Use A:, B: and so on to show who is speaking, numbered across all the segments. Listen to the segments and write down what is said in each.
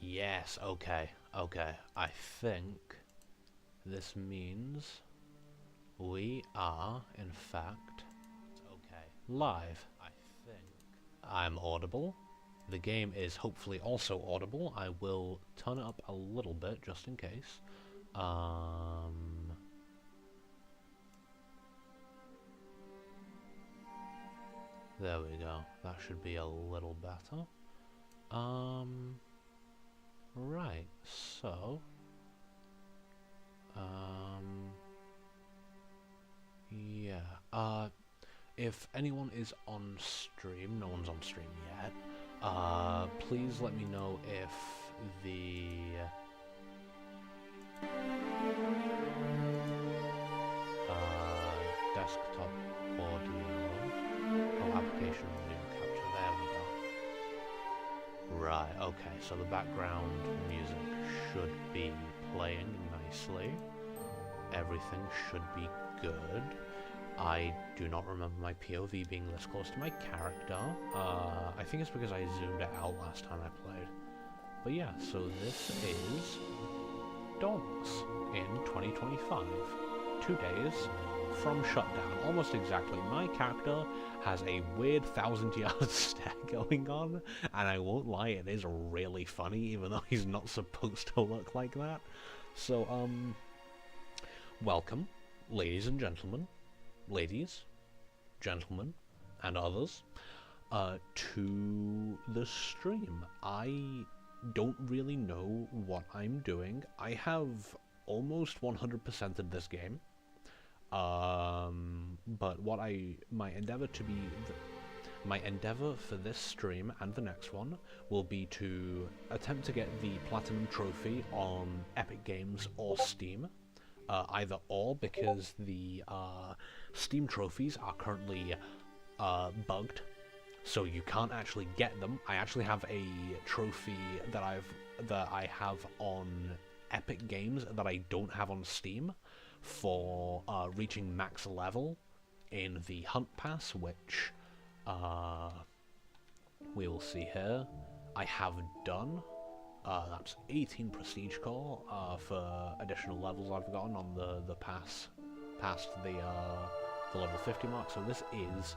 A: Yes, okay, okay. I think this means we are, in fact, okay, live. I think I'm audible. The game is hopefully also audible. I will turn it up a little bit just in case. There we go. That should be a little better. Right, so yeah, if anyone is on stream, no one's on stream yet, please let me know if the desktop audio, application audio capture, there we go. Right, okay, so the background music should be playing nicely. Everything should be good. I do not remember my POV being this close to my character. I think it's because I zoomed it out last time I played. But yeah, so this is Dauntless in 2025. 2 days from shutdown. Almost exactly. My character has a weird 1,000-yard stare going on, and I won't lie, it is really funny, even though he's not supposed to look like that. So, welcome, ladies and gentlemen. Ladies, gentlemen, and others, to the stream. I don't really know what I'm doing. I have almost 100%ed this game, but my endeavor for this stream and the next one will be to attempt to get the Platinum Trophy on Epic Games or Steam. Either or, because the Steam trophies are currently bugged, so you can't actually get them. I actually have a trophy that I have on Epic Games that I don't have on Steam for reaching max level in the Hunt Pass, which we will see here. I have done. That's 18 prestige core for additional levels I've gotten on the pass past the level 50 mark. So this is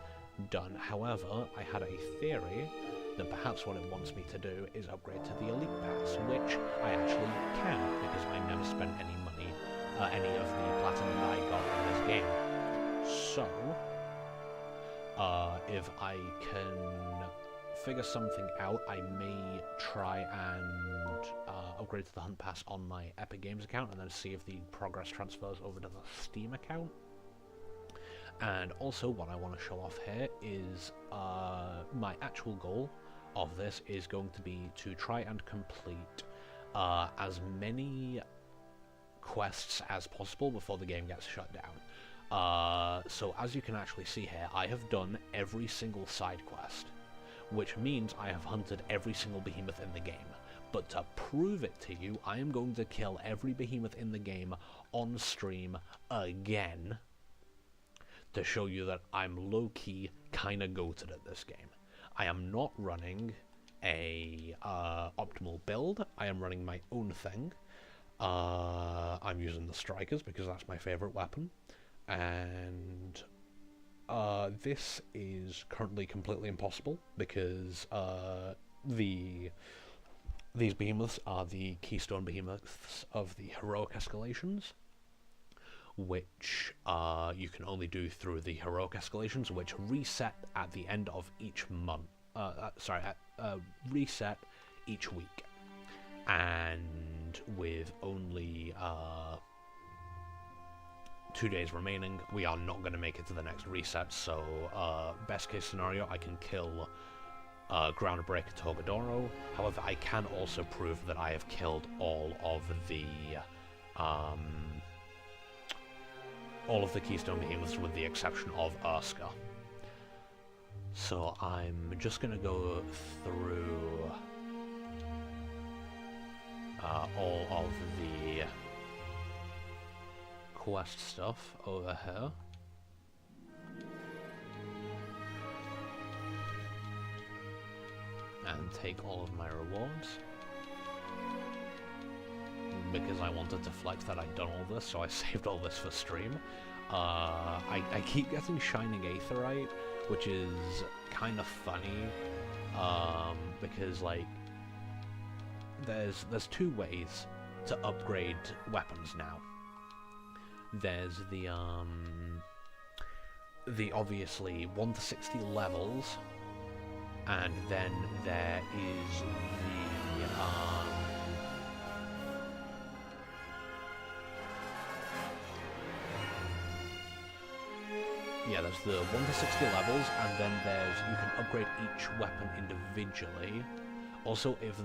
A: done. However, I had a theory that perhaps what it wants me to do is upgrade to the elite pass, which I actually can because I never spent any money, any of the platinum that I got in this game. So, if I can figure something out, I may try and upgrade to the Hunt Pass on my Epic Games account and then see if the progress transfers over to the Steam account. And also what I want to show off here is my actual goal of this is going to be to try and complete as many quests as possible before the game gets shut down. So as you can actually see here, I have done every single side quest, which means I have hunted every single behemoth in the game. But to prove it to you, I am going to kill every behemoth in the game on stream again to show you that I'm low-key kinda goated at this game. I am not running a optimal build. I am running my own thing. I'm using the strikers because that's my favorite weapon. And this is currently completely impossible because these behemoths are the keystone behemoths of the heroic escalations, which you can only do through the heroic escalations, which reset at the end of each month. Reset each week, and with only 2 days remaining, we are not going to make it to the next reset. So, best case scenario, I can kill Groundbreaker Torgadoro. However, I can also prove that I have killed all of the Keystone Behemoths with the exception of Urska. So I'm just going to go through all of the quest stuff over here. And take all of my rewards. because I wanted to flex that I'd done all this, so I saved all this for stream. I keep getting Shining Aetherite, which is kind of funny, because, like, there's two ways to upgrade weapons now. There's the obviously 1 to 60 levels, and then there is the yeah, there's the 1 to 60 levels, and then you can upgrade each weapon individually. Also, if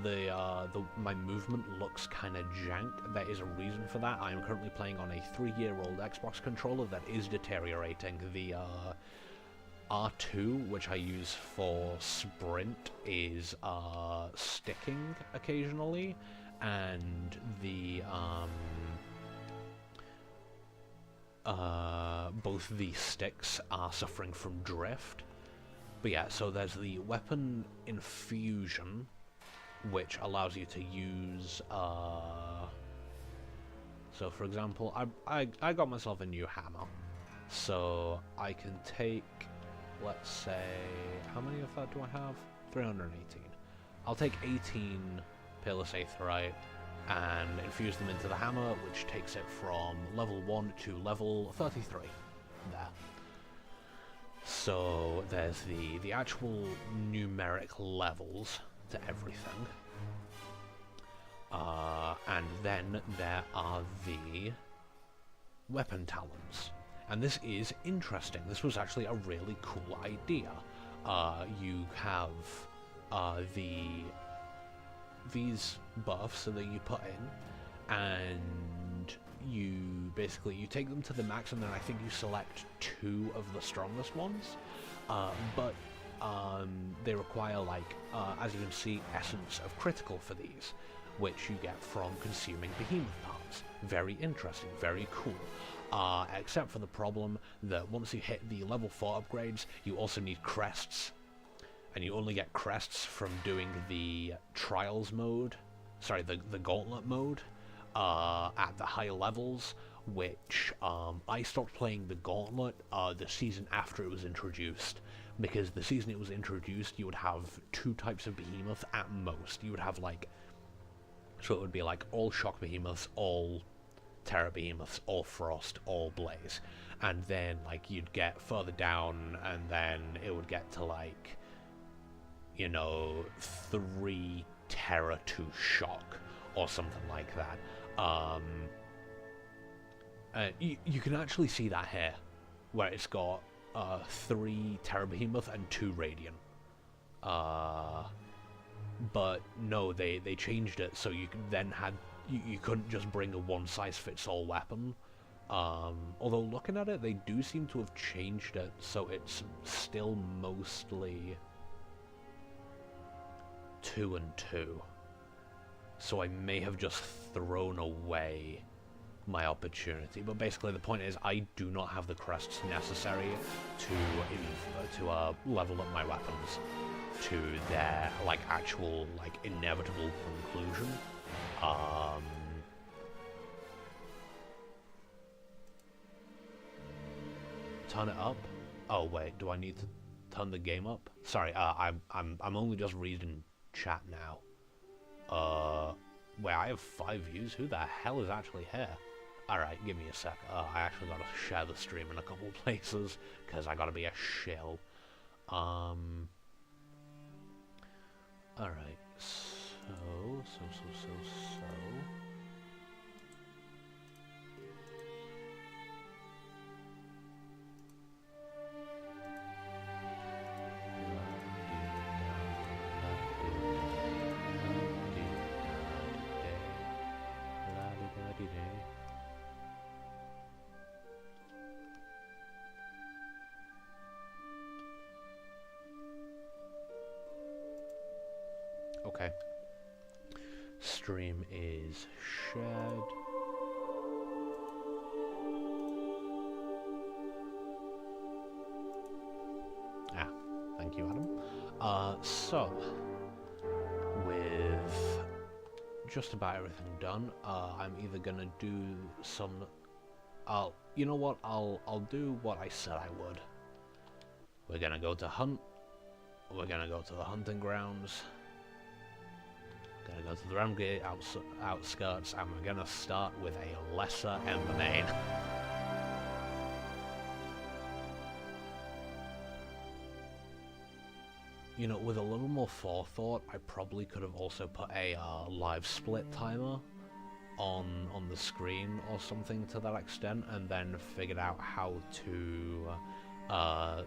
A: my movement looks kind of jank, there is a reason for that. I am currently playing on a 3-year-old Xbox controller that is deteriorating. The R2, which I use for sprint, is sticking occasionally, and the both the sticks are suffering from drift. But yeah, so there's the weapon infusion, which allows you to use, so for example, I got myself a new hammer, so I can take, let's say, how many of that do I have? 318. I'll take 18 Peerless Aetherite and infuse them into the hammer, which takes it from level 1 to level 33, there. So there's the actual numeric levels to everything. And then there are the weapon talents. And this is interesting. This was actually a really cool idea. You have these buffs that you put in, and you take them to the max, and then I think you select 2 of the strongest ones. But they require, like, as you can see, Essence of Critical for these, which you get from consuming behemoth parts. Very interesting, very cool. Except for the problem that once you hit the level 4 upgrades, you also need crests. And you only get crests from doing the Trials mode, sorry, the Gauntlet mode, at the higher levels, which I stopped playing the Gauntlet the season after it was introduced, because the season it was introduced, you would have 2 types of behemoth at most. You would have, like, so it would be like all shock behemoths, all terror behemoths, all frost, all blaze, and then, like, you'd get further down, and then it would get to, like, you know, 3 terror, 2 shock, or something like that. You can actually see that here, where it's got 3 terror behemoth and 2 radiant. But no, they changed it so you then you couldn't just bring a one-size-fits-all weapon. Although looking at it, they do seem to have changed it so it's still mostly 2 and 2. So I may have just thrown away my opportunity. But basically the point is, I do not have the crests necessary to level up my weapons to their, like, actual, like, inevitable conclusion. Turn it up? Oh wait, do I need to turn the game up? Sorry, I'm only just reading chat now. Wait, I have 5 views? Who the hell is actually here? Alright, give me a sec. I actually gotta share the stream in a couple places, because I gotta be a shill. Alright, so... Okay. Stream is shared. Ah, thank you, Adam. So, with just about everything done. I'm either gonna do some... you know what? I'll do what I said I would. We're gonna go to hunt. We're gonna go to the hunting grounds. Gonna go to the Ramgate outskirts, and we're gonna start with a lesser Ember main. You know, with a little more forethought, I probably could have also put a live split timer on the screen or something to that extent, and then figured out how to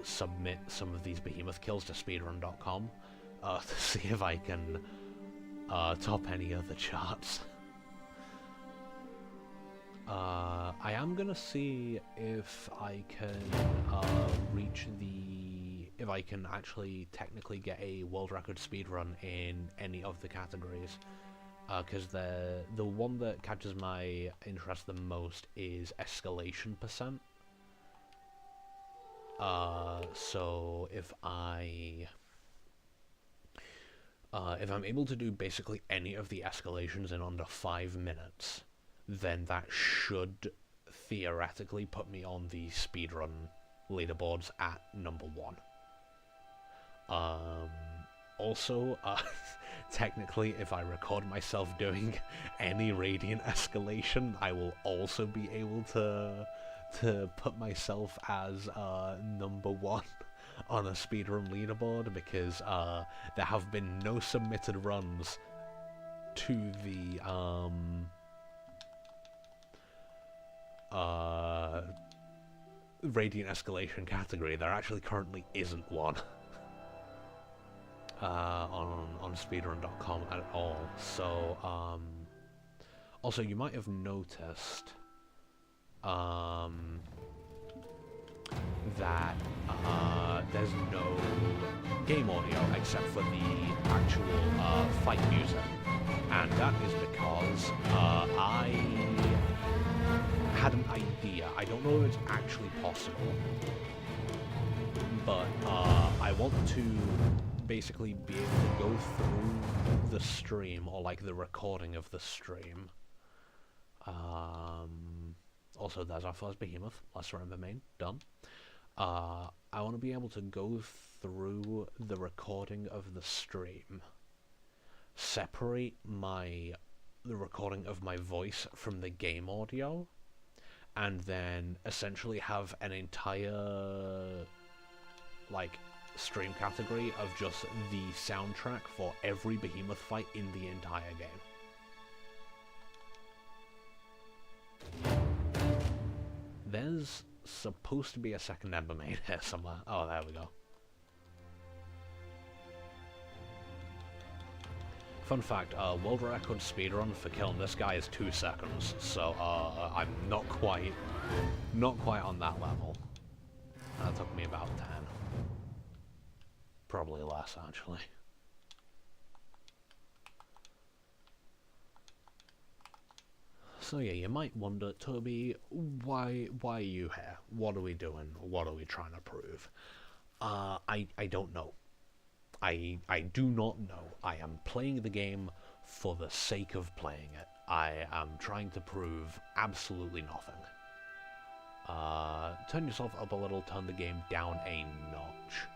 A: submit some of these behemoth kills to speedrun.com to see if I can top any of the charts. I am gonna see if I can reach if I can actually technically get a world record speedrun in any of the categories, because the one that catches my interest the most is escalation percent. So if I'm able to do basically any of the escalations in under 5 minutes, then that should theoretically put me on the speedrun leaderboards at number 1. Also, technically, if I record myself doing any Radiant escalation, I will also be able to put myself as number 1 on a speedrun leaderboard, because there have been no submitted runs to the Radiant escalation category. There actually currently isn't one on speedrun.com at all. So also, you might have noticed that there's no game audio except for the actual fight music, and that is because I had an idea. I don't know if it's actually possible, but I want to basically be able to go through the stream, or like the recording of the stream. Also, there's our first behemoth, lesser Ember main, done. I want to be able to go through the recording of the stream, separate the recording of my voice from the game audio, and then essentially have an entire like stream category of just the soundtrack for every behemoth fight in the entire game. There's supposed to be a second Ember main here somewhere. Oh, there we go. Fun fact, world record speedrun for killing this guy is 2 seconds, so I'm not quite on that level. That took me about 10. Probably less, actually. So yeah, you might wonder, Toby, why are you here? What are we doing? What are we trying to prove? I don't know. I do not know. I am playing the game for the sake of playing it. I am trying to prove absolutely nothing. Turn yourself up a little, turn the game down a notch.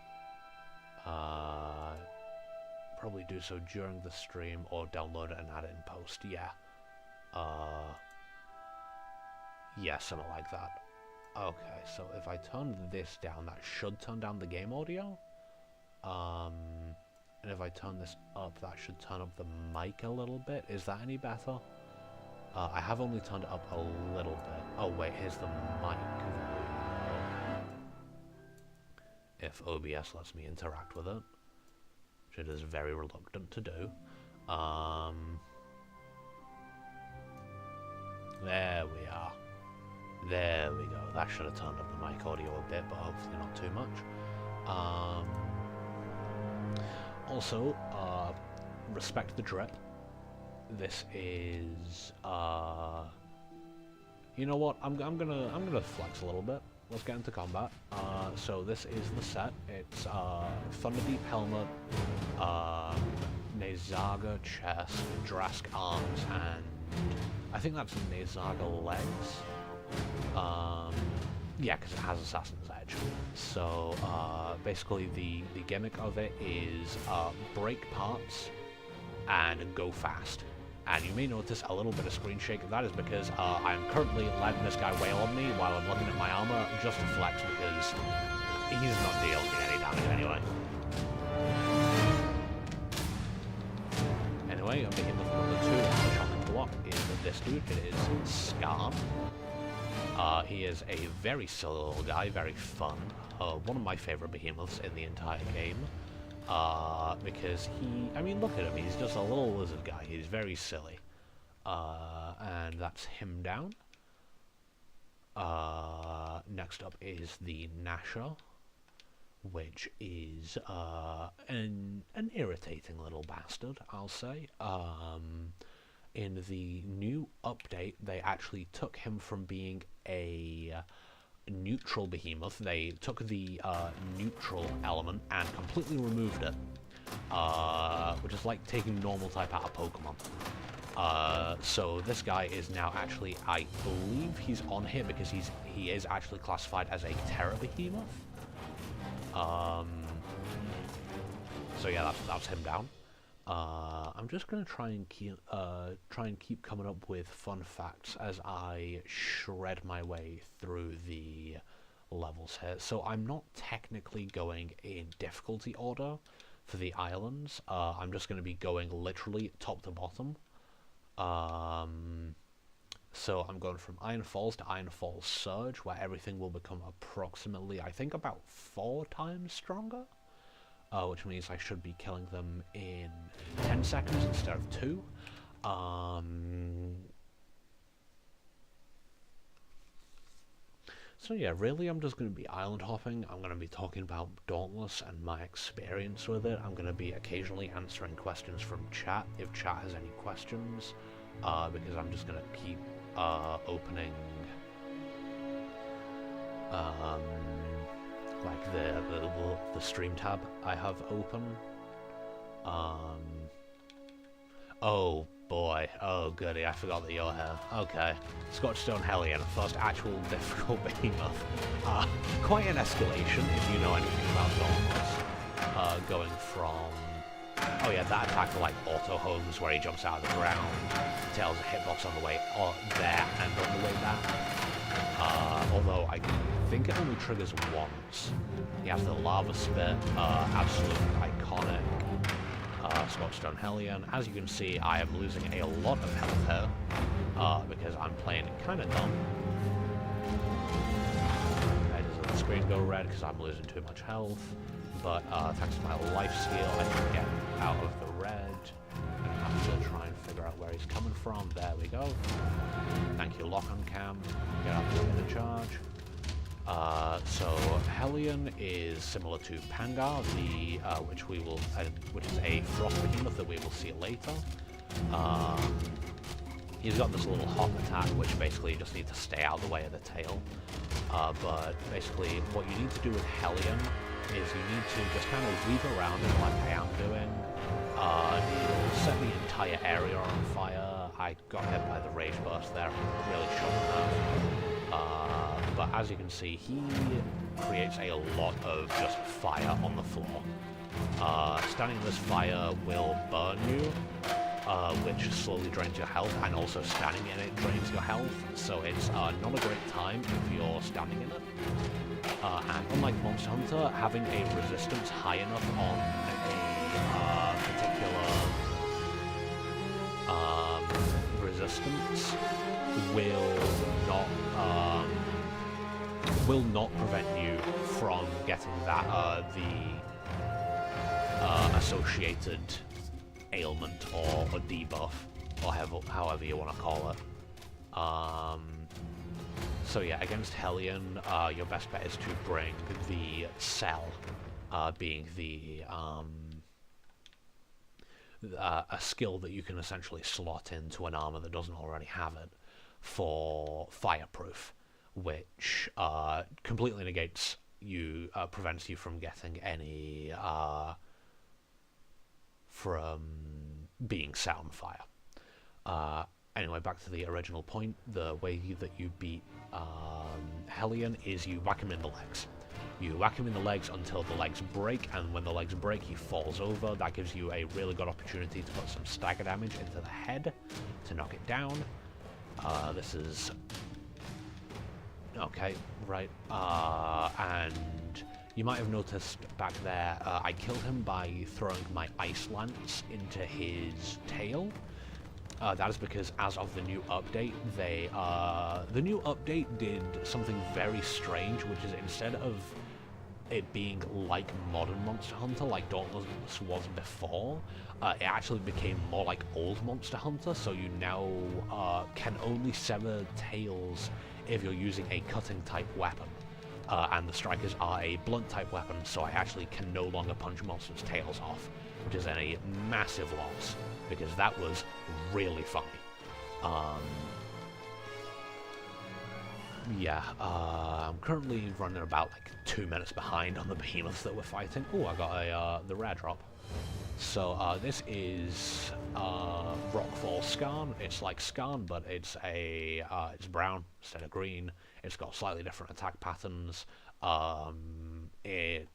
A: Probably do so during the stream, or download it and add it in post, yeah. Yeah, something like that. Okay, so if I turn this down, that should turn down the game audio. And if I turn this up, that should turn up the mic a little bit. Is that any better? I have only turned it up a little bit. Oh wait, here's the mic volume. If OBS lets me interact with it, which it is very reluctant to do. There we are. There we go. That should have turned up the mic audio a bit, but hopefully not too much. Also, respect the drip. This is, you know what? I'm gonna flex a little bit. let's get into combat. So this is the set. It's Thunderdeep helmet, Nezaga chest, Drask arms, and I think that's Nezaga legs. Yeah, because it has Assassin's Edge. So basically the gimmick of it is break parts and go fast. And you may notice a little bit of screen shake. That is because I'm currently letting this guy wail on me while I'm looking at my armor just to flex, because he's not dealing me any damage anyway. Anyway, I'm beginning with number 2 on the chopping block is this dude. It is Skarn. He is a very silly little guy, very fun. One of my favorite behemoths in the entire game. Because I mean, look at him, he's just a little lizard guy, he's very silly. And that's him down. Next up is the Nasher, which is an irritating little bastard, I'll say. In the new update, they actually took him from being a neutral behemoth. They took the neutral element and completely removed it, which is like taking normal type out of Pokemon. So this guy is now actually, I believe he's on here because he is actually classified as a Terra behemoth. So yeah, that's him down. I'm just gonna try and keep coming up with fun facts as I shred my way through the levels here. So I'm not technically going in difficulty order for the islands. I'm just gonna be going literally top to bottom. So I'm going from Iron Falls to Iron Falls Surge, where everything will become approximately, I think, about 4 times stronger. Which means I should be killing them in 10 seconds instead of 2. So yeah, really I'm just going to be island hopping. I'm going to be talking about Dauntless and my experience with it. I'm going to be occasionally answering questions from chat, if chat has any questions, because I'm just going to keep opening like the stream tab I have open. Oh boy, oh goody, I forgot that you're here. Okay, Scorchstone Hellion, first actual difficult behemoth. Quite an escalation if you know anything about Dauntless. Going from, oh yeah, that attack like auto homes where he jumps out of the ground, tails a hitbox on the way there and on the way back. Although I think it only triggers once. You have the Lava Spit, absolute iconic Scorchstone Hellion. As you can see, I am losing a lot of health here, because I'm playing kind of dumb. Why does the screen go red? Because I'm losing too much health. But thanks to my life steal, I can get out of the red. I have to try and figure out where he's coming from. There we go. Thank you, lock on cam. Get up to the charge. So Hellion is similar to Pangar, which is a frost behemoth that we will see later. He's got this little hop attack, which basically you just need to stay out of the way of the tail. But basically, what you need to do with Hellion is you need to just kind of weave around it like I am doing. You'll set the entire area on fire. I got hit by the Rage Burst there, really shouldn't have. But as you can see, he creates a lot of just fire on the floor. Standing in this fire will burn you, which slowly drains your health, and also standing in it drains your health, so it's not a great time if you're standing in it. And unlike Monster Hunter, having a resistance high enough on a particular resistance will not prevent you from getting that associated ailment or debuff, or however you want to call it. So yeah, against Hellion, your best bet is to bring the Cell, being the a skill that you can essentially slot into an armor that doesn't already have it, for fireproof. which completely negates you, prevents you from getting any, from being set on fire. Anyway, back to the original point. The way that you beat Hellion is you whack him in the legs. You whack him in the legs until the legs break, and when the legs break, he falls over. That gives you a really good opportunity to put some stagger damage into the head to knock it down. This is... okay, right. And you might have noticed back there, I killed him by throwing my ice lance into his tail. That is because as of the new update, the new update did something very strange, which is instead of it being like modern Monster Hunter, like Dauntless was before, it actually became more like old Monster Hunter, so you now can only sever tails if you're using a cutting type weapon. And the strikers are a blunt type weapon, so I actually can no longer punch monsters' tails off, which is a massive loss, because that was really funny. Yeah, I'm currently running about like 2 minutes behind on the behemoths that we're fighting. Oh, I got the rare drop. So this is Rockfall Skarn. It's like Skarn, but it's it's brown instead of green. It's got slightly different attack patterns. If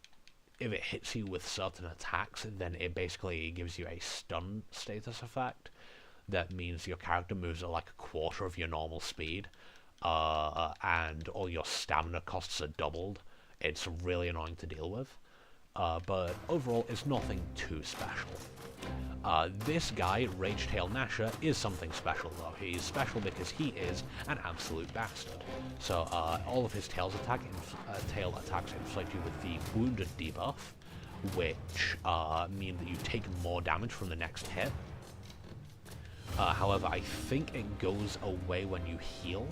A: it hits you with certain attacks, then it basically gives you a stun status effect. That means your character moves at like a quarter of your normal speed, and all your stamina costs are doubled. It's really annoying to deal with. But overall, it's nothing too special. This guy, Ragetail Gnasher, is something special though. He's special because he is an absolute bastard. So all of his tail attacks inflict you with the Wounded debuff, which mean that you take more damage from the next hit. However, I think it goes away when you heal,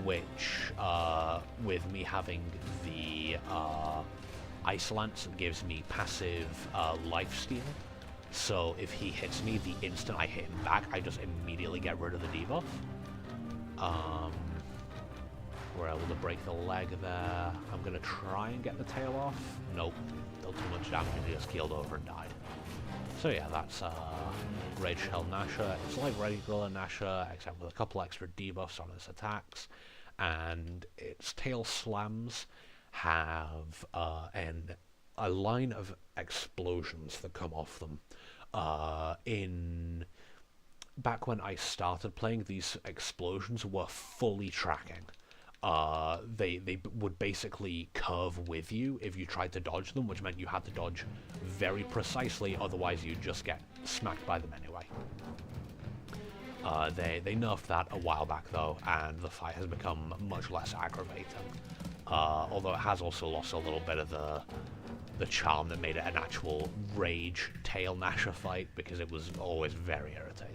A: which with me having the Ice Lance gives me passive lifesteal. So if he hits me, the instant I hit him back, I just immediately get rid of the debuff. We're able to break the leg there. I'm going to try and get the tail off. Nope, dealt too much damage and he just keeled over and died. So yeah, that's Ragetail Gnasher. It's like regular Gnasher, except with a couple extra debuffs on its attacks. And its tail slams have a line of explosions that come off them. Back when I started playing, these explosions were fully tracking. They would basically curve with you if you tried to dodge them, which meant you had to dodge very precisely, otherwise you'd just get smacked by them anyway. They nerfed that a while back though, and the fight has become much less aggravating. Although it has also lost a little bit of the charm that made it an actual Ragetail Gnasher fight, because it was always very irritating.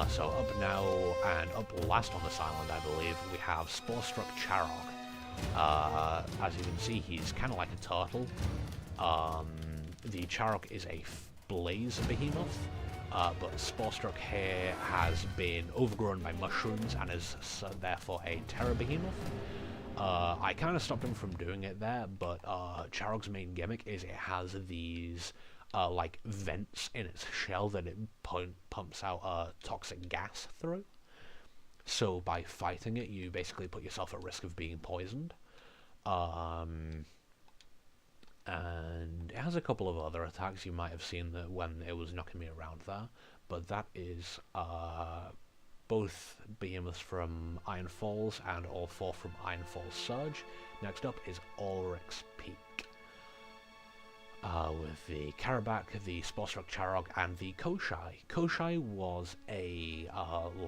A: So up now, and up last on this island, I believe, we have Spore-struck Charog. As you can see, he's kind of like a turtle. The Charog is a blaze behemoth, but Spore-struck here has been overgrown by mushrooms and is therefore a terror behemoth. I kind of stopped him from doing it there, but Charog's main gimmick is it has these like vents in its shell that it pumps out toxic gas through. So by fighting it, you basically put yourself at risk of being poisoned. And it has a couple of other attacks. You might have seen that when it was knocking me around there, but that is both behemoths from Iron Falls and all four from Iron Falls Surge. Next up is Ulrich's Peak. With the Karabak, the Spore-struck Charog, and the Koshai. Koshai was a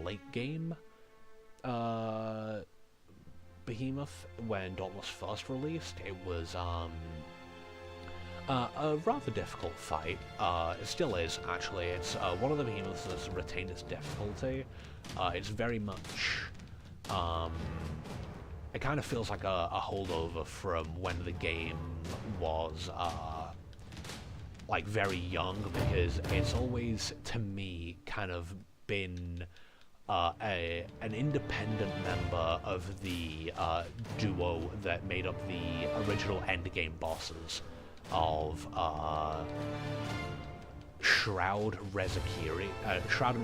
A: late game behemoth when Dauntless first released. It was a rather difficult fight. It still is, actually. It's one of the behemoths that's retained its difficulty. It's very much... it kind of feels like a holdover from when the game was... like very young, because it's always, to me, kind of been an independent member of the duo that made up the original endgame bosses of Shroud and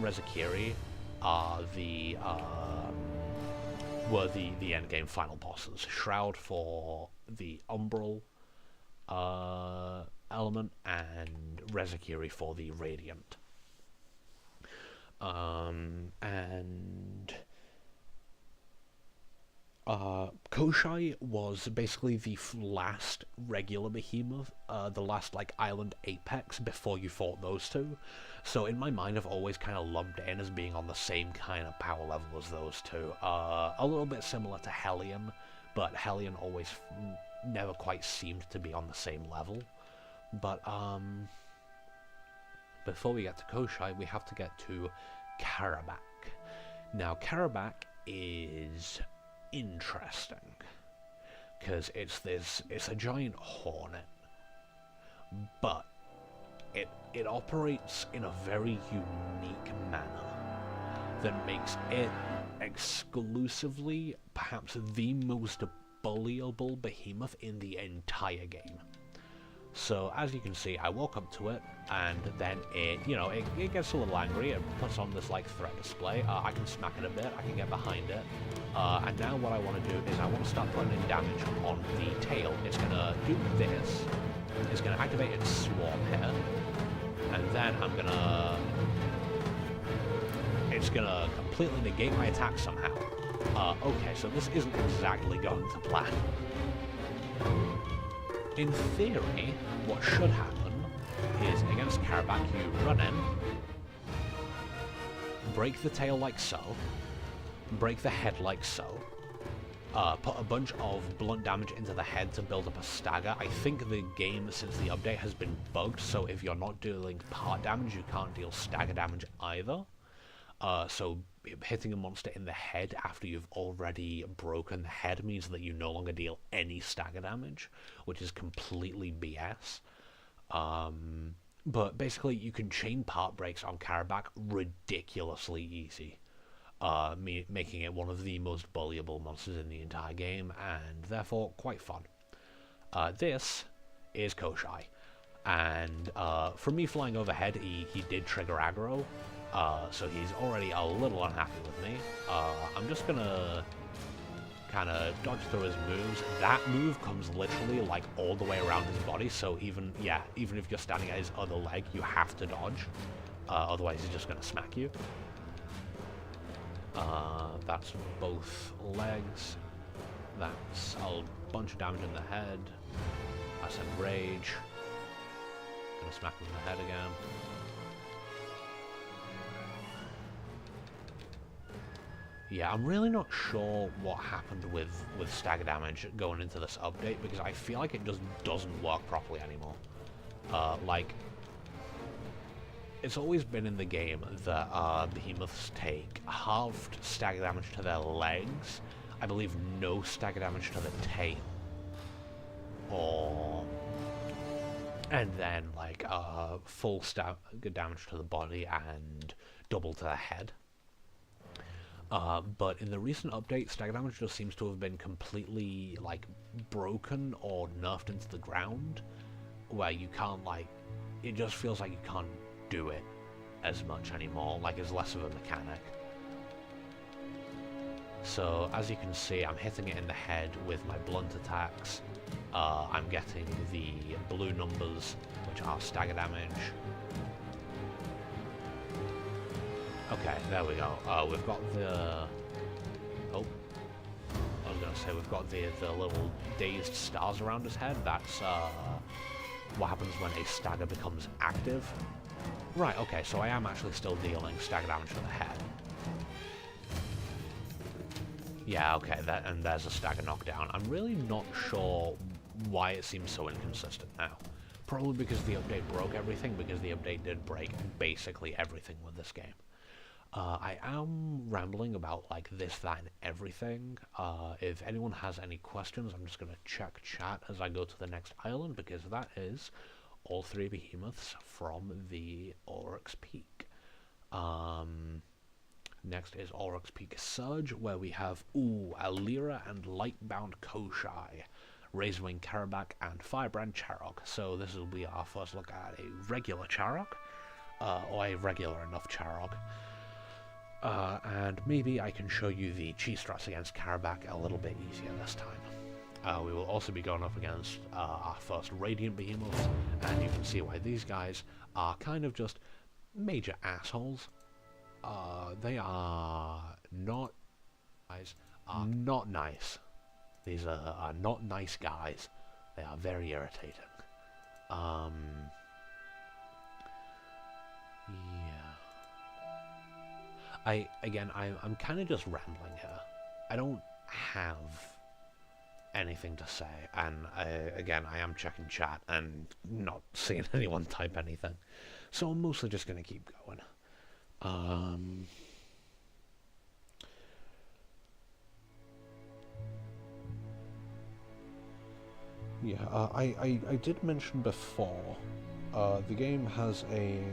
A: Rezakiri are were the endgame final bosses. Shroud for the Umbral element, and Rezakiri for the Radiant. Koshai was basically the last regular behemoth, the last like island apex before you fought those two. So in my mind, I've always kind of lumped in as being on the same kind of power level as those two. A little bit similar to Hellion, but Hellion always never quite seemed to be on the same level. But before we get to Koshai, we have to get to Karabakh. Now, Karabakh is interesting because it's a giant hornet, but it operates in a very unique manner that makes it exclusively perhaps the most bullyable behemoth in the entire game. So as you can see, I walk up to it, and then it gets a little angry. It puts on this like threat display. I can smack it a bit. I can get behind it. And now what I want to do is I want to start putting in damage on the tail. It's gonna do this. It's gonna activate its swarm here, and then it's gonna completely negate my attack somehow. Okay, so this isn't exactly going to plan. In theory, what should happen is against Karabakh, you run in, break the tail like so, break the head like so, put a bunch of blunt damage into the head to build up a stagger. I think the game, since the update, has been bugged, so if you're not dealing part damage, you can't deal stagger damage either. So hitting a monster in the head after you've already broken the head means that you no longer deal any stagger damage, which is completely BS. But basically, you can chain part breaks on Karabakh ridiculously easy, making it one of the most bullyable monsters in the entire game, and therefore quite fun. This is Koshai, and from me flying overhead, he did trigger aggro. So he's already a little unhappy with me. I'm just gonna kind of dodge through his moves. That move comes literally like all the way around his body, so even if you're standing at his other leg, you have to dodge. Otherwise he's just gonna smack you. That's both legs. That's a bunch of damage in the head. I said rage. Gonna smack him in the head again. Yeah, I'm really not sure what happened with stagger damage going into this update, because I feel like it just doesn't work properly anymore. Like, it's always been in the game that behemoths take halved stagger damage to their legs, I believe no stagger damage to the tail, and then like full stagger damage to the body and double to the head. But in the recent update, stagger damage just seems to have been completely, like, broken or nerfed into the ground, where you can't, like, it just feels like you can't do it as much anymore, like it's less of a mechanic. So, as you can see, I'm hitting it in the head with my blunt attacks. I'm getting the blue numbers, which are stagger damage. Okay, there we go. We've got the... Oh. I was going to say, we've got the little dazed stars around his head. That's what happens when a stagger becomes active. Right, okay, so I am actually still dealing stagger damage to the head. Yeah, okay, and there's a stagger knockdown. I'm really not sure why it seems so inconsistent now. Probably because the update broke everything, because the update did break basically everything with this game. I am rambling about, like, this, that, and everything. If anyone has any questions, I'm just going to check chat as I go to the next island, because that is all three behemoths from the Oryx Peak. Next is Aurochs Peak Surge, where we have Alira and Lightbound Koshai, Razorwing Karabak, and Firebrand Charok. So this will be our first look at a regular Charok, or a regular enough Charok. And maybe I can show you the cheese strats against Karabak a little bit easier this time. We will also be going up against our first Radiant Behemoths, and you can see why these guys are kind of just major assholes. They are not nice. These are not nice guys. They are very irritating. Yeah. I'm kind of just rambling here. I don't have anything to say, and I am checking chat and not seeing anyone type anything, so I'm mostly just gonna keep going. Yeah, I did mention before, the game has a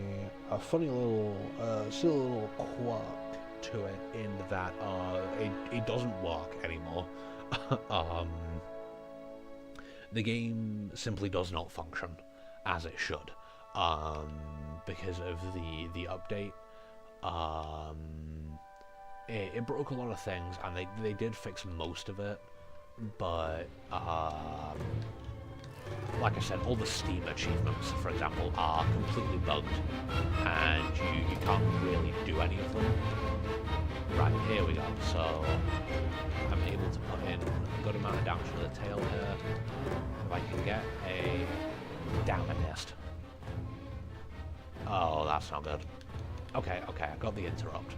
A: funny little, silly little quirk to it in that it doesn't work anymore. The game simply does not function as it should, because of the update. It broke a lot of things, and they did fix most of it, but like I said, all the Steam achievements, for example, are completely bugged, and you can't really do any of them. Right, here we go. So I'm able to put in a good amount of damage to the tail here. If I can get a... Damn, I missed. Oh, that's not good. Okay, I got the interrupt.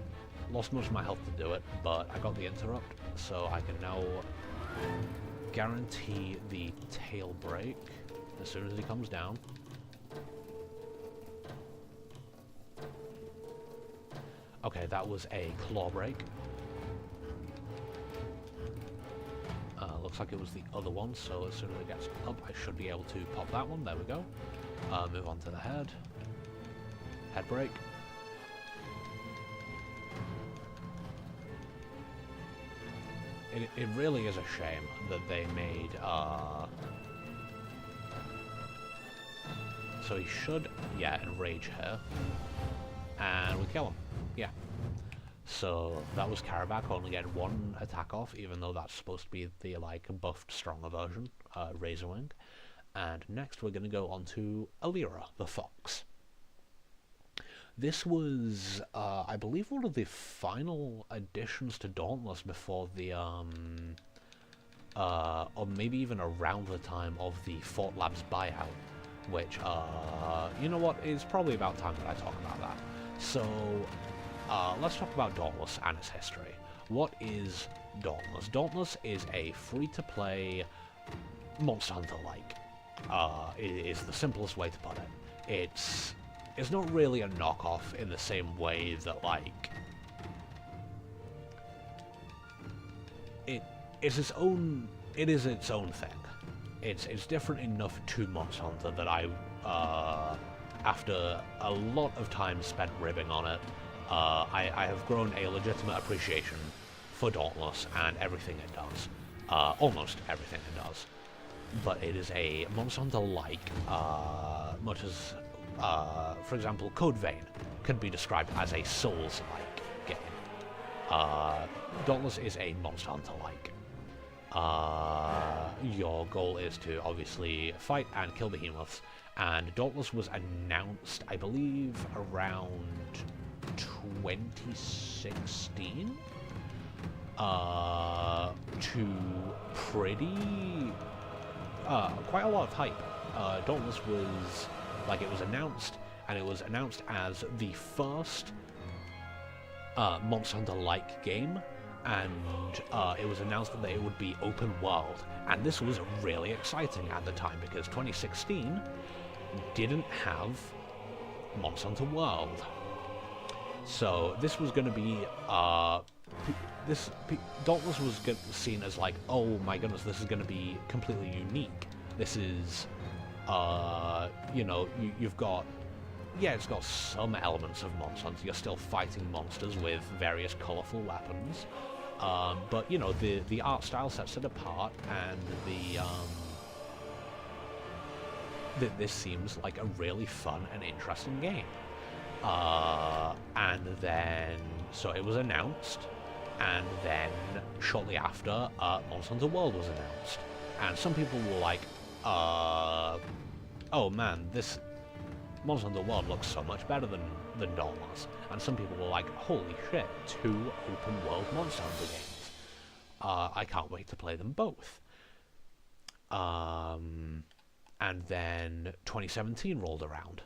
A: Lost most of my health to do it, but I got the interrupt, so I can now guarantee the tail break as soon as he comes down. Okay, that was a claw break. Looks like it was the other one, so as soon as it gets up, I should be able to pop that one. There we go. Move on to the head. Head break. It really is a shame that they made, so he should, yeah, enrage her, and we kill him, yeah. So that was Karabak only getting one attack off, even though that's supposed to be the, like, buffed, stronger version, Razorwing. And next we're going to go on to Alira, the Fox. This was, I believe, one of the final additions to Dauntless before the, or maybe even around the time of the Fort Labs buyout, which, you know what, is probably about time that I talk about that. So, let's talk about Dauntless and its history. What is Dauntless? Dauntless is a free-to-play Monster Hunter-like, is the simplest way to put it. It's not really a knockoff in the same way that, like, it is its own thing. It's different enough to Monster Hunter that I, after a lot of time spent ribbing on it, I have grown a legitimate appreciation for Dauntless and everything it does. Almost everything it does. But it is a Monster Hunter-like, much as, for example, Code Vein can be described as a Souls-like game. Dauntless is a Monster Hunter-like. Your goal is to obviously fight and kill behemoths, and Dauntless was announced, I believe, around 2016? To pretty... quite a lot of hype. Dauntless was... like, it was announced, and it was announced as the first Monster Hunter-like game, and it was announced that it would be open world, and this was really exciting at the time, because 2016 didn't have Monster Hunter World. So this was going to be, Dauntless was seen as like, oh my goodness, this is going to be completely unique. This is, you know, you've got yeah, it's got some elements of Monster Hunter. You're still fighting monsters with various colourful weapons. But, you know, the art style sets it apart, and this seems like a really fun and interesting game. And then, so it was announced, and then shortly after, Monster Hunter World was announced. And some people were like, oh man, this Monster Hunter World looks so much better than Dauntless. And some people were like, holy shit, 2 open world Monster Hunter games. I can't wait to play them both. And then 2017 rolled around.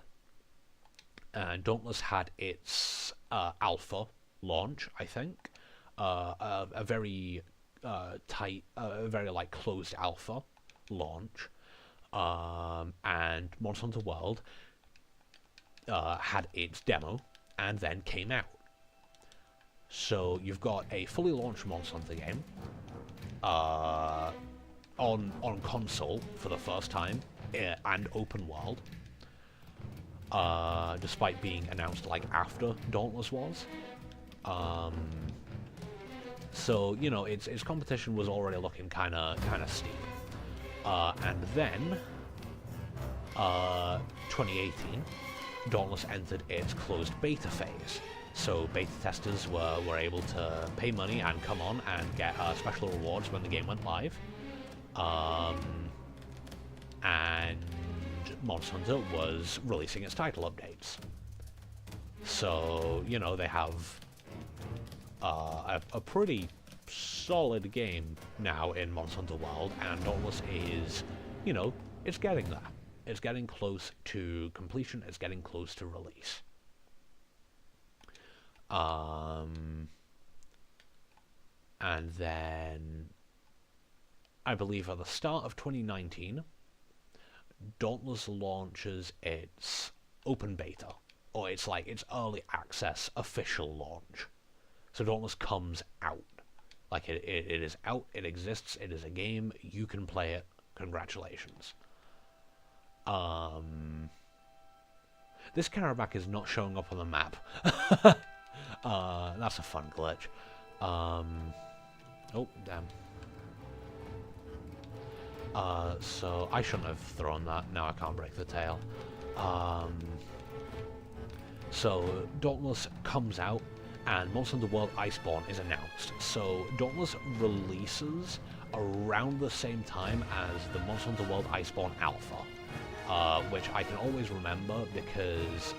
A: And Dauntless had its alpha launch, I think. A very tight, very like closed alpha launch. And Monster Hunter World had its demo and then came out. So you've got a fully launched Monster Hunter game on console for the first time and open world, despite being announced like after Dauntless was. So you know its competition was already looking kind of steep. And then 2018, Dauntless entered its closed beta phase. So beta testers were able to pay money and come on and get special rewards when the game went live. And Monster Hunter was releasing its title updates. So, you know, they have a pretty solid game now in Monster Hunter World, and Dauntless is, you know, it's getting there. It's getting close to completion, it's getting close to release. And then, I believe at the start of 2019, Dauntless launches its open beta, or it's like its early access official launch. So Dauntless comes out. Like it is out, it exists, it is a game, you can play it, congratulations. This Karabakh is not showing up on the map. That's a fun glitch. Oh, damn. So I shouldn't have thrown that. Now I can't break the tail. So Dauntless comes out, and Monster Hunter World Iceborne is announced. So Dauntless releases around the same time as the Monster Hunter World Iceborne Alpha, which I can always remember because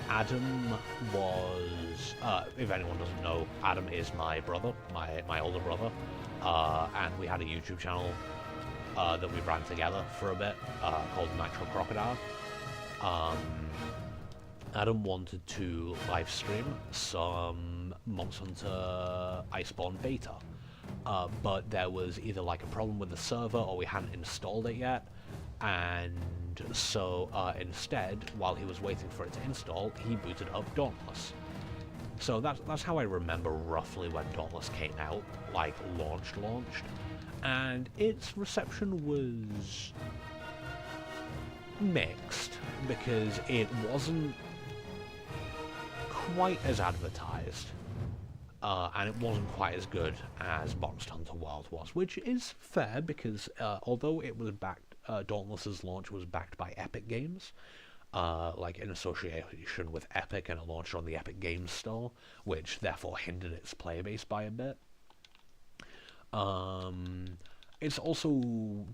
A: Adam was, if anyone doesn't know, Adam is my brother, my older brother, and we had a YouTube channel that we ran together for a bit called Nitro Crocodile. Adam wanted to live stream some Monster Hunter Iceborne beta, but there was either like a problem with the server or we hadn't installed it yet, and so instead, while he was waiting for it to install, he booted up Dauntless. So that's how I remember roughly when Dauntless came out, like launched, and its reception was mixed because it wasn't quite as advertised, and it wasn't quite as good as Monster Hunter World was, which is fair because although it was backed, Dauntless's launch was backed by Epic Games, like in association with Epic, and it launched on the Epic Games Store, which therefore hindered its player base by a bit. It's also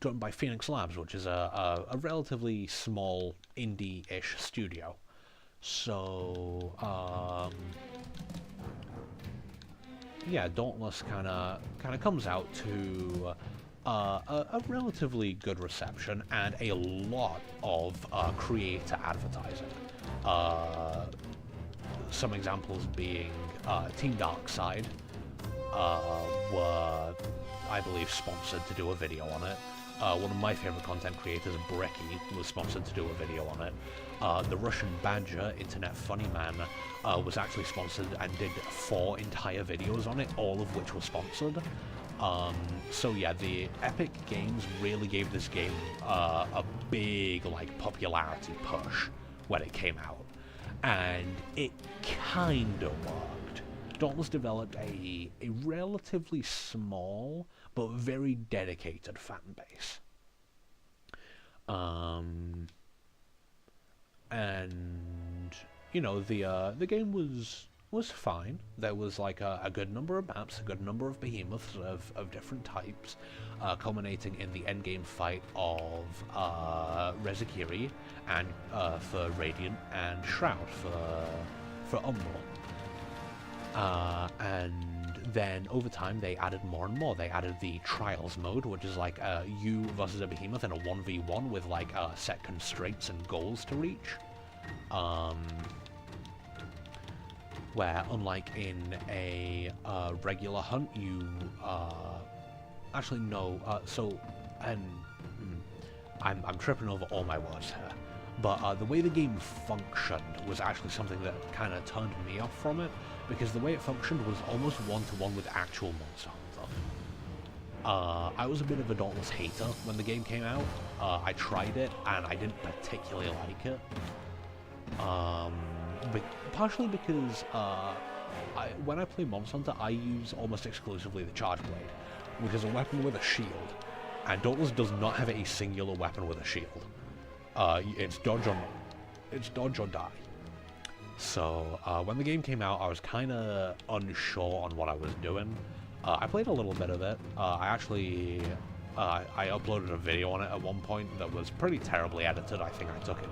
A: done by Phoenix Labs, which is a relatively small indie-ish studio. So, yeah, Dauntless kind of comes out to a relatively good reception and a lot of creator advertising. Some examples being Team Darkside were, I believe, sponsored to do a video on it. One of my favorite content creators, Brecky, was sponsored to do a video on it. The Russian Badger, Internet Funny Man, was actually sponsored and did 4 entire videos on it, all of which were sponsored. So yeah, the Epic Games really gave this game a big, like, popularity push when it came out. And it kinda worked. Dauntless developed a relatively small, but very dedicated fan base. And, you know, the game was fine. There was like a good number of maps, a good number of behemoths of different types, culminating in the endgame fight of Rezakiri and for Radiant and Shroud for Umbral. And then over time they added more and more. They added the Trials mode, which is like you versus a behemoth in a 1v1 with like set constraints and goals to reach. Where unlike in a regular hunt, you actually no. I'm tripping over all my words here. But the way the game functioned was actually something that kind of turned me off from it, because the way it functioned was almost one-to-one with actual Monster Hunter. I was a bit of a Dauntless hater when the game came out. I tried it, and I didn't particularly like it. But partially because when I play Monster Hunter, I use almost exclusively the Charge Blade, which is a weapon with a shield, and Dauntless does not have a singular weapon with a shield. It's dodge or die. So when the game came out, I was kind of unsure on what I was doing. I played a little bit of it. I uploaded a video on it at one point that was pretty terribly edited. I think I took it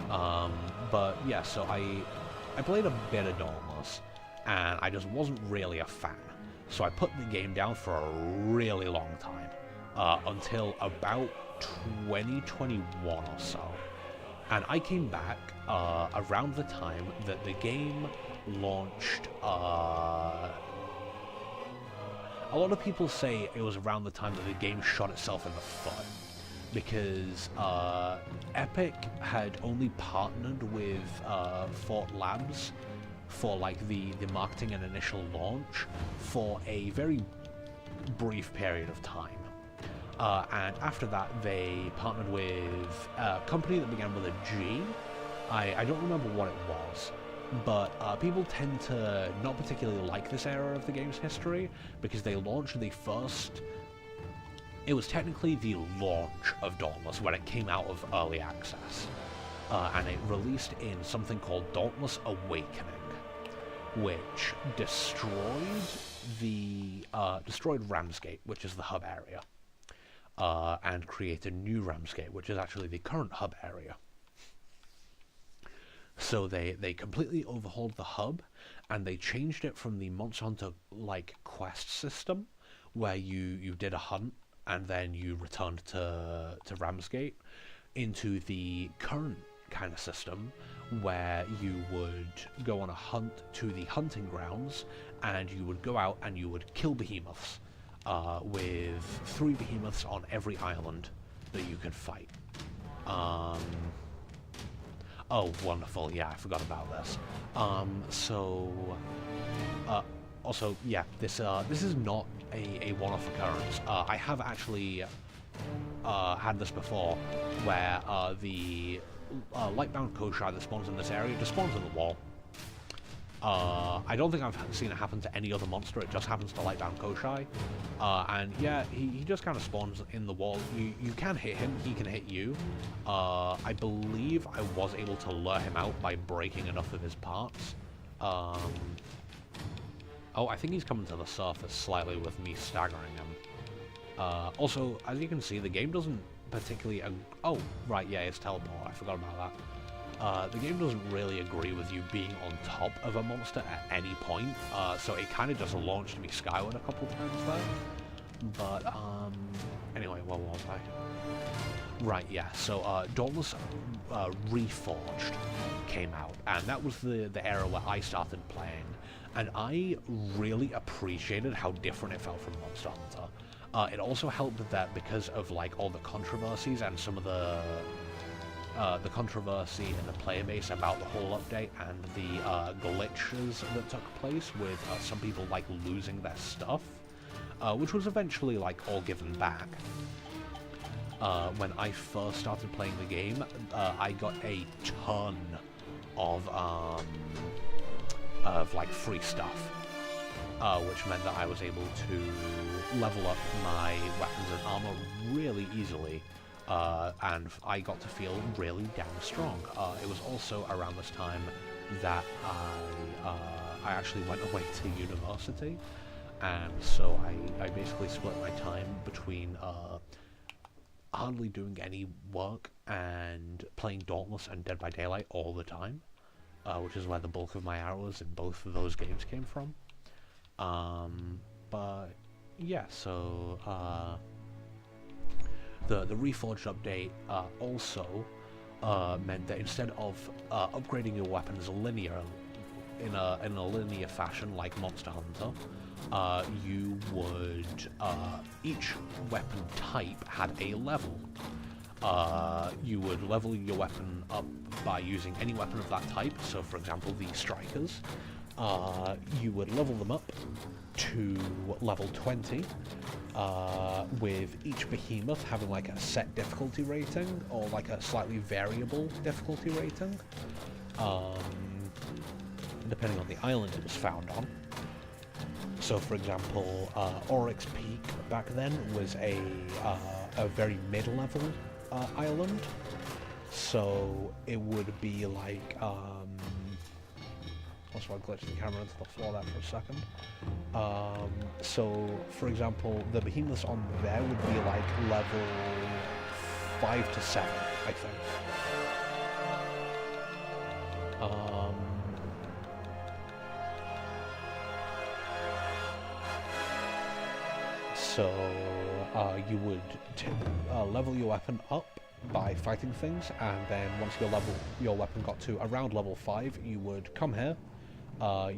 A: down. But yeah, so I played a bit of Dauntless, and I just wasn't really a fan. So I put the game down for a really long time, until about 2021 or so. And I came back around the time that the game launched. A lot of people say it was around the time that the game shot itself in the foot, because Epic had only partnered with Fort Labs for like the marketing and initial launch for a very brief period of time. And after that, they partnered with a company that began with a G. I don't remember what it was, but people tend to not particularly like this era of the game's history, because they launched the first... It was technically the launch of Dauntless when it came out of early access. And it released in something called Dauntless Awakening, which destroyed Ramsgate, which is the hub area. And create a new Ramsgate, which is actually the current hub area. So they completely overhauled the hub, and they changed it from the Monster Hunter like quest system, where you did a hunt and then you returned to Ramsgate, into the current kind of system where you would go on a hunt to the hunting grounds, and you would go out and you would kill behemoths. With 3 behemoths on every island that you could fight. Oh, wonderful, yeah, I forgot about this. Also, yeah, this is not a one-off occurrence. I have actually had this before, where the Lightbound Koshai that spawns in this area just spawns in the wall. I don't think I've seen it happen to any other monster, it just happens to Lightbound Koshai. And yeah, he just kind of spawns in the wall. You can hit him, he can hit you. I believe I was able to lure him out by breaking enough of his parts. Oh, I think he's coming to the surface slightly with me staggering him. Also, as you can see, the game doesn't particularly... Oh, right, yeah, it's teleport, I forgot about that. The game doesn't really agree with you being on top of a monster at any point, so it kind of just launched me skyward a couple times there. But, anyway, where was I? Right, yeah, so, Dauntless Reforged came out, and that was the era where I started playing, and I really appreciated how different it felt from Monster Hunter. It also helped that because of, like, all the controversies and some of the controversy in the player base about the whole update and the glitches that took place with some people like losing their stuff, which was eventually like all given back. when I first started playing the game, I got a ton of like free stuff, which meant that I was able to level up my weapons and armor really easily, and I got to feel really damn strong. It was also around this time that I actually went away to university, and so I basically split my time between hardly doing any work and playing Dauntless and Dead by Daylight all the time, which is where the bulk of my hours in both of those games came from. But yeah, so the Reforged update also meant that instead of upgrading your weapons linear in a linear fashion like Monster Hunter, you would each weapon type had a level. You would level your weapon up by using any weapon of that type. So, for example, the Strikers, you would level them up to level 20, with each behemoth having like a set difficulty rating or like a slightly variable difficulty rating, depending on the island it was found on. So, for example, Oryx Peak back then was a very mid-level island, so it would be like, also I glitched the camera into the floor there for a second. So, for example, the behemoths on there would be like level 5 to 7, I think. So you would level your weapon up by fighting things, and then once your weapon got to around level 5, you would come here,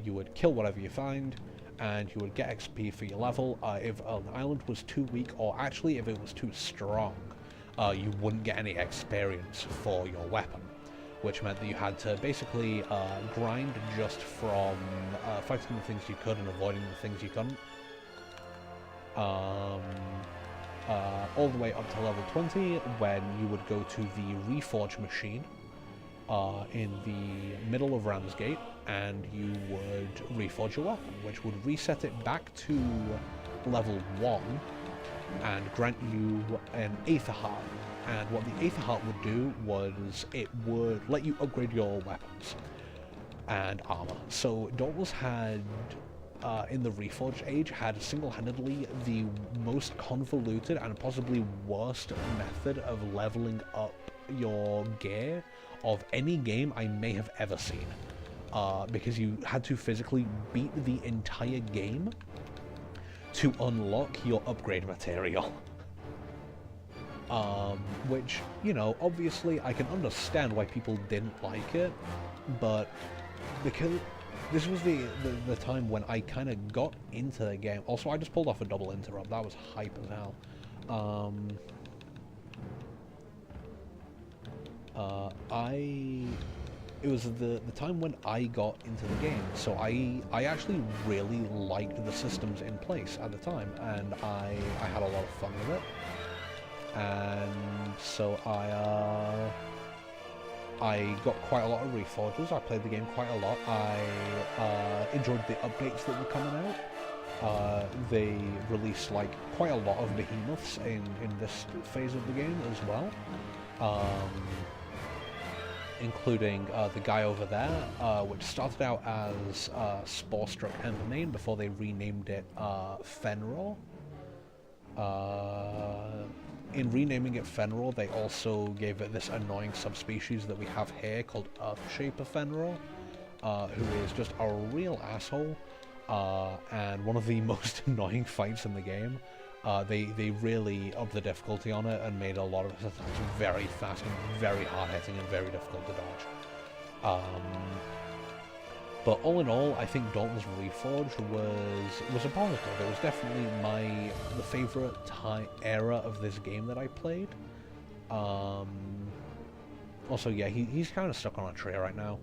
A: you would kill whatever you find, and you would get XP for your level. If an island was too weak, or actually if it was too strong, you wouldn't get any experience for your weapon, which meant that you had to basically grind just from fighting the things you could and avoiding the things you couldn't. All the way up to level 20, when you would go to the Reforge machine in the middle of Ramsgate, and you would reforge your weapon, which would reset it back to level 1 and grant you an Aether Heart. And what the Aether Heart would do was it would let you upgrade your weapons and armor. So Dauntless had, in the Reforged age, had single-handedly the most convoluted and possibly worst method of leveling up your gear of any game I may have ever seen. Because you had to physically beat the entire game to unlock your upgrade material. Which, you know, obviously I can understand why people didn't like it, but because this was the time when I kind of got into the game. Also, I just pulled off a double interrupt. That was hype as hell. It was the time when I got into the game, so I actually really liked the systems in place at the time, and I had a lot of fun with it. And so I got quite a lot of reforges. I played the game quite a lot. I enjoyed the updates that were coming out. They released like quite a lot of behemoths in this phase of the game as well, including the guy over there, which started out as Spore-Struck Embermane before they renamed it Fenrir. In renaming it Fenrir, they also gave it this annoying subspecies that we have here called Earthshaper Fenrir, who is just a real asshole, and one of the most annoying fights in the game. They really upped the difficulty on it and made a lot of his attacks very fast and very hard-hitting and very difficult to dodge. But all in all, I think Dauntless Reforged was a positive. It was definitely the favourite era of this game that I played. Also, yeah, he's kind of stuck on a tree right now.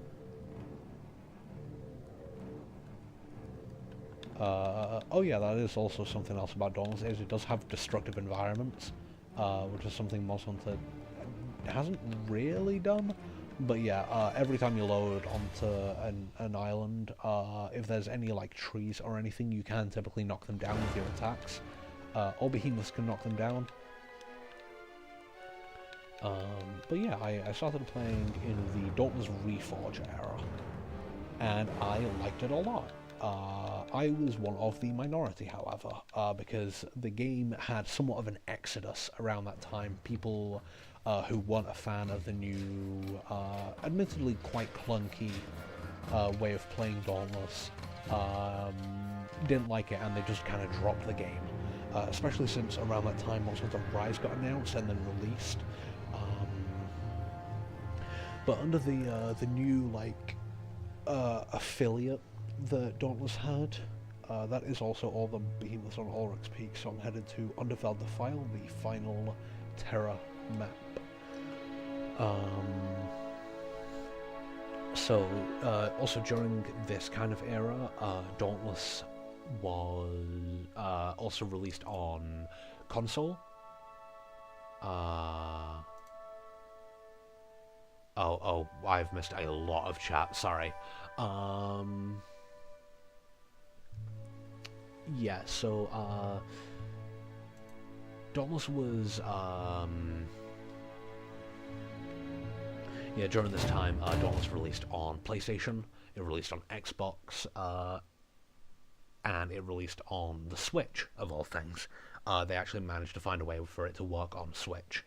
A: Oh yeah, that is also something else about Dauntless, is it does have destructive environments. which is something Monster Hunter hasn't really done. But yeah, every time you load onto an island, if there's any like trees or anything, you can typically knock them down with your attacks. Or behemoths can knock them down. But yeah, I started playing in the Dauntless Reforge era, and I liked it a lot. I was one of the minority, however, because the game had somewhat of an exodus around that time. People who weren't a fan of the new, admittedly quite clunky way of playing Dauntless didn't like it, and they just kind of dropped the game. Especially since around that time Monster Hunter Rise got announced and then released. But under the new like affiliate that Dauntless had, that is also all the behemoths on Ulrich's Peak. So I'm headed to Underveld the File, the final Terra map. Also during this kind of era, Dauntless was also released on console. Oh, I've missed a lot of chat, sorry. Yeah, so, Dauntless was, yeah, during this time, Dauntless released on PlayStation, it released on Xbox, and it released on the Switch, of all things. They actually managed to find a way for it to work on Switch.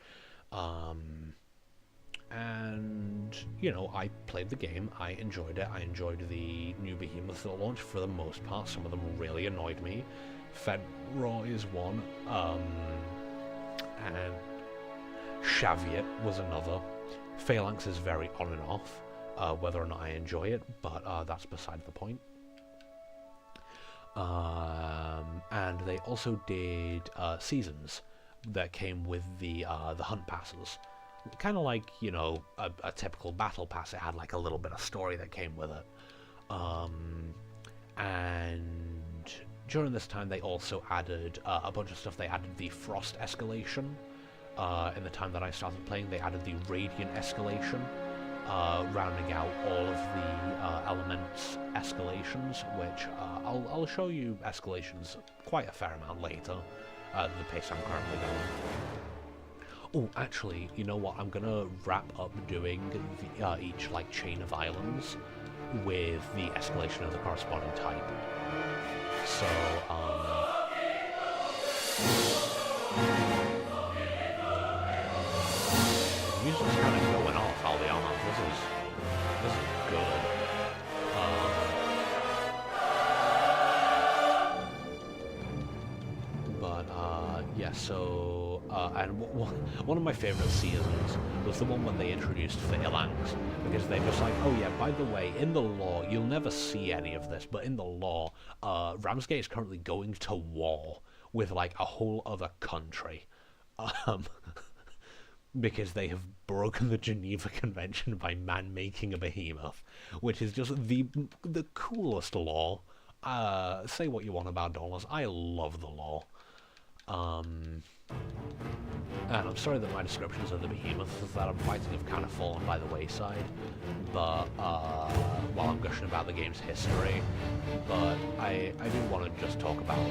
A: And, you know, I played the game, I enjoyed it, I enjoyed the new behemoths that launched for the most part. Some of them really annoyed me. Fedra is one, and Shaviet was another. Phalanx is very on and off, whether or not I enjoy it, but that's beside the point. And they also did seasons that came with the hunt passes. Kind of like, you know, a typical battle pass. It had like a little bit of story that came with it. And during this time they also added a bunch of stuff. They added the frost escalation. In the time that I started playing, they added the radiant escalation, rounding out all of the elements escalations, which I'll show you escalations quite a fair amount later, the pace I'm currently going. Oh, actually, you know what? I'm gonna wrap up doing the, each like chain of islands with the escalation of the corresponding type. So, the music's kind of going off, I'll be honest. This is good. Yeah, so, and one of my favourite seasons was the one when they introduced Phalanx, because they're just like, oh yeah, by the way, in the lore, you'll never see any of this, but in the lore, Ramsgate is currently going to war with, like, a whole other country, because they have broken the Geneva Convention by man-making a behemoth, which is just the coolest lore. Say what you want about Dauntless, I love the lore. And I'm sorry that my descriptions of the behemoths that I'm fighting have kind of fallen by the wayside, but while I'm gushing about the game's history, but I do want to just talk about,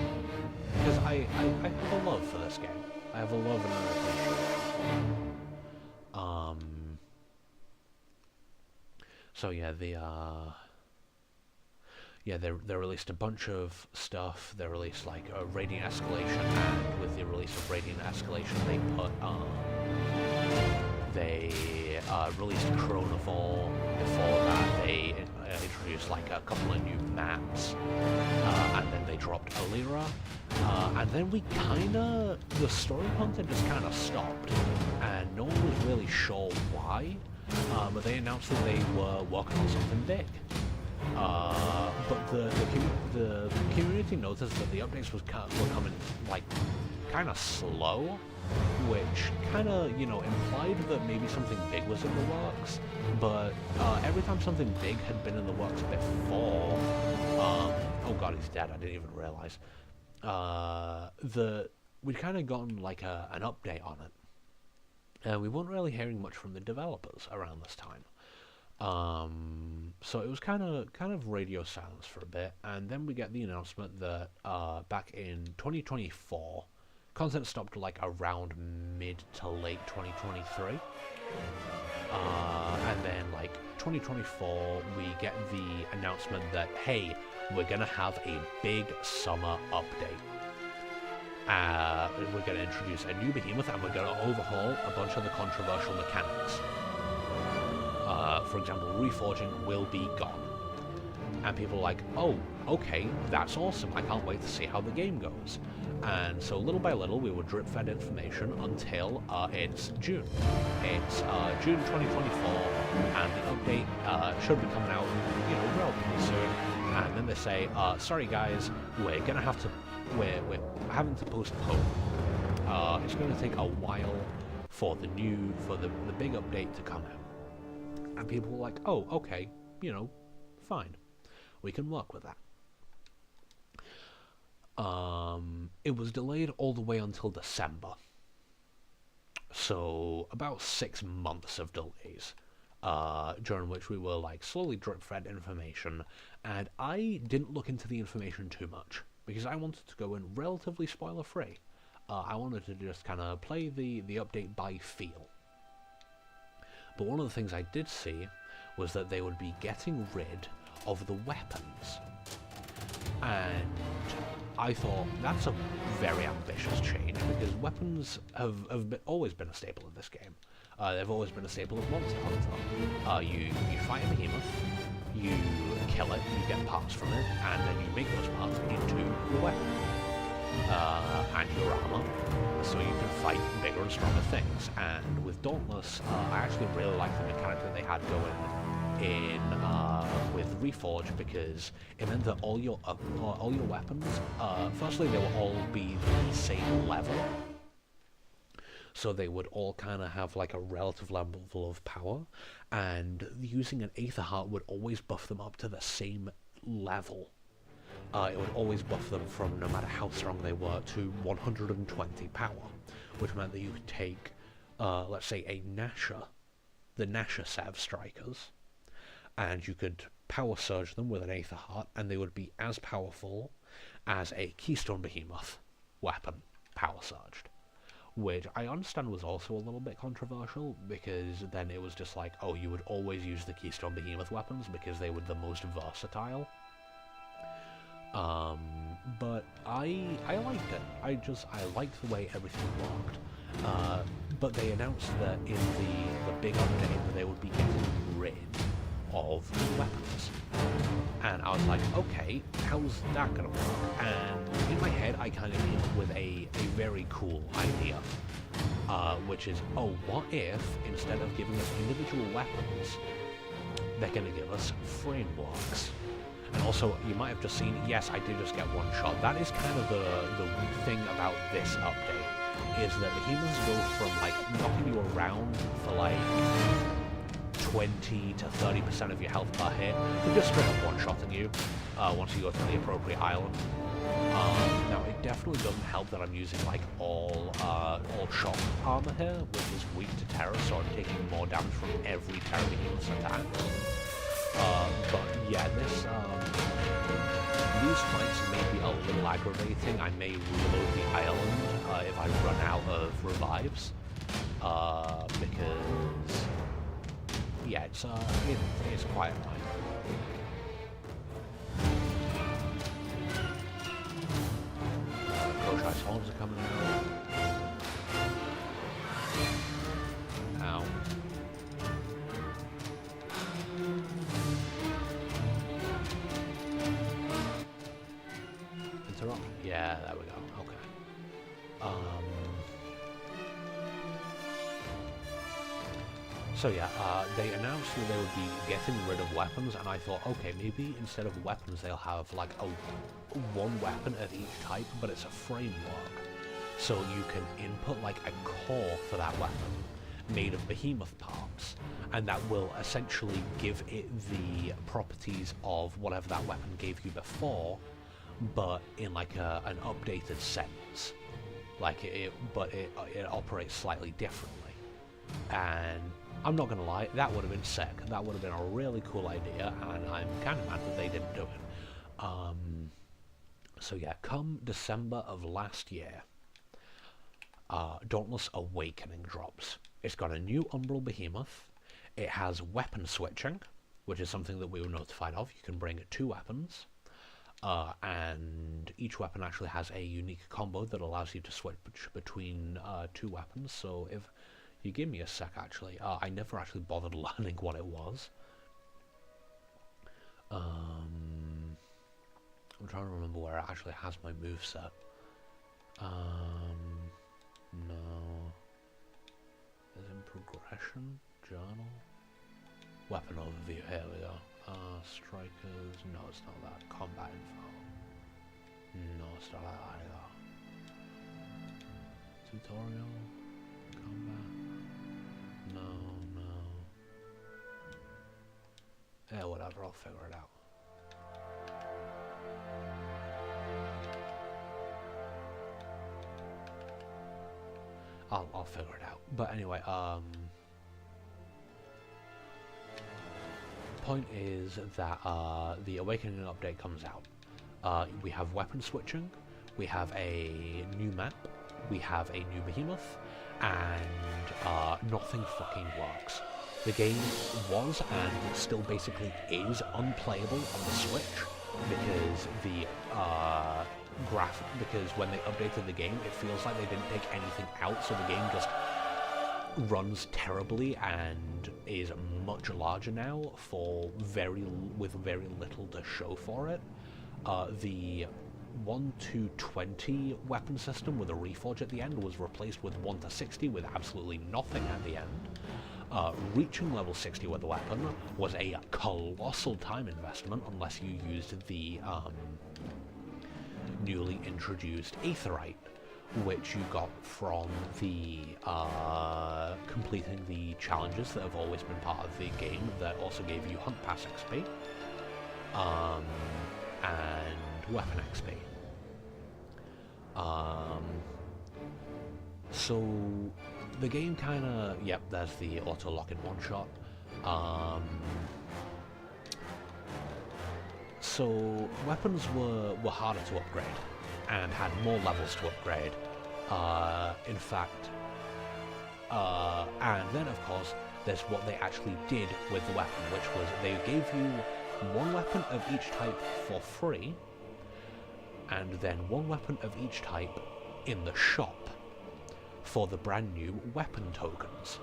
A: because I have a love for this game. I have a love and an appreciation. So yeah, they released a bunch of stuff. They released like a Radiant Escalation, and with the release of Radiant Escalation, they released Chronivore. Before that, they introduced like a couple of new maps, and then they dropped Alira, and then the story content just kind of stopped, and no one was really sure why, but they announced that they were working on something big. But the community noticed that the updates were coming like kind of slow, which kind of, you know, implied that maybe something big was in the works. But every time something big had been in the works before, oh god, he's dead. I didn't even realize. we'd kind of gotten like an update on it, and we weren't really hearing much from the developers around this time. So it was kind of radio silence for a bit, and then we get the announcement that back in 2024, content stopped like around mid to late 2023, and then like 2024 we get the announcement that, hey, we're gonna have a big summer update. We're gonna introduce a new behemoth, and we're gonna overhaul a bunch of the controversial mechanics. For example, reforging will be gone. And people are like, oh, okay, that's awesome, I can't wait to see how the game goes. And so little by little we were drip-fed information until it's June. It's June 2024, and the update should be coming out, relatively soon. And then they say, sorry guys, we're having to postpone. It's going to take a while for the big update to come out. And people were like, oh, okay, fine. We can work with that. It was delayed all the way until December. So about 6 months of delays, during which we were like slowly drip-fed information, and I didn't look into the information too much, because I wanted to go in relatively spoiler-free. I wanted to just kind of play the update by feel. But one of the things I did see was that they would be getting rid of the weapons. And I thought, that's a very ambitious change, because weapons have always been a staple of this game. They've always been a staple of Monster Hunter. You fight a behemoth, you kill it, you get parts from it, and then you make those parts into your weapon. And your armor, so you can fight bigger and stronger things. And with Dauntless, I actually really like the mechanic that they had going in with Reforge, because it meant that all your weapons, firstly, they will all be the same level, so they would all kind of have like a relative level of power, and using an Aether Heart would always buff them up to the same level. It would always buff them from, no matter how strong they were, to 120 power, which meant that you could take, let's say, the Nasha set of strikers, and you could power surge them with an Aether Heart, and they would be as powerful as a Keystone Behemoth weapon, power surged. Which I understand was also a little bit controversial, because then it was just like, oh, you would always use the Keystone Behemoth weapons because they were the most versatile. But I liked it. I liked the way everything worked. But they announced that in the big update that they would be getting rid of weapons. And I was like, okay, how's that gonna work? And in my head, I kind of came up with a very cool idea, which is, oh, what if, instead of giving us individual weapons, they're gonna give us frameworks? And also, you might have just seen, yes, I did just get one shot. That is kind of the thing about this update, is that the humans go from, like, knocking you around for, like, 20 to 30% of your health per hit, to just straight up one-shotting you once you go to the appropriate island. Now, it definitely doesn't help that I'm using, like, all shock armor here, which is weak to terror, so I'm taking more damage from every terror behemoth's attacks. But yeah, these fights may be a little aggravating. I may reload the island if I run out of revives, because yeah, it's quite annoying. Ghost Ice Horns are coming out. Ow. Interrupt? Yeah, there we go. Okay. So yeah, they announced that they would be getting rid of weapons, and I thought, okay, maybe instead of weapons they'll have like one weapon of each type, but it's a framework. So you can input like a core for that weapon, made of behemoth parts, and that will essentially give it the properties of whatever that weapon gave you before, but in like an updated sense. but it operates slightly differently. And I'm not gonna lie, that would have been sick. That would have been a really cool idea, and I'm kind of mad that they didn't do it. So yeah, come December of last year, Dauntless Awakening drops. It's got a new Umbral Behemoth. It has weapon switching, which is something that we were notified of. You can bring 2 weapons, and each weapon actually has a unique combo that allows you to switch between 2 weapons. So if you give me a sec, actually, I never actually bothered learning what it was. I'm trying to remember where it actually has my moveset. No. Is in progression? Journal? Weapon overview, here we go. Strikers, no it's not that. Combat info. No, it's not that either. Tutorial? Combat? No. Yeah, whatever, I'll figure it out. I'll figure it out. But anyway, point is that the Awakening update comes out. We have weapon switching, we have a new map, we have a new behemoth, and nothing fucking works. The game was and still basically is unplayable on the Switch because the because when they updated the game, it feels like they didn't take anything out, so the game just runs terribly and is much larger now with very little to show for it. The 1-to-20 weapon system with a reforge at the end was replaced with 1-to-60 with absolutely nothing at the end. Reaching level 60 with a weapon was a colossal time investment unless you used the newly introduced Aetherite, which you got from the completing the challenges that have always been part of the game that also gave you Hunt Pass XP and Weapon XP. So the game kinda, yep, there's the auto lock in one shot. So weapons were harder to upgrade and had more levels to upgrade. In fact, and then of course there's what they actually did with the weapon, which was they gave you 1 weapon of each type for free, and then 1 weapon of each type in the shop for the brand new weapon tokens.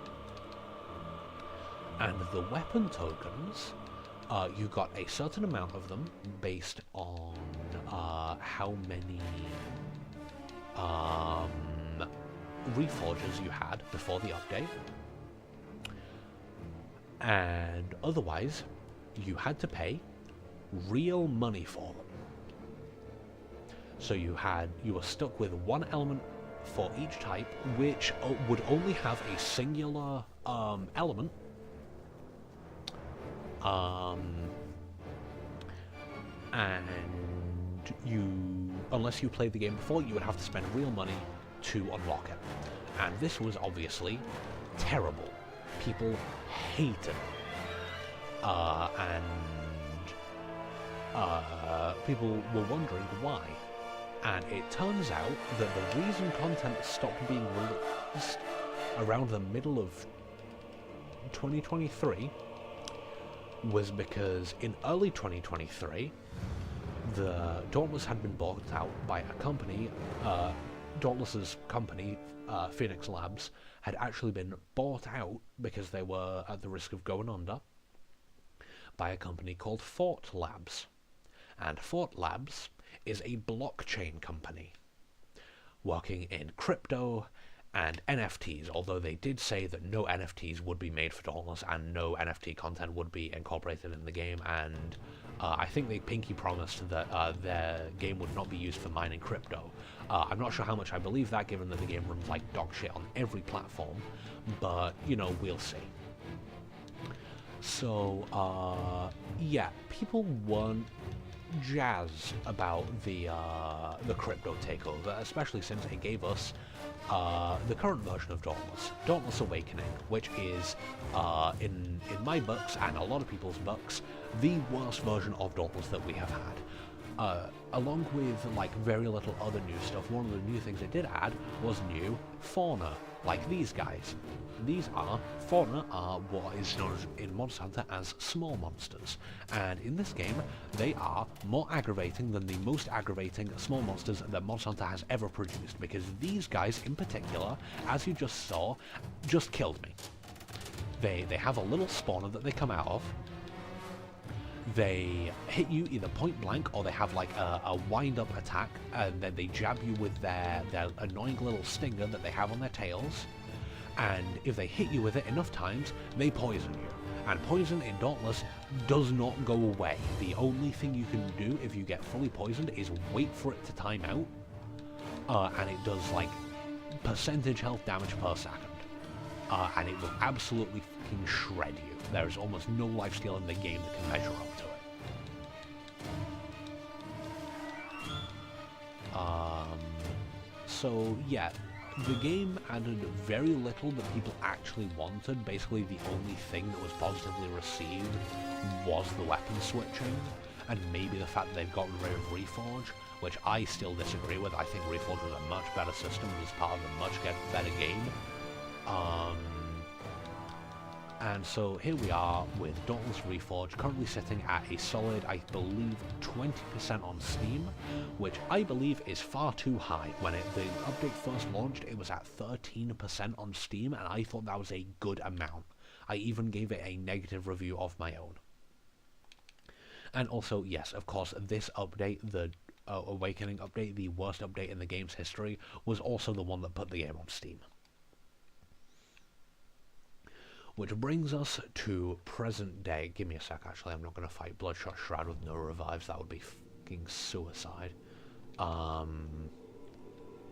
A: And the weapon tokens, you got a certain amount of them based on how many reforges you had before the update, and otherwise you had to pay real money for them. So you were stuck with 1 element for each type, which would only have a singular element, and unless you played the game before, you would have to spend real money to unlock it. And this was obviously terrible. People hated it. And people were wondering why. And it turns out that the reason content stopped being released around the middle of 2023 was because in early 2023, the Dauntless had been bought out by a company. Dauntless's company, Phoenix Labs, had actually been bought out because they were at the risk of going under by a company called Fort Labs. And Fort Labs is a blockchain company working in crypto and NFTs, although they did say that no NFTs would be made for Dauntless and no NFT content would be incorporated in the game, and I think they pinky promised that their game would not be used for mining crypto. I'm not sure how much I believe that, given that the game runs like dog shit on every platform, but, you know, we'll see. So, yeah, people weren't jazzed about the crypto takeover, especially since it gave us the current version of Dauntless Awakening, which is, in my books and a lot of people's books, the worst version of Dauntless that we have had. Along with like very little other new stuff, one of the new things it did add was new fauna, like these guys. Fauna are what is known in Monster Hunter as small monsters, and in this game they are more aggravating than the most aggravating small monsters that Monster Hunter has ever produced, because these guys in particular, as you just saw, just killed me. They have a little spawner that they come out of. They hit you either point blank, or they have like a wind-up attack, and then they jab you with their annoying little stinger that they have on their tails. And if they hit you with it enough times, they poison you. And poison in Dauntless does not go away. The only thing you can do if you get fully poisoned is wait for it to time out. And it does like percentage health damage per second. And it will absolutely fucking shred you. There is almost no lifesteal in the game that can measure up to it. So yeah. The game added very little that people actually wanted. Basically, the only thing that was positively received was the weapon switching, and maybe the fact that they've gotten rid of Reforge, which I still disagree with. I think Reforge was a much better system, it was part of a much better game. And so here we are with Dauntless Reforged, currently sitting at a solid, I believe, 20% on Steam, which I believe is far too high. When the update first launched, it was at 13% on Steam, and I thought that was a good amount. I even gave it a negative review of my own. And also, yes, of course, this update, the Awakening update, the worst update in the game's history, was also the one that put the game on Steam. Which brings us to present day. Give me a sec, actually. I'm not going to fight Bloodshot Shroud with no revives. That would be fucking suicide.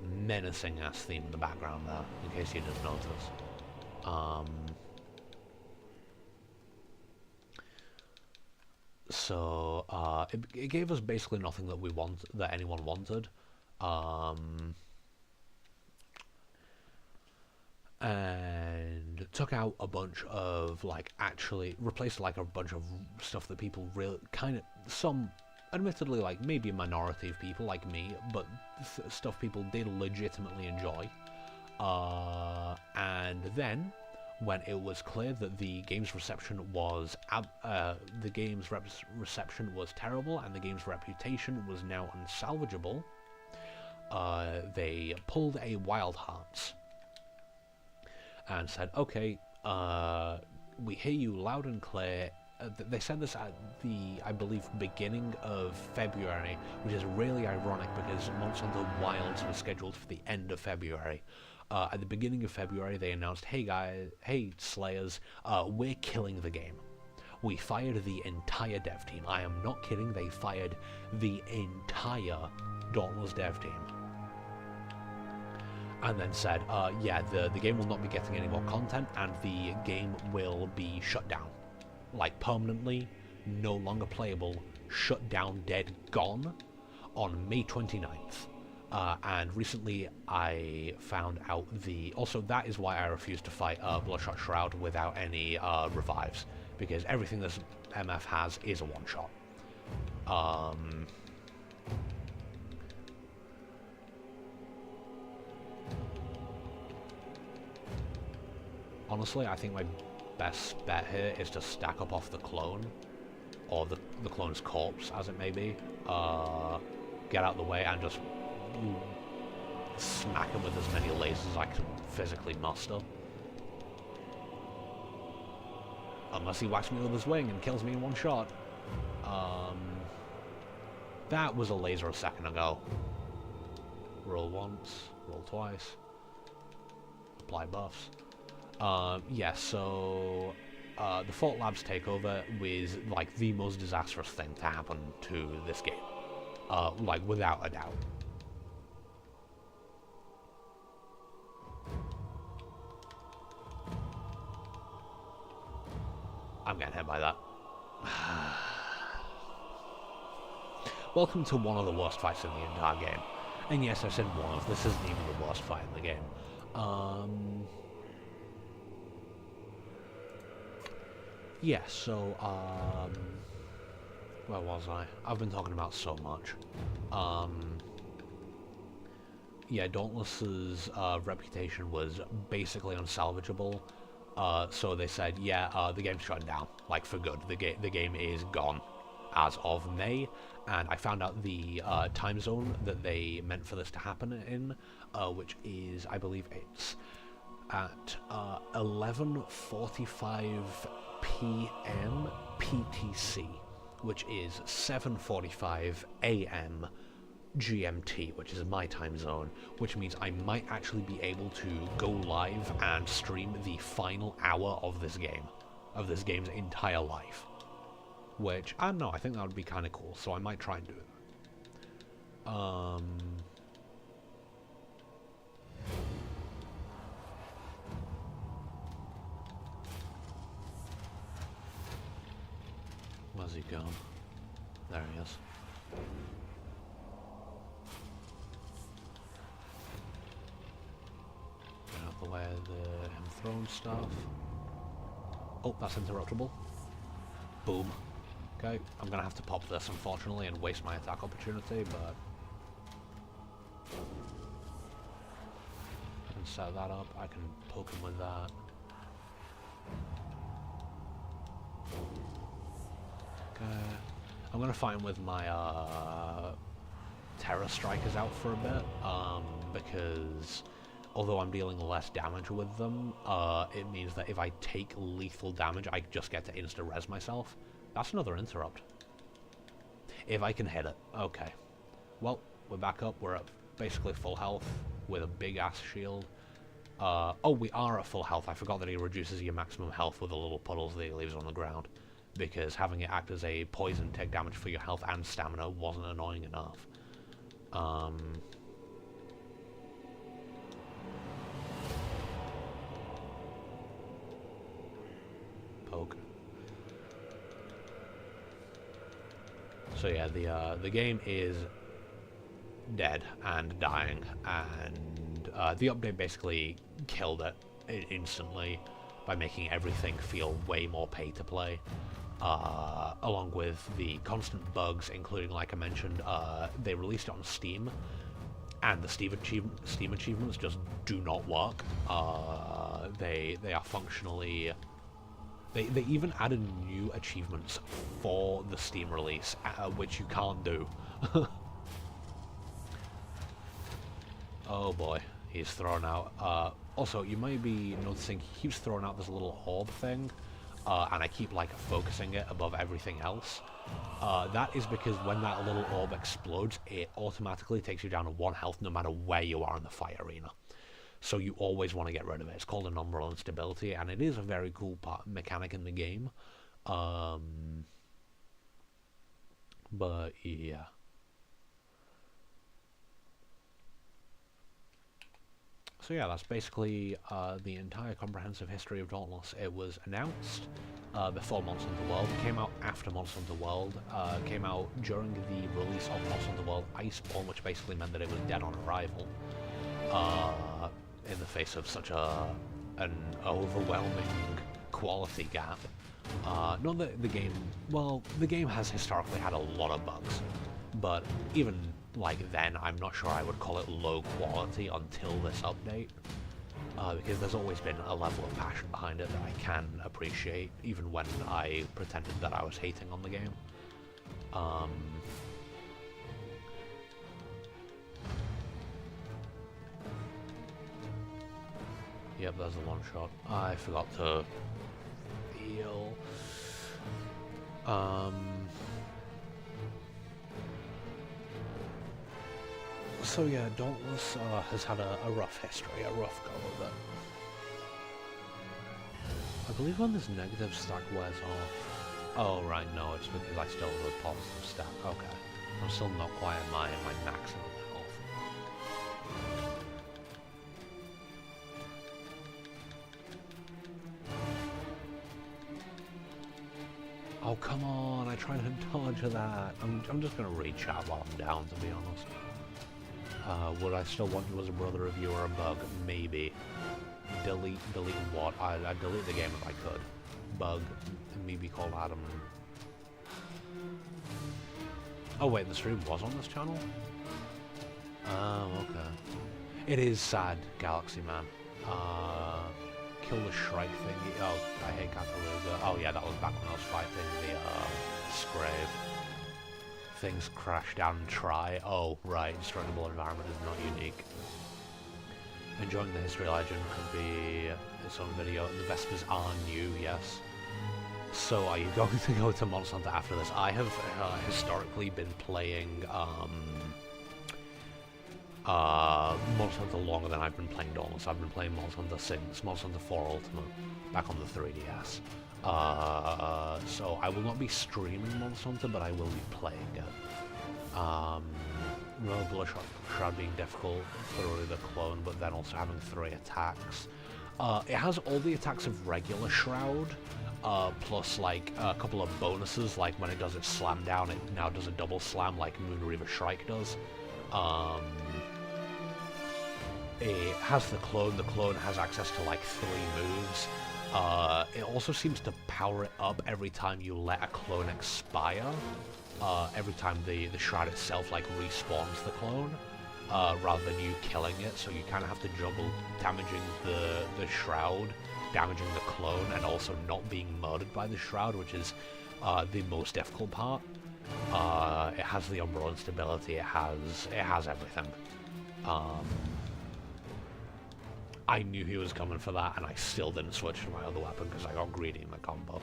A: Menacing ass theme in the background there, in case you didn't notice. So it gave us basically nothing that anyone wanted. And took out a bunch of, like, actually replaced like a bunch of stuff that people really some admittedly, like, maybe a minority of people like me, but stuff people did legitimately enjoy. And then when it was clear that the game's reception was terrible and the game's reputation was now unsalvageable, they pulled a Wild Hearts and said, okay, we hear you loud and clear. They said this at the, I believe, beginning of February, which is really ironic because Monster Hunter Wilds was scheduled for the end of February. At the beginning of February, they announced, hey guys, hey Slayers, we're killing the game. We fired the entire dev team. I am not kidding, they fired the entire Dauntless dev team. And then said, yeah, the game will not be getting any more content, and the game will be shut down. Like, permanently, no longer playable, shut down, dead, gone, on May 29th. And recently I found out also that is why I refused to fight Bloodshot Shroud without any revives, because everything this MF has is a one-shot. Honestly, I think my best bet here is to stack up off the clone, or the clone's corpse, as it may be. Get out of the way and just smack him with as many lasers as I can physically muster. Unless he whacks me with his wing and kills me in one shot. That was a laser a second ago. Roll once, roll twice. Apply buffs. Yeah, so the Fault Labs takeover was like the most disastrous thing to happen to this game. Like, without a doubt. I'm getting hit by that. welcome to one of the worst fights in the entire game. And yes, I said one of, this isn't even the worst fight in the game. Yeah, so, where was I? I've been talking about so much. Yeah, Dauntless's reputation was basically unsalvageable. So they said, yeah, the game's shut down, like for good. The game is gone as of May, and I found out the time zone that they meant for this to happen in, which is, I believe it's at 11:45 p.m. PTC, which is 7:45 a.m. GMT, which is my time zone, which means I might actually be able to go live and stream the final hour of this game's entire life. Which, I don't know, I think that would be kind of cool, so I might try and do it. Where's he gone? There he is. Get out the way of him throwing stuff. Oh, that's interruptible. Boom. Okay, I'm gonna have to pop this, unfortunately, and waste my attack opportunity, but I can set that up, I can poke him with that. Okay, I'm gonna fight him with my Terror Strikers out for a bit, because although I'm dealing less damage with them, it means that if I take lethal damage, I just get to insta-res myself. That's another interrupt. If I can hit it. Okay. Well, we're back up. We're at basically full health with a big-ass shield. Oh, we are at full health. I forgot that he reduces your maximum health with the little puddles that he leaves on the ground, because having it act as a poison take damage for your health and stamina wasn't annoying enough. Poke. So yeah, the game is dead and dying, and the update basically killed it instantly by making everything feel way more pay-to-play, along with the constant bugs, including, like I mentioned, they released it on Steam, and the Steam achievements just do not work. They are functionally... They even added new achievements for the Steam release, which you can't do. Oh boy, he's thrown out. Also, you might be noticing he keeps throwing out this little orb thing, and I keep like focusing it above everything else. That is because when that little orb explodes, it automatically takes you down to 1 health no matter where you are in the fight arena. So you always want to get rid of it. It's called a non-roll instability, and it is a very cool mechanic in the game. But yeah. So yeah, that's basically the entire comprehensive history of Dauntless. It was announced before Monster Hunter World, came out after Monster Hunter World, came out during the release of Monster Hunter World Iceborne, which basically meant that it was dead on arrival. In the face of such an overwhelming quality gap. Not that the game... Well, the game has historically had a lot of bugs, but even like then, I'm not sure I would call it low quality until this update, because there's always been a level of passion behind it that I can appreciate, even when I pretended that I was hating on the game. Yep, there's the one shot. I forgot to heal. So yeah, Dauntless has had a rough history, a rough go of it. I believe when this negative stack wears off... Oh right, no, it's because I still have a positive stack. Okay. I'm still not quite at my maximum health. Oh, come on, I trying to dodge that. I'm just gonna read chat while I'm down, to be honest. Would I still want you as a brother if you were a bug? Maybe. Delete what? I'd delete the game if I could. Bug. Me be called Adam. Oh wait, the stream was on this channel? Oh, okay. It is sad, Galaxy Man. Kill the Shrike thing. Oh, I hate Cataluga. Oh yeah, that was back when I was fighting the Scrave. Things crash down and try. Oh, right, destroyable environment is not unique. Enjoying the history legend could be its own video. The Vespers are new, yes. So are you going to go to Monster Hunter after this? I have historically been playing Monster Hunter longer than I've been playing Dauntless. I've been playing Monster Hunter since Monster Hunter 4 Ultimate, back on the 3DS. So I will not be streaming Monster Hunter, but I will be playing it. Remember Bloodshot Shroud being difficult, thoroughly the clone, but then also having 3 attacks. It has all the attacks of regular Shroud, plus like a couple of bonuses, like when it does its slam down, it now does a double slam like Moonreaver Shrike does. It has the clone has access to like 3 moves. It also seems to power it up every time you let a clone expire. Every time the shroud itself like respawns the clone, rather than you killing it, so you kind of have to juggle damaging the shroud, damaging the clone, and also not being murdered by the shroud, which is the most difficult part. It has the Umbral instability, it has everything. I knew he was coming for that, and I still didn't switch to my other weapon because I got greedy in the combo.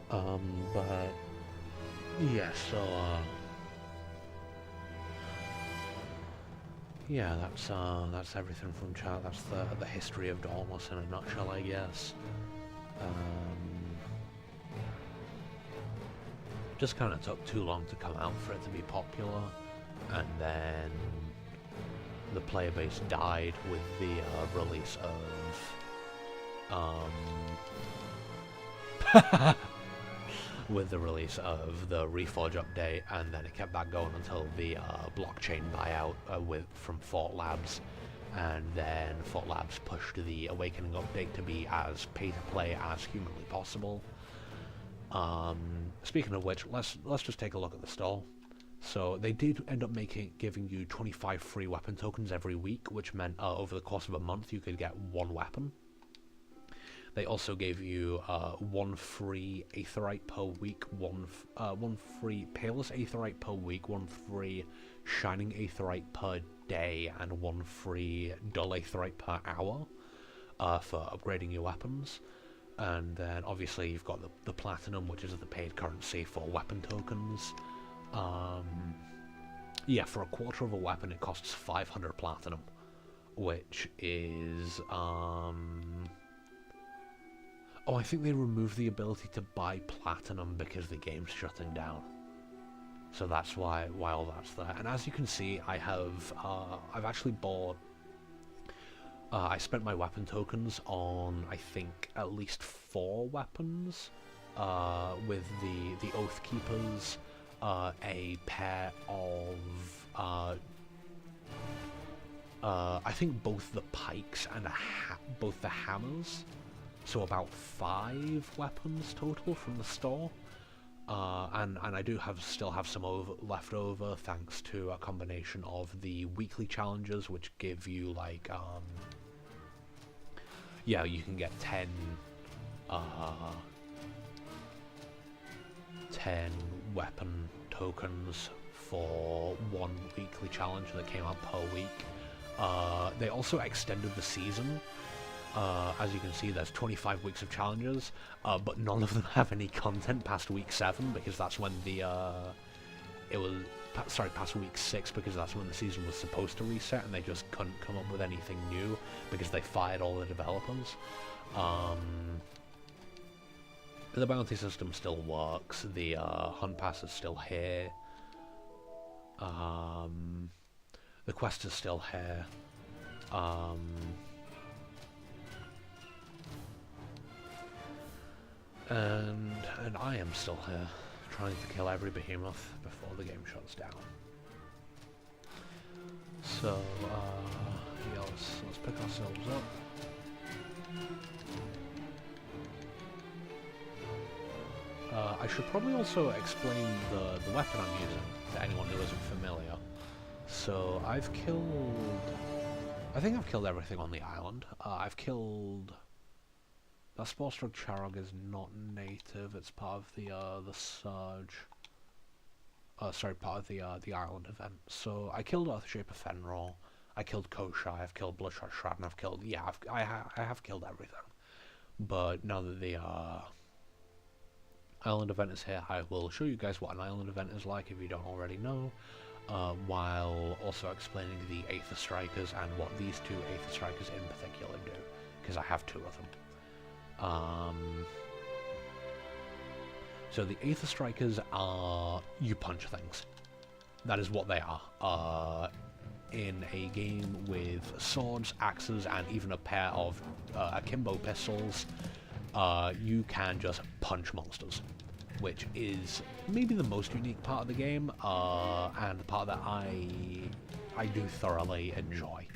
A: But yeah, so yeah, that's everything from chat. That's the history of Dauntless in a nutshell, I guess. Just kind of took too long to come out for it to be popular, and then the player base died with the release of with the release of the Reforge update, and then it kept that going until the blockchain buyout from Fort Labs, and then Fort Labs pushed the Awakening update to be as pay-to-play as humanly possible. Speaking of which, let's just take a look at the stall. So they did end up giving you 25 free weapon tokens every week, which meant over the course of a month you could get 1 weapon. They also gave you 1 free Aetherite per week, 1 free Payless Aetherite per week, 1 free Shining Aetherite per day, and 1 free Dull Aetherite per hour for upgrading your weapons. And then obviously you've got the Platinum, which is the paid currency for weapon tokens. Yeah, for a quarter of a weapon it costs 500 Platinum, which is oh, I think they removed the ability to buy Platinum because the game's shutting down. So that's why all that's there. And as you can see, I've actually bought I spent my weapon tokens on, I think, at least 4 weapons, with the Oath Keepers, a pair of, I think both the pikes and both the hammers, so about 5 weapons total from the store. And I do still have some left over, thanks to a combination of the weekly challenges, which give you like yeah, you can get 10 weapon tokens for 1 weekly challenge that came out per week. They also extended the season. As you can see, there's 25 weeks of challenges, but none of them have any content past week 7, because that's when past week 6, because that's when the season was supposed to reset, and they just couldn't come up with anything new because they fired all the developers. The bounty system still works, the hunt pass is still here, the quest is still here, And I am still here, trying to kill every behemoth before the game shuts down. So, yeah, let's pick ourselves up. I should probably also explain the weapon I'm using to anyone who isn't familiar. So, I think I've killed everything on the island. I've killed... That Spore-Struck Charog is not native, it's part of the Surge. Sorry, part of the Ireland event. So, I killed Earthshaper Fenrir, I killed Koshai, I've killed Bloodshot Shroud, and I've killed... Yeah, I have killed everything. But now that the Island event is here, I will show you guys what an Island event is like if you don't already know. While also explaining the Aether Strikers and what these two Aether Strikers in particular do, because I have two of them. So the Aether Strikers are... you punch things. That is what they are. In a game with swords, axes, and even a pair of akimbo pistols, you can just punch monsters, which is maybe the most unique part of the game, and the part that I do thoroughly enjoy.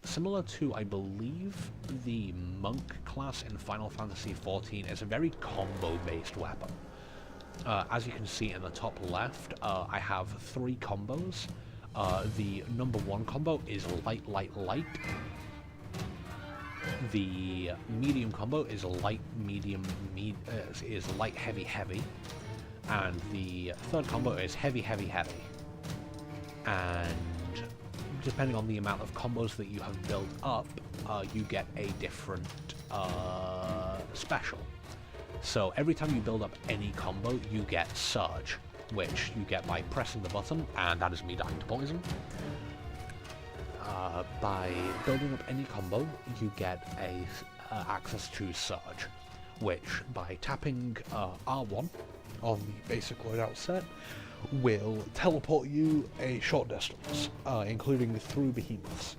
A: Similar to, I believe, the Monk class in Final Fantasy XIV, is a very combo-based weapon. As you can see in the top left, I have 3 combos. The number 1 combo is light, light, light. The medium combo is light, medium, is light, heavy, heavy. And the third combo is heavy, heavy, heavy. And depending on the amount of combos that you have built up, you get a different special. So every time you build up any combo, you get Surge, which you get by pressing the button, and that is me dying to poison. By building up any combo, you get access to Surge, which by tapping R1 on the basic loadout set, will teleport you a short distance, including through behemoths.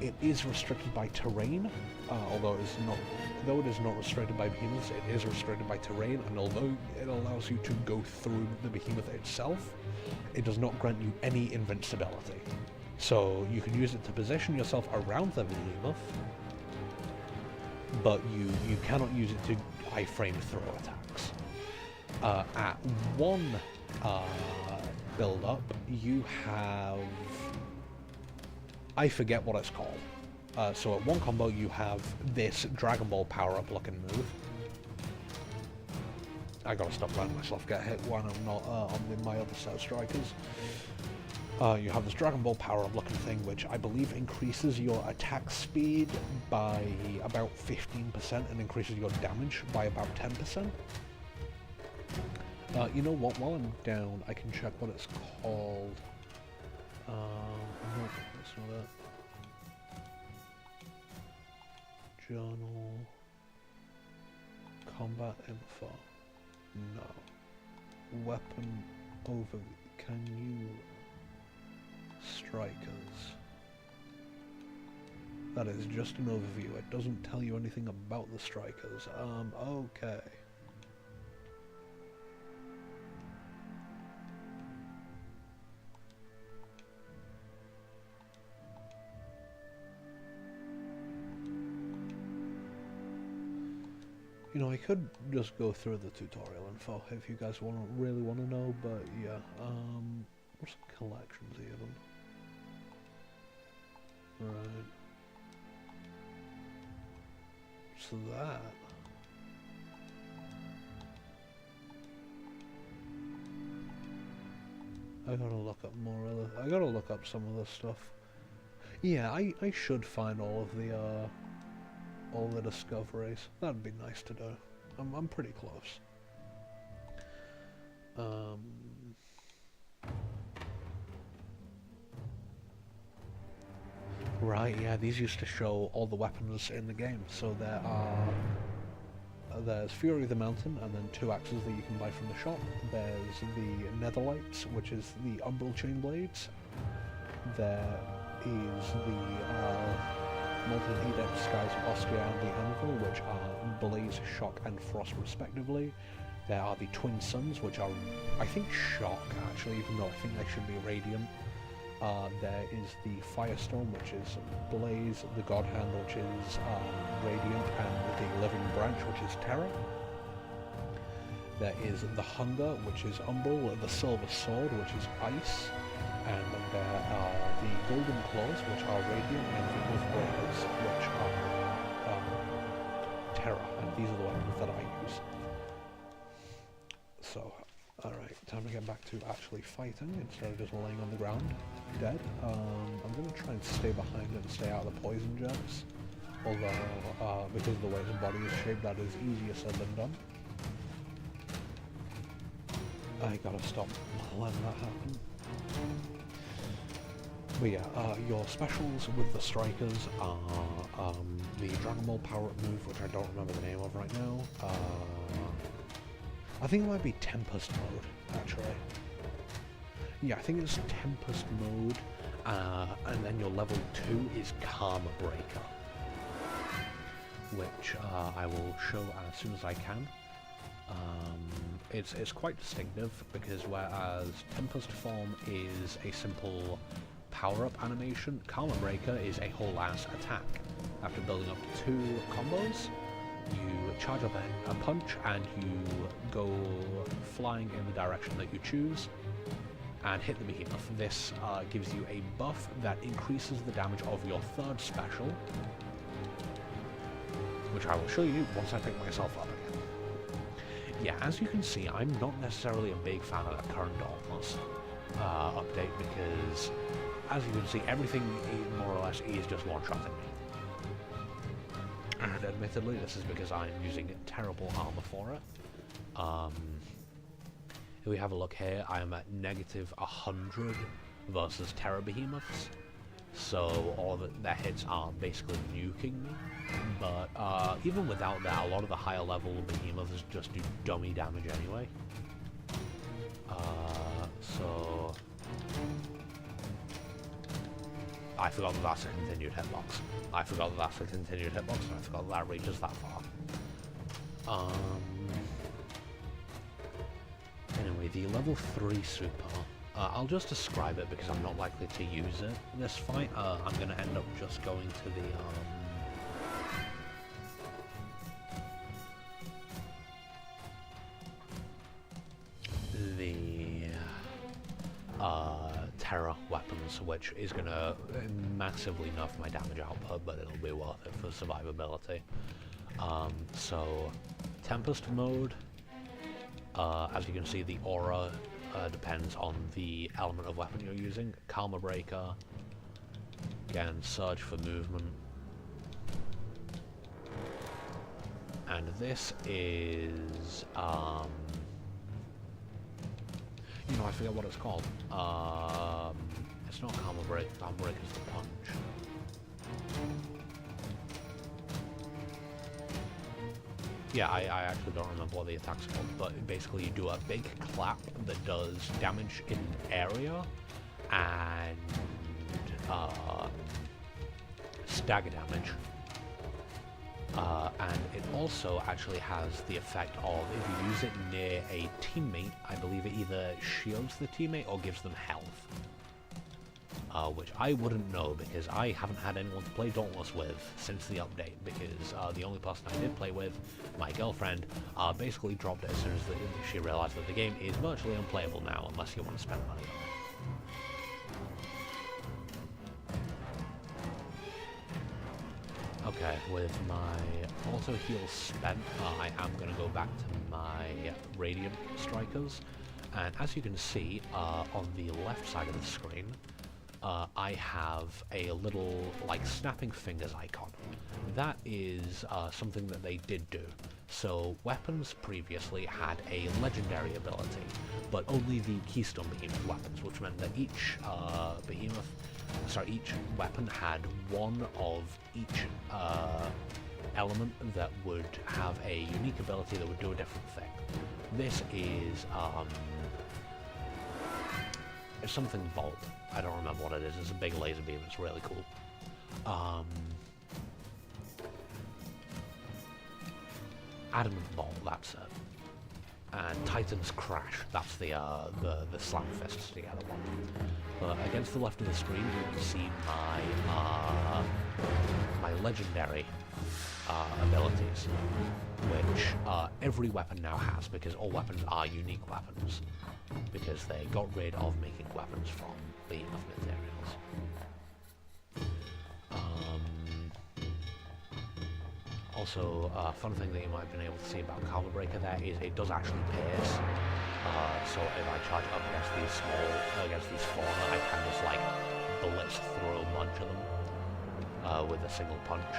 A: It is restricted by terrain, although it is not restricted by behemoths, it is restricted by terrain, and although it allows you to go through the behemoth itself, it does not grant you any invincibility. So you can use it to position yourself around the behemoth, but you cannot use it to iframe throw attacks. At one build up, you have... I forget what it's called. So at one combo you have this Dragon Ball power-up looking move. I gotta stop letting myself get hit when I'm not on my other set of strikers. You have this Dragon Ball power-up looking thing, which I believe increases your attack speed by about 15% and increases your damage by about 10%. You know what, while I'm down, I can check what it's called. No, that's not it. Journal. Combat info. No. Weapon overview. Can you... Strikers. That is just an overview. It doesn't tell you anything about the strikers. Okay. You know, I could just go through the tutorial info if you guys really want to know, but yeah, what's the collections even? Right. So that... I gotta look up more of the... I gotta look up some of this stuff. Yeah, I should find all the discoveries. That'd be nice to do. I'm pretty close. Right, yeah, these used to show all the weapons in the game. So there's Fury of the Mountain, and then 2 axes that you can buy from the shop. There's the Netherlights, which is the Umbral Chain Blades. There is the Molten Edict, Skies of Austria and the Anvil, which are Blaze, Shock and Frost respectively. There are the Twin Suns, which are, I think, Shock, actually, even though I think they should be Radiant. There is the Firestorm, which is Blaze, the God Hand, which is Radiant, and the Living Branch, which is Terra. There is the Hunger, which is Umbral, the Silver Sword, which is Ice, and there are the Golden Claws, which are Radiant, and the Oathbreakers, which are Terra, and these are the weapons that I use. So, alright, time to get back to actually fighting instead of just laying on the ground, dead. I'm going to try and stay behind and stay out of the poison jabs, although, because of the way his body is shaped, that is easier said than done. I gotta stop letting that happen. But yeah, your specials with the strikers are the Dragon Ball power-up move, which I don't remember the name of right now. I think it might be Tempest mode, actually. Yeah, I think it's Tempest mode, and then your level 2 is Karma Breaker, which I will show as soon as I can. It's quite distinctive, because whereas Tempest Form is a simple power-up animation, Karma Breaker is a whole-ass attack. After building up 2 combos, you charge up a punch and you go flying in the direction that you choose and hit the behemoth. This gives you a buff that increases the damage of your 3rd special, which I will show you once I pick myself up again. Yeah, as you can see, I'm not necessarily a big fan of the current Dauntless update, because as you can see, everything more or less is just one-shotting me. And admittedly, this is because I'm using terrible armor for it. If we have a look here, I am at negative 100 versus Terra Behemoths, so all their hits are basically nuking me. But even without that, a lot of the higher level Behemoths just do dummy damage anyway. So I forgot that that's a continued hitbox. I forgot that that's a continued hitbox, and I forgot that reaches that far. Anyway, the level 3 super, I'll just describe it because I'm not likely to use it this fight. I'm going to end up just going to the Terra weapons, which is going to massively nerf my damage output, but it'll be worth it for survivability. So, Tempest mode, as you can see, the aura depends on the element of weapon you're using. Karma Breaker, again, Surge for movement. And this is, you know, I forget what it's called. It's not Karma Break. Karma Break is the punch. Yeah, I actually don't remember what the attack's called, but basically you do a big clap that does damage in area and stagger damage. And it also actually has the effect of, if you use it near a teammate, I believe it either shields the teammate or gives them health. Which I wouldn't know, because I haven't had anyone to play Dauntless with since the update, because the only person I did play with, my girlfriend, basically dropped it as soon as she realized that the game is virtually unplayable now, unless you want to spend money on it. Okay, with my auto heal spent, I am going to go back to my Radiant Strikers, and as you can see, on the left side of the screen, I have a little, like, snapping fingers icon. That is something that they did do. So, weapons previously had a legendary ability, but only the Keystone Behemoth weapons, which meant that each each weapon had one of each element that would have a unique ability that would do a different thing. This is it's something Bolt. I don't remember what it is. It's a big laser beam. It's really cool. Adamant Bolt, that's it. And Titan's Crash, that's the slam fists together one. But against the left of the screen, you can see my legendary abilities, which every weapon now has, because all weapons are unique weapons, because they got rid of making weapons from behemoth materials. Also, a fun thing that you might have been able to see about Karma Breaker there is it does actually pierce. So if I charge up against these fauna, I can just like blitz through a bunch of them with a single punch.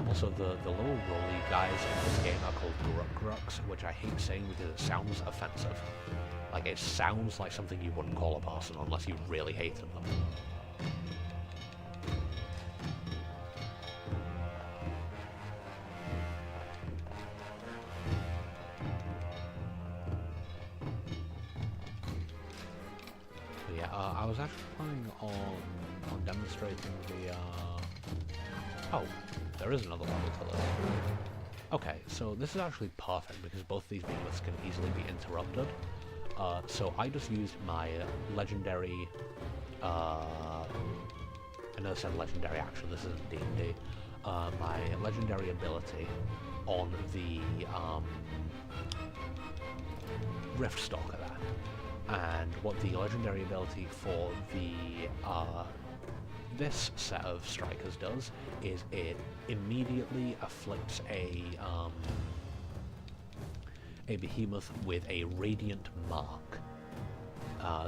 A: Also, the little rolly guys in this game are called Grucks, which I hate saying because it sounds offensive. Like, it sounds like something you wouldn't call a person unless you really hated them. But yeah, I was actually planning on demonstrating the, Oh, there is another level to this. Okay, so this is actually perfect because both these behemoths can easily be interrupted. So I just used my legendary, I know it said legendary action, this isn't D&D, my legendary ability on the Rift Stalker there. And what the legendary ability for the this set of strikers does is it immediately afflicts a behemoth with a radiant mark.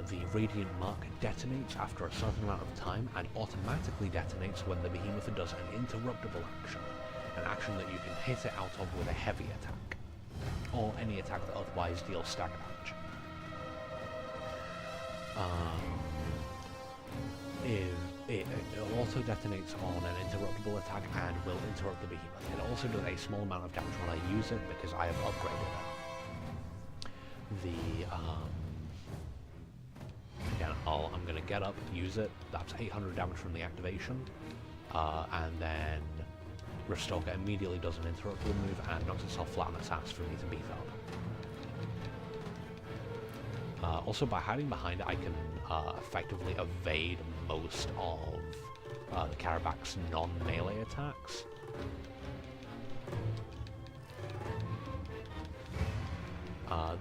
A: The radiant mark detonates after a certain amount of time and automatically detonates when the behemoth does an interruptible action, an action that you can hit it out of with a heavy attack, or any attack that otherwise deals stagger damage. It also detonates on an interruptible attack and will interrupt the behemoth. It also does a small amount of damage when I use it because I have upgraded it. Again, I'm going to get up, use it, that's 800 damage from the activation, and then Rift Stalker immediately does an interruptible move and knocks itself flat on its ass for me to beat up. Also, by hiding behind it, I can effectively evade most of the Karabak's non-melee attacks.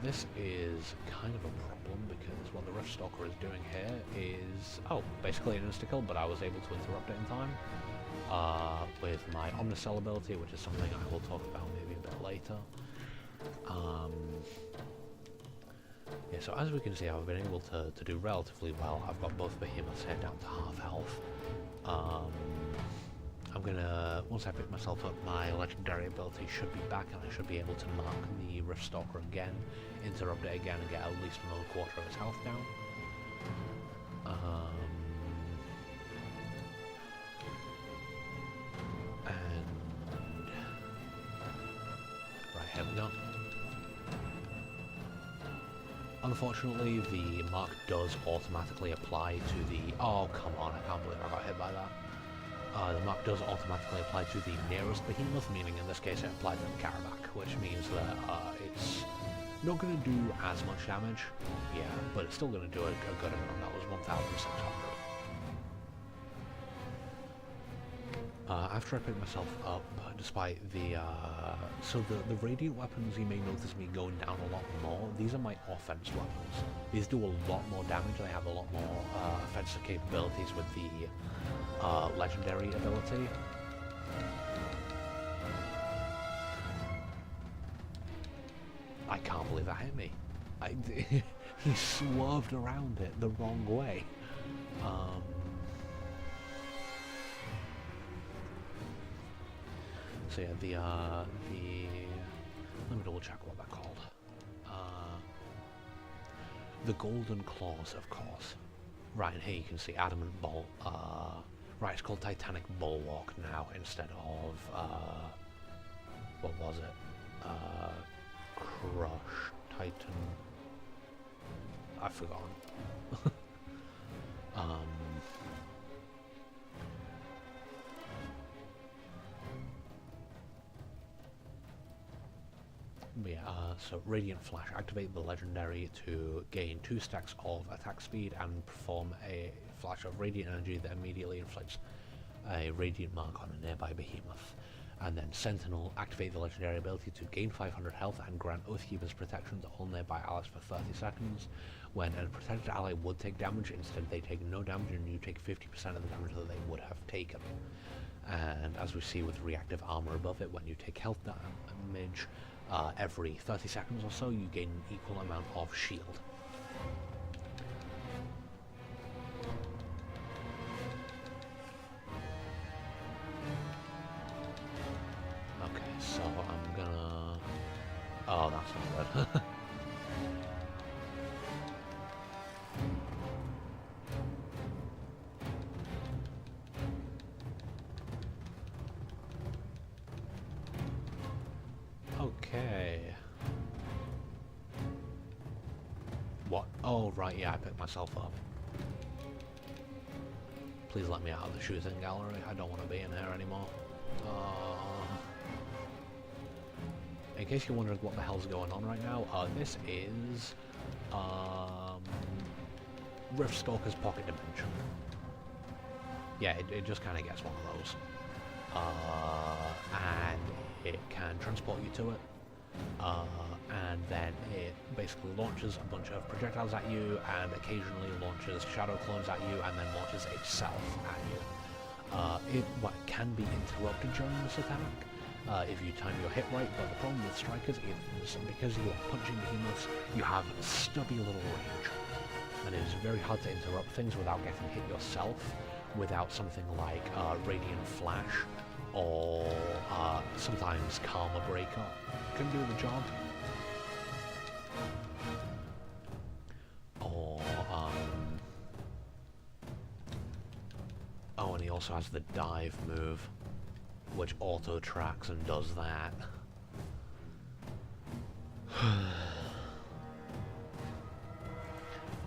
A: This is kind of a problem because what the Rift Stalker is doing here is, basically an insta-kill, but I was able to interrupt it in time with my Omnicell ability, which is something I will talk about maybe a bit later. Yeah, so as we can see, I've been able to do relatively well. I've got both behemoths here down to half health. I'm gonna, once I pick myself up, my legendary ability should be back and I should be able to mark the Rift Stalker again, interrupt it again and get at least another quarter of its health down. Right, here we go. Unfortunately, the mark does automatically apply to the... Oh, come on, I can't believe I got hit by that. The mark does automatically apply to the nearest behemoth, meaning in this case it applies to the Karabak, which means that it's not going to do as much damage, yeah, but it's still going to do a good amount. That was 1,600. After I pick myself up, despite the... so the radiant weapons, you may notice me going down a lot more. These are my offense weapons. These do a lot more damage. They have a lot more offensive capabilities with the legendary ability. I can't believe that hit me. He swerved around it the wrong way. So yeah, let me double check what they're called. The Golden Claws, of course. Right, and here you can see Adamant Bolt. Right, it's called Titanic Bulwark now instead of, what was it? Crush, Titan... I've forgotten. Um, Yeah, so Radiant Flash. Activate the legendary to gain 2 stacks of attack speed and perform a flash of radiant energy that immediately inflicts a radiant mark on a nearby behemoth. And then Sentinel. Activate the legendary ability to gain 500 health and grant Oathkeeper's protection to all nearby allies for 30 seconds. When a protected ally would take damage, instead they take no damage and you take 50% of the damage that they would have taken. And as we see with reactive armor above it, when you take health damage, every 30 seconds or so, you gain an equal amount of shield. Okay, so I'm gonna... Oh, that's not good. Okay. What? Oh, right, yeah, I picked myself up. Please let me out of the shooting gallery. I don't want to be in here anymore. In case you're wondering what the hell's going on right now, this is Riftstalker's Pocket Dimension. Yeah, it just kind of gets one of those. And it can transport you to it, and then it basically launches a bunch of projectiles at you, and occasionally launches shadow clones at you, and then launches itself at you. It can be interrupted during this attack if you time your hit right, but the problem with strikers is because you are punching behemoths, you have stubby little range, and it is very hard to interrupt things without getting hit yourself, without something like Radiant Flash, or sometimes Karma Breaker can do the job. Or, oh, and he also has the dive move, which auto-tracks and does that.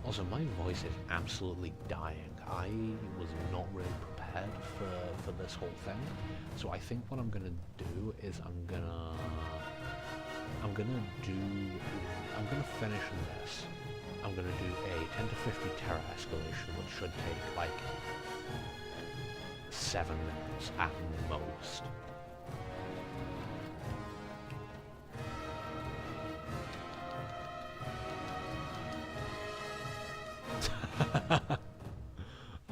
A: Also, my voice is absolutely dying. I was not really prepared for this whole thing, so I think what I'm gonna do is I'm gonna finish this. I'm gonna do a 10 to 50 terror escalation, which should take like 7 minutes at most.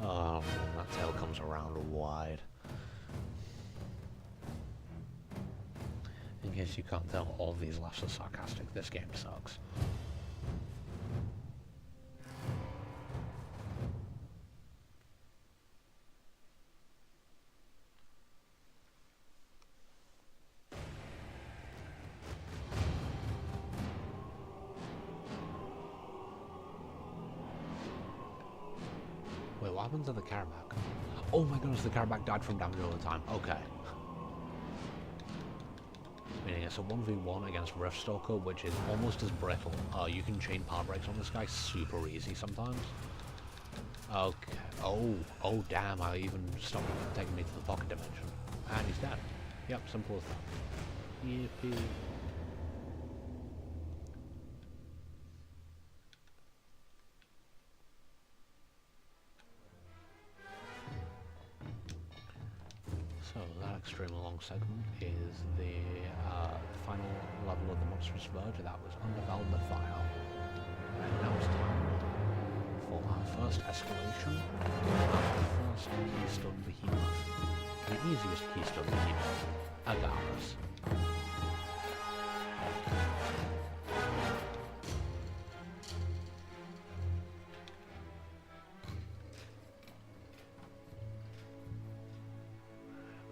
A: Oh man, that tail comes around wide. In case you can't tell, all these laughs are sarcastic. This game sucks. Wait, what happened to the Karabakh? Oh my goodness, the Karabakh died from damage all the time. Okay. Meaning it's a 1v1 against Riftstalker, which is almost as brittle. You can chain power breaks on this guy super easy sometimes. Okay. Oh damn, I even stopped him from taking me to the pocket dimension. And he's dead. Yep, simple as that. Yippee. So that extremely long segment is the final level of the Monstrous Verge that was undeveloped but fire. And now it's time for our first escalation, our first Keystone Behemoth. The easiest Keystone Behemoth, Agarus.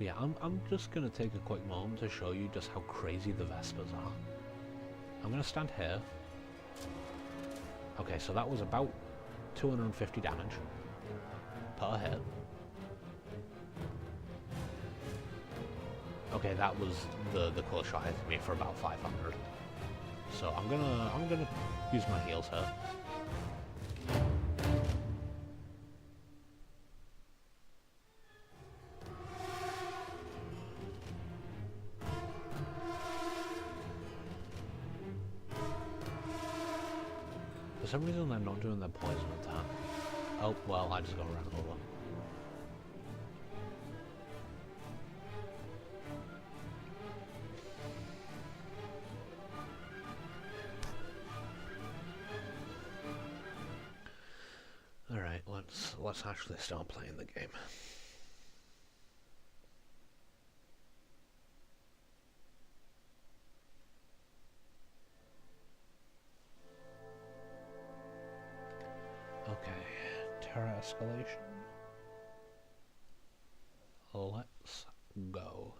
A: Yeah, I'm just going to take a quick moment to show you just how crazy the Vespers are. I'm going to stand here. Okay, so that was about 250 damage per hit. Okay, that was the close shot hit me for about 500. So I'm gonna use my heals here. some reason they're not doing their poison attack. Oh, well, I just got ran over. Alright, let's actually start playing the game. Okay, terror escalation. Let's go.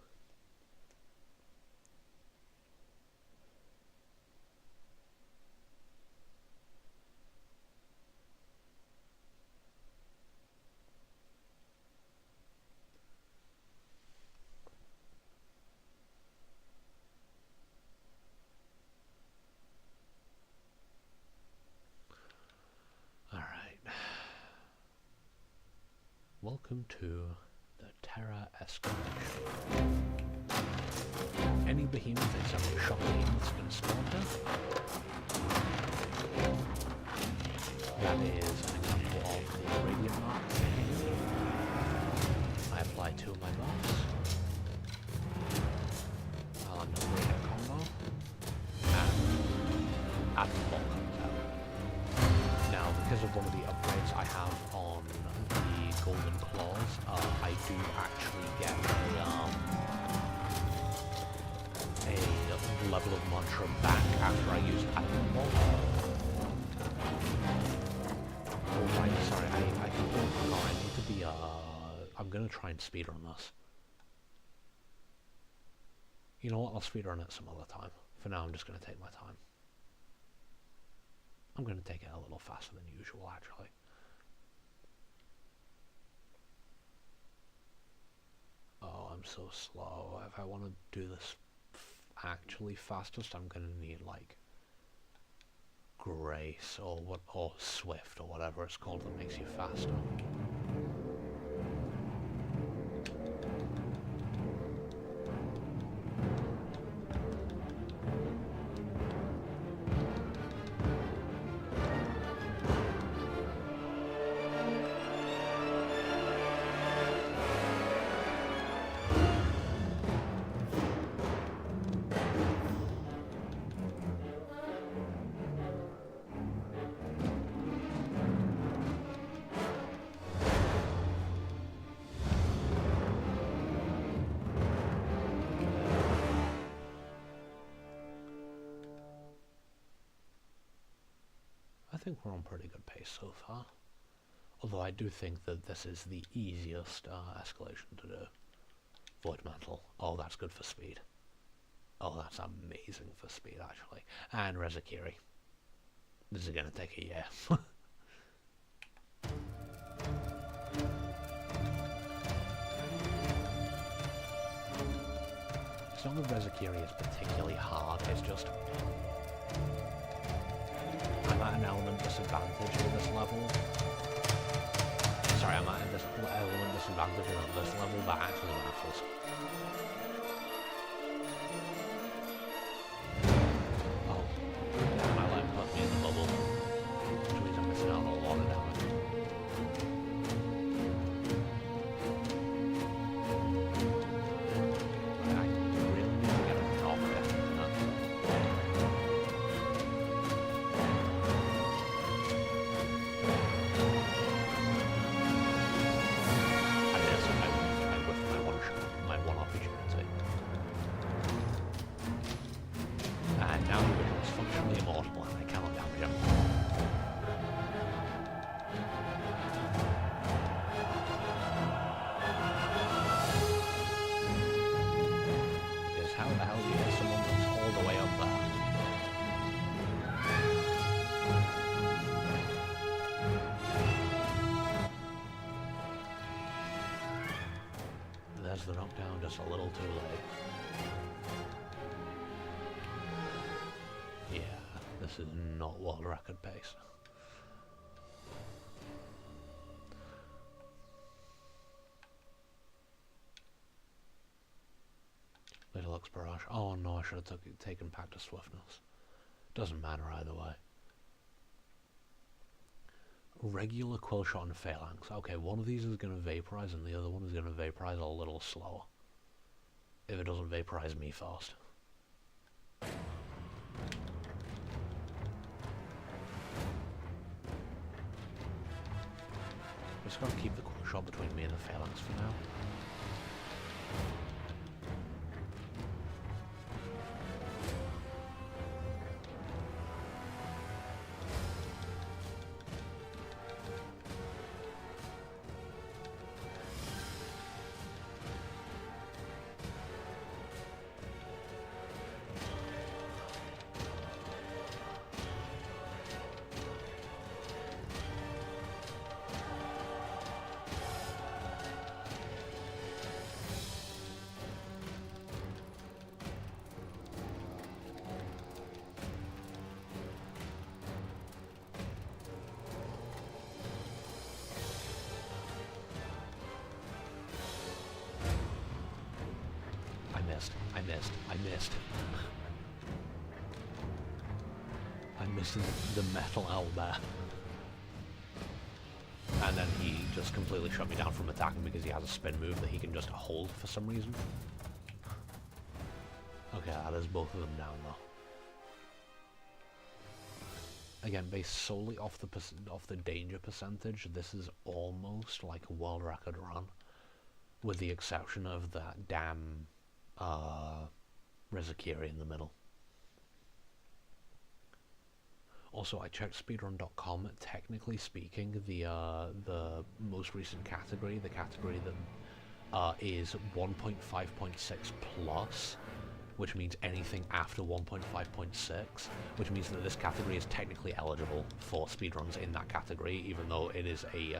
A: Welcome to the Terra Escalation. Any behemoth except for shock behemoth's going to spawn here. That is an example of the radiant mark. I apply 2 of my buffs. I'll another hit combo. And add the ball comes out. Now, because of one of the upgrades I have on the Golden Claws, I do actually get a level of mantra back after I use Adamant Ball. Oh right, sorry, I completely forgot. I need to be, I'm gonna try and speedrun this. You know what, I'll speedrun it some other time. For now, I'm just gonna take my time. I'm gonna take it a little faster than usual, actually. Oh, I'm so slow. If I want to do this actually fastest, I'm gonna need like Grace or Swift or whatever it's called that makes you faster. I think we're on pretty good pace so far. Although I do think that this is the easiest escalation to do. Void Mantle. Oh, that's good for speed. Oh, that's amazing for speed, actually. And Rezakiri. This is going to take a year. It's not that Rezakiri is particularly hard, it's just I'm at an element disadvantage at this level. Sorry, I'm at this element disadvantage at this level, but actually matters. Oh, my life put me in the bubble, which means I'm missing out on a lot of damage. I really need to get a knock down. There's the knockdown, just a little too late. Yeah, this is not world record pace. Little Lux Barrage. Oh no, I should have taken Pact of Swiftness. Doesn't matter either way. Regular quill shot and phalanx. Okay, one of these is going to vaporize and the other one is going to vaporize a little slower. If it doesn't vaporize me first. Just gotta keep the quill shot between me and the phalanx for now. I missed. I missed the metal owlbear. And then he just completely shut me down from attacking because he has a spin move that he can just hold for some reason. Okay, that is both of them down though. Again, based solely off the danger percentage, this is almost like a world record run, with the exception of that damn Rizikiri in the middle. Also, I checked speedrun.com. Technically speaking, the most recent category, the category that is 1.5.6 plus, which means anything after 1.5.6, which means that this category is technically eligible for speedruns in that category, even though it is a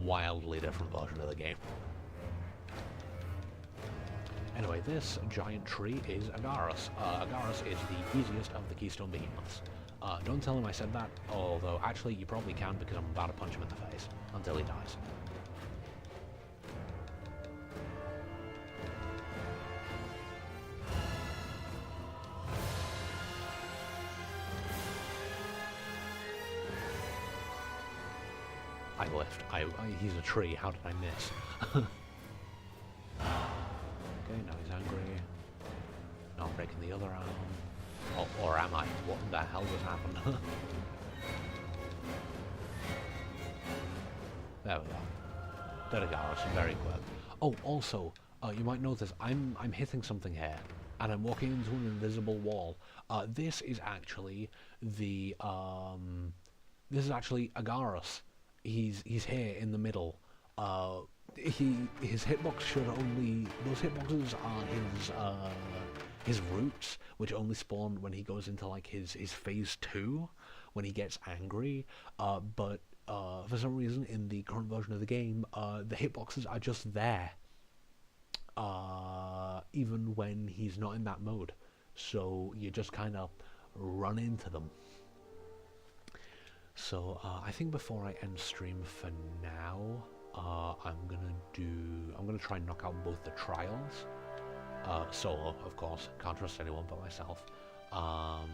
A: wildly different version of the game. Anyway, this giant tree is Agarus. Agarus is the easiest of the Keystone Behemoths. Don't tell him I said that, although actually you probably can because I'm about to punch him in the face until he dies. I whiffed. He's a tree. How did I miss? Okay, now he's angry. Now I'm breaking the other arm. Or am I? What the hell just happened? There we go. There we go. It's very quick. Oh, also, you might notice I'm hitting something here, and I'm walking into an invisible wall. This is actually the this is actually Agarus. He's here in the middle. His hitbox should only, those hitboxes are his roots, which only spawn when he goes into like his phase 2, when he gets angry. But for some reason in the current version of the game, the hitboxes are just there, even when he's not in that mode. So you just kind of run into them. So I think before I end stream for now, I'm gonna try and knock out both the trials, solo, of course. Can't trust anyone but myself. I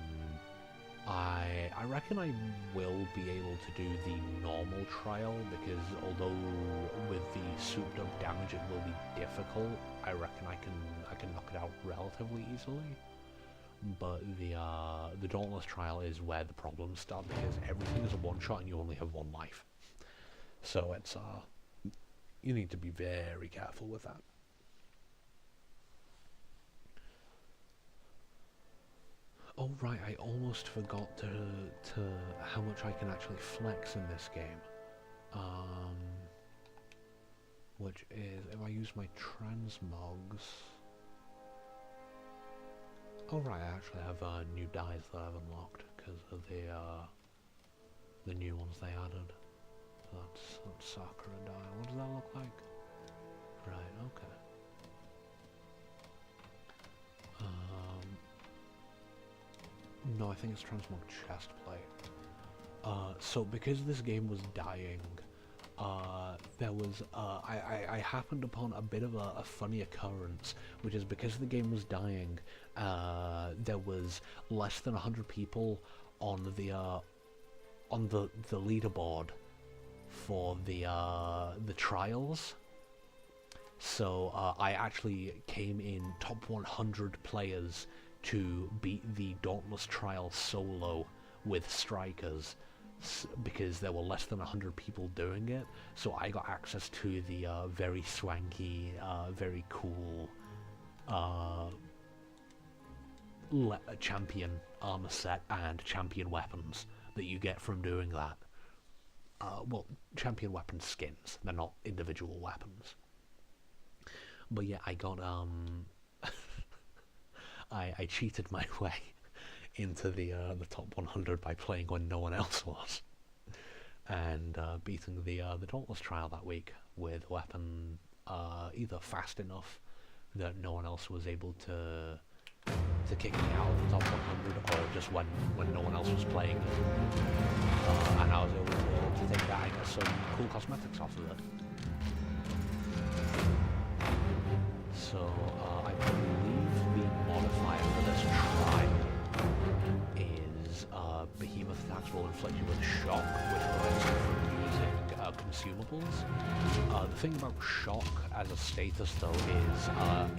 A: reckon I will be able to do the normal trial, because although with the souped up damage it will be difficult, I reckon I can knock it out relatively easily. But the Dauntless trial is where the problems start, because everything is a one shot and you only have one life. So it's you need to be very careful with that. Oh right, I almost forgot to how much I can actually flex in this game. Which is, if I use my transmogs. Oh right, I actually have new dyes that I've unlocked because of the new ones they added. So that's Sakura dye. What does that look like? Right, okay. No, I think it's transmog chestplate. So because this game was dying, there was I happened upon a bit of a funny occurrence, which is because the game was dying, there was less than 100 people on the leaderboard for the trials. So I actually came in top 100 players to beat the Dauntless trial solo with strikers, because there were less than 100 people doing it. So I got access to the very swanky, very cool champion armor set and champion weapons that you get from doing that. Well, champion weapon skins, they're not individual weapons. But yeah, I got I cheated my way into the top 100 by playing when no one else was, and beating the Dauntless trial that week with a weapon either fast enough that no one else was able to kick me out of the top 100, or just when no one else was playing it, and I was able to take that and get some cool cosmetics off of it. So I believe the modifier for this trial is Behemoth attacks will inflict you with shock, which prevents you from using consumables. The thing about shock as a status though is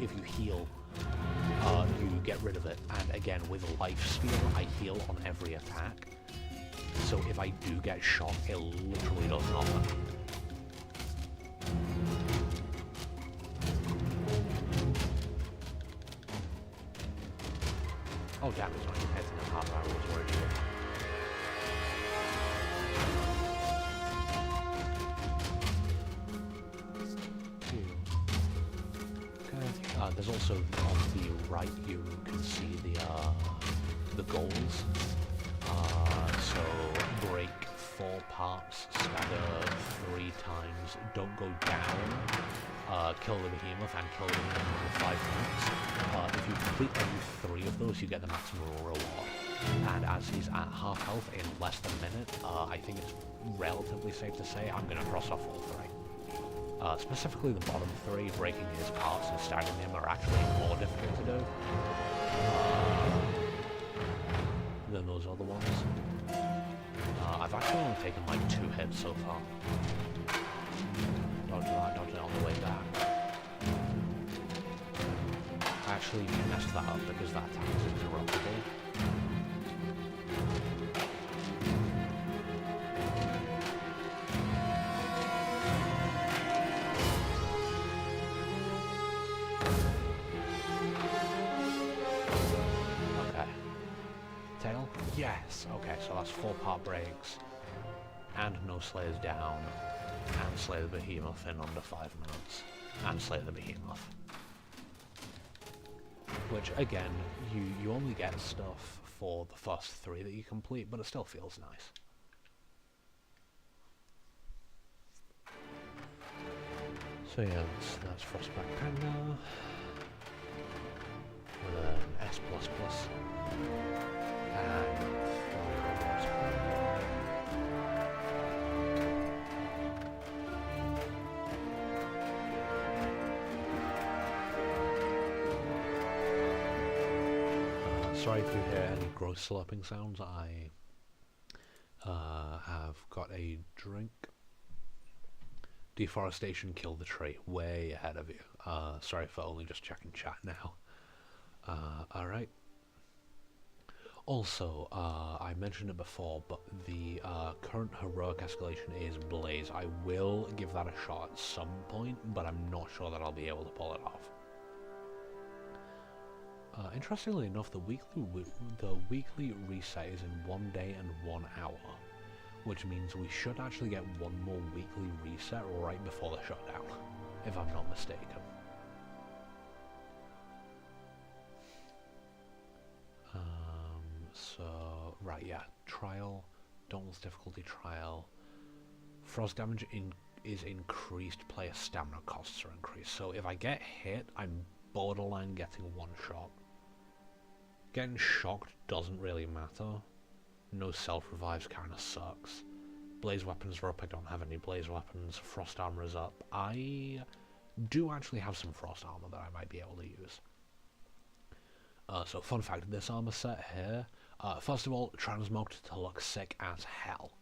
A: if you heal, you get rid of it, and again with lifesteal I heal on every attack, so if I do get shot it literally does nothing. Oh damn, it's not even hitting the half hour, I was worried about. There's also on the right you can see the goals. So break 4 parts, stagger 3 times, don't go down, kill the behemoth, and kill the behemoth in 5 minutes. If you complete every 3 of those, you get the maximum reward. And as he's at half health in less than a minute, I think it's relatively safe to say I'm going to cross off all 3. Specifically the bottom 3, breaking his parts and staggering him, are actually more difficult to do than those other ones. I've actually only taken like 2 hits so far. Dodge that, dodge it on the way back. I actually messed that up because that attack is interruptible. Yes, okay, so that's 4-part breaks, and no slayers down, and slay the behemoth in under 5 minutes, and slay the behemoth. Which, again, you only get stuff for the first 3 that you complete, but it still feels nice. So yeah, that's Frostback Panda, with an S++. Sorry if you hear any gross slurping sounds. I have got a drink. Deforestation killed the tree. Way ahead of you. Sorry for only just checking chat now. Alright. Also, I mentioned it before, but the current heroic escalation is Blaze. I will give that a shot at some point, but I'm not sure that I'll be able to pull it off. Interestingly enough, the weekly reset is in 1 day and 1 hour, which means we should actually get 1 more weekly reset right before the shutdown, if I'm not mistaken. So, right, yeah, trial, Dauntless difficulty trial. Frost damage is increased, player stamina costs are increased. So if I get hit, I'm borderline getting 1 shot. Getting shocked doesn't really matter. No self-revives kinda sucks. Blaze weapons are up, I don't have any blaze weapons. Frost armor is up. I do actually have some frost armor that I might be able to use. So fun fact, this armor set here, first of all, transmogged to look sick as hell.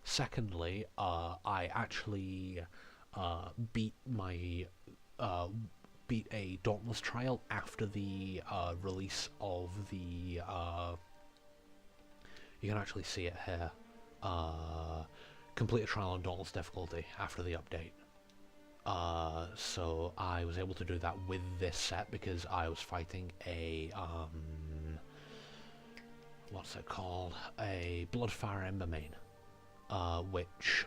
A: Secondly, I actually beat my uh, beat a Dauntless trial after the release of the. You can actually see it here. Complete a trial on Dauntless difficulty after the update. So I was able to do that with this set because I was fighting a what's it called? A Bloodfire Embermane, which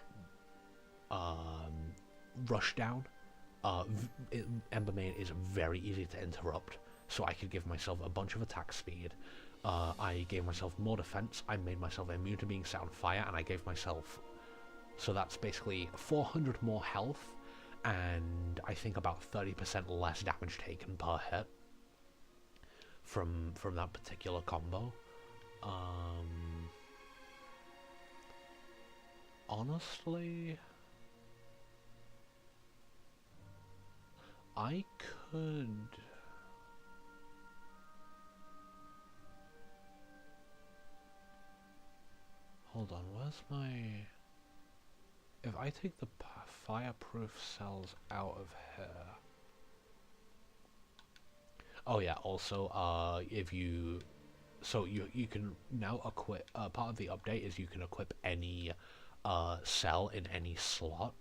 A: Rushdown. Embermane is very easy to interrupt, so I could give myself a bunch of attack speed. I gave myself more defense. I made myself immune to being set on fire, and I gave myself. So that's basically 400 more health, and I think about 30% less damage taken per hit from that particular combo. Honestly, I could. Hold on, where's my... If I take the fireproof cells out of here... Oh yeah, also, if you... So you can now equip... part of the update is you can equip any cell in any slot.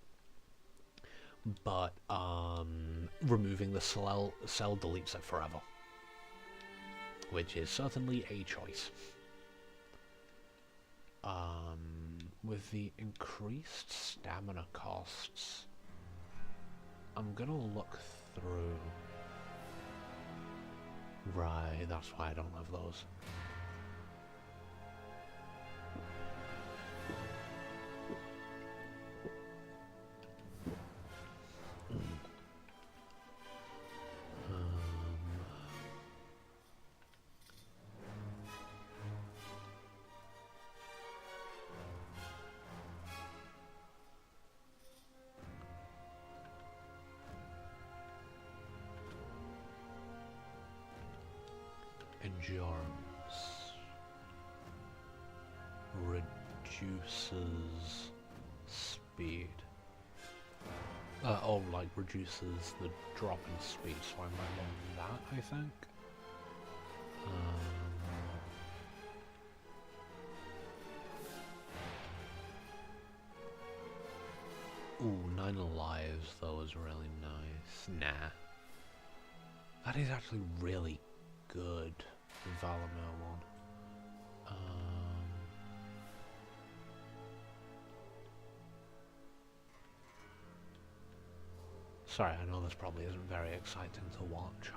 A: But removing the cell deletes it forever. Which is certainly a choice. With the increased stamina costs, I'm gonna look through. Right, that's why I don't have those. Endurance reduces speed. Like reduces the drop in speed, so I might want that, I think. Ooh, 9 lives though is really nice. Nah. That is actually really good, the Valamir one. Sorry, I know this probably isn't very exciting to watch.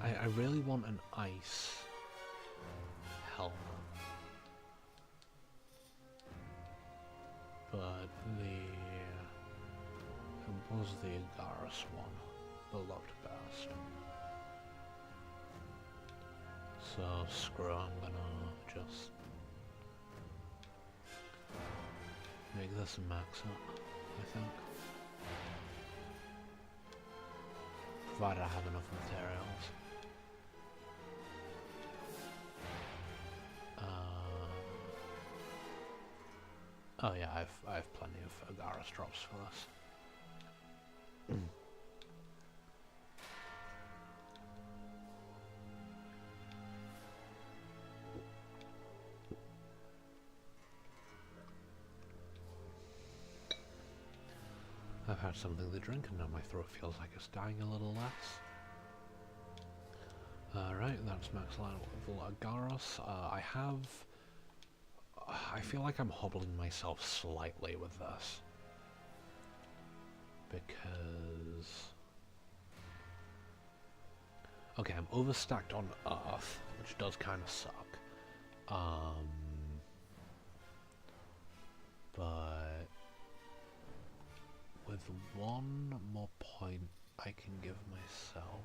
A: I really want an ice helmet, but it was the Agaris one that looked best. So screw it, I'm gonna just make this a max up, I think. Provided I have enough materials. Oh yeah, I have plenty of Agaris drops for this. I've had something to drink and now my throat feels like it's dying a little less. Alright, that's max level Agaros. I feel like I'm hobbling myself slightly with this. Because... Okay, I'm overstacked on Earth, which does kind of suck. but with one more point I can give myself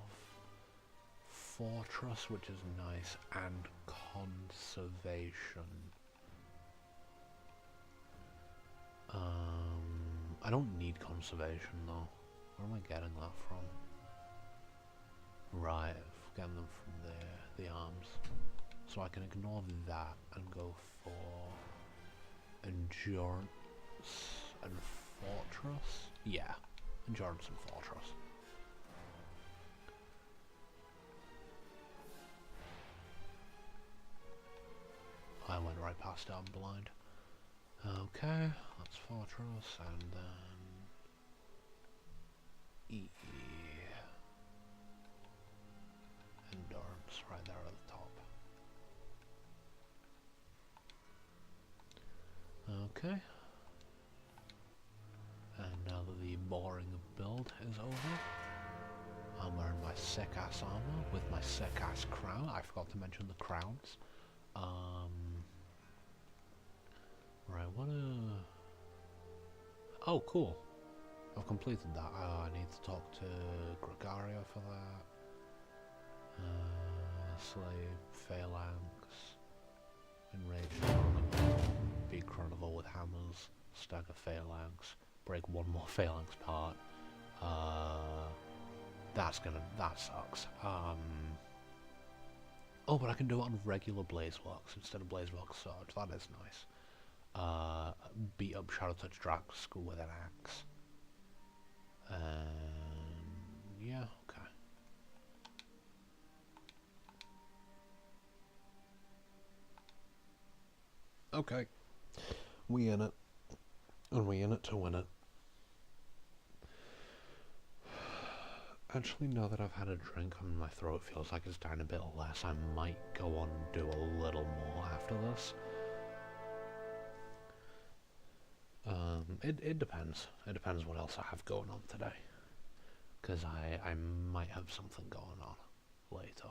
A: fortress, which is nice, and conservation. I don't need conservation though. Where am I getting that from? Right, getting them from the arms. So I can ignore that and go for endurance and fortress. Yeah, endurance and fortress. I went right past it, I'm blind. Okay, that's fortress, and then E. Endurance, right there at the top. Okay. And now that the boring build is over, I'm wearing my sick-ass armor with my sick-ass crown. I forgot to mention the crowns. Right, oh, cool. I've completed that. I need to talk to Gregaria for that. Slave, Phalanx, Enraged Carnival, beat Carnival with hammers, stagger Phalanx, break one more Phalanx part. That sucks. Oh, but I can do it on regular Blazeworks instead of Blazeworks Surge. That is nice. Beat up Shadow Touch Drax with an axe. Yeah, okay. Okay. We in it. And we in it to win it. Actually, now that I've had a drink and my throat feels like it's down a bit less, I might go on and do a little more after this. It depends. It depends what else I have going on today. Because I might have something going on later.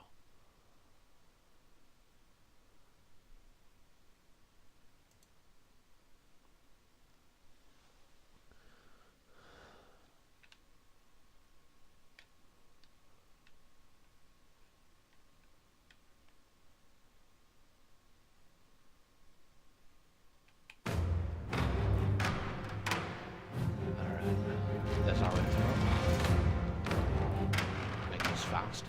A: Fast.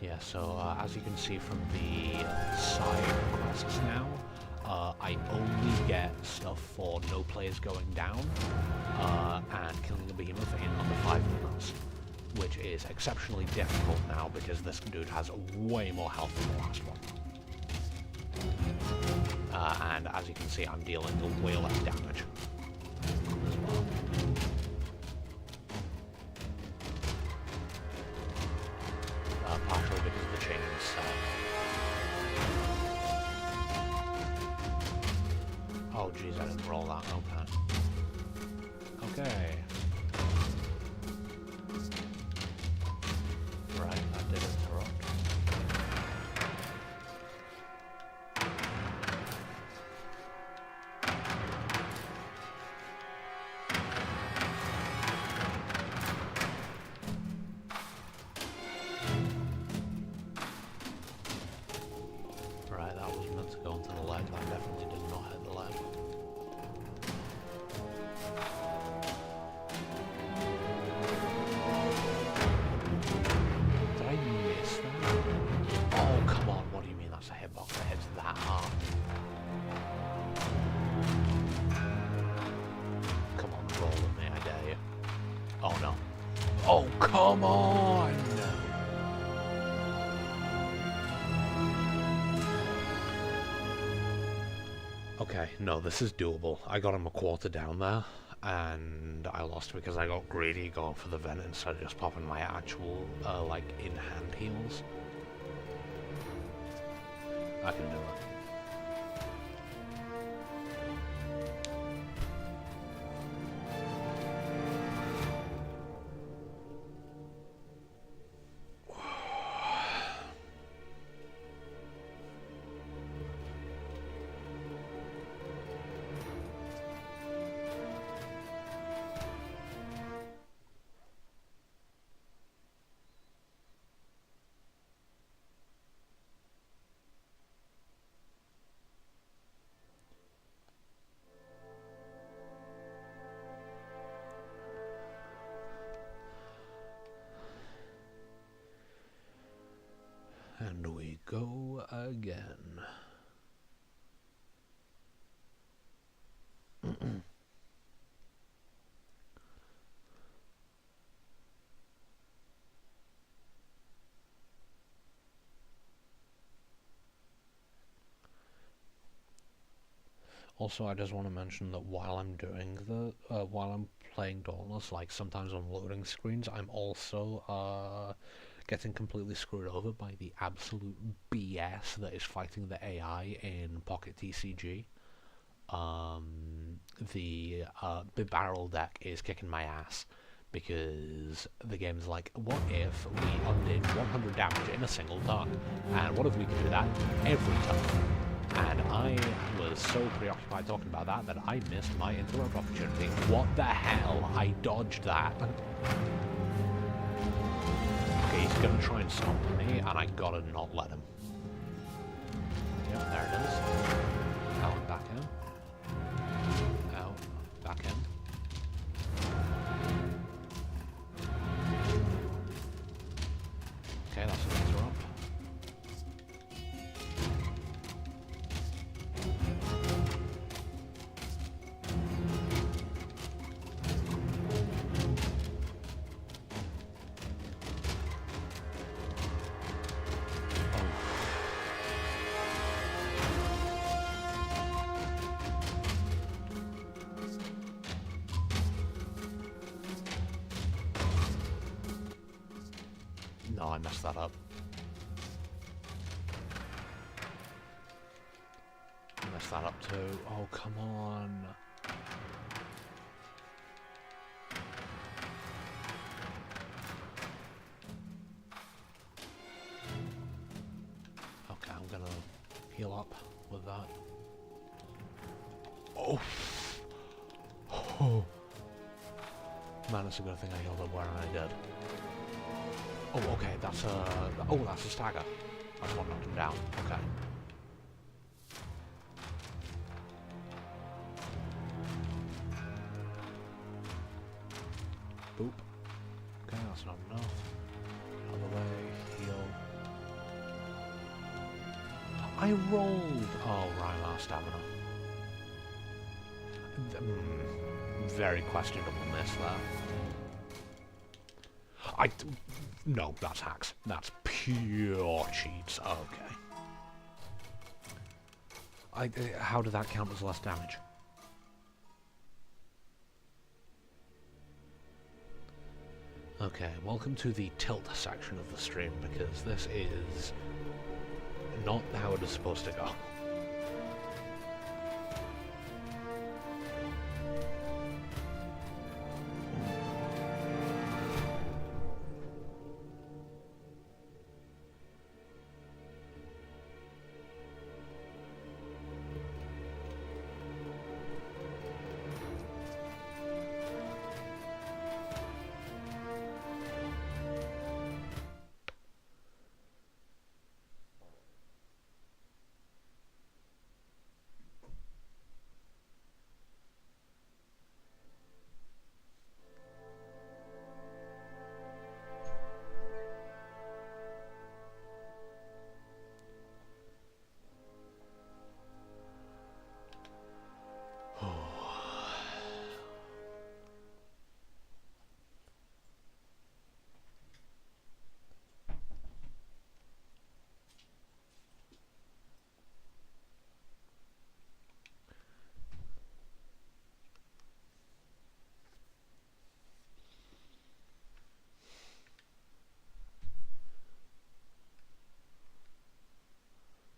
A: Yeah, so as you can see from the side quests now, I only get stuff for no players going down and killing the behemoth in under 5 minutes, which is exceptionally difficult now because this dude has way more health than the last one. And as you can see, I'm dealing way less damage as well. Partially because the chain is set. Oh jeez, I didn't roll that. Okay. Right, that did interrupt. Oh, come on! Okay, no, this is doable. I got him a quarter down there, and I lost because I got greedy going for the vent instead of just popping my actual, like, in-hand heals. I can do it. Also, I just want to mention that while I'm doing while I'm playing Dauntless, like sometimes on loading screens, I'm also getting completely screwed over by the absolute BS that is fighting the AI in Pocket TCG. The barrel deck is kicking my ass because the game's like, what if we undid 100 damage in a single turn? And what if we could do that every turn? And I was so preoccupied talking about that I missed my interrupt opportunity. What the hell? I dodged that. Okay, he's gonna try and stomp me, and I gotta not let him. Yep, there it is. Out and back in. Out, back in. Okay, that's an interrupt. No, I messed that up. I messed that up too. Oh, come on. Okay, I'm gonna heal up with that. Oh! Oh! Man, it's a good thing I healed up where I did. Oh, okay, that's a stagger. That's what knocked him down. Okay. Boop. Okay, that's not enough. Other way, heal. I rolled! Oh, right, last stamina. Very questionable miss there. No, that's hacks. That's pure cheats. Okay. How did that count as less damage? Okay, welcome to the tilt section of the stream, because this is not how it is supposed to go.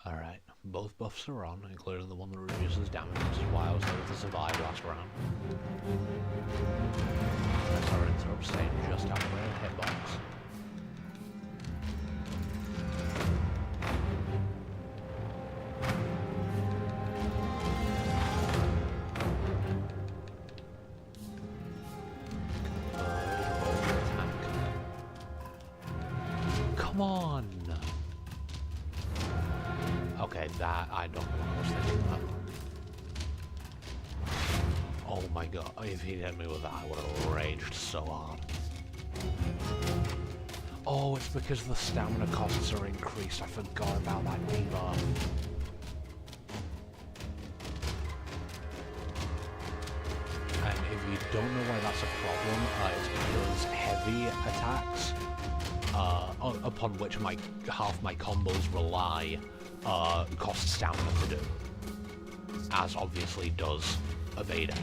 A: Alright, both buffs are on, including the one that reduces damage, which is why I was able to survive last round. That's our interrupt staying just out of the hitbox. Come on! Okay, that, I don't know what I was thinking of that. Oh my god, if he'd hit me with that, I would have raged so hard. Oh, it's because the stamina costs are increased. I forgot about that debuff. And if you don't know why that's a problem, it's because heavy attacks, upon which half my combos rely, cost stamina to do. as obviously does evade it.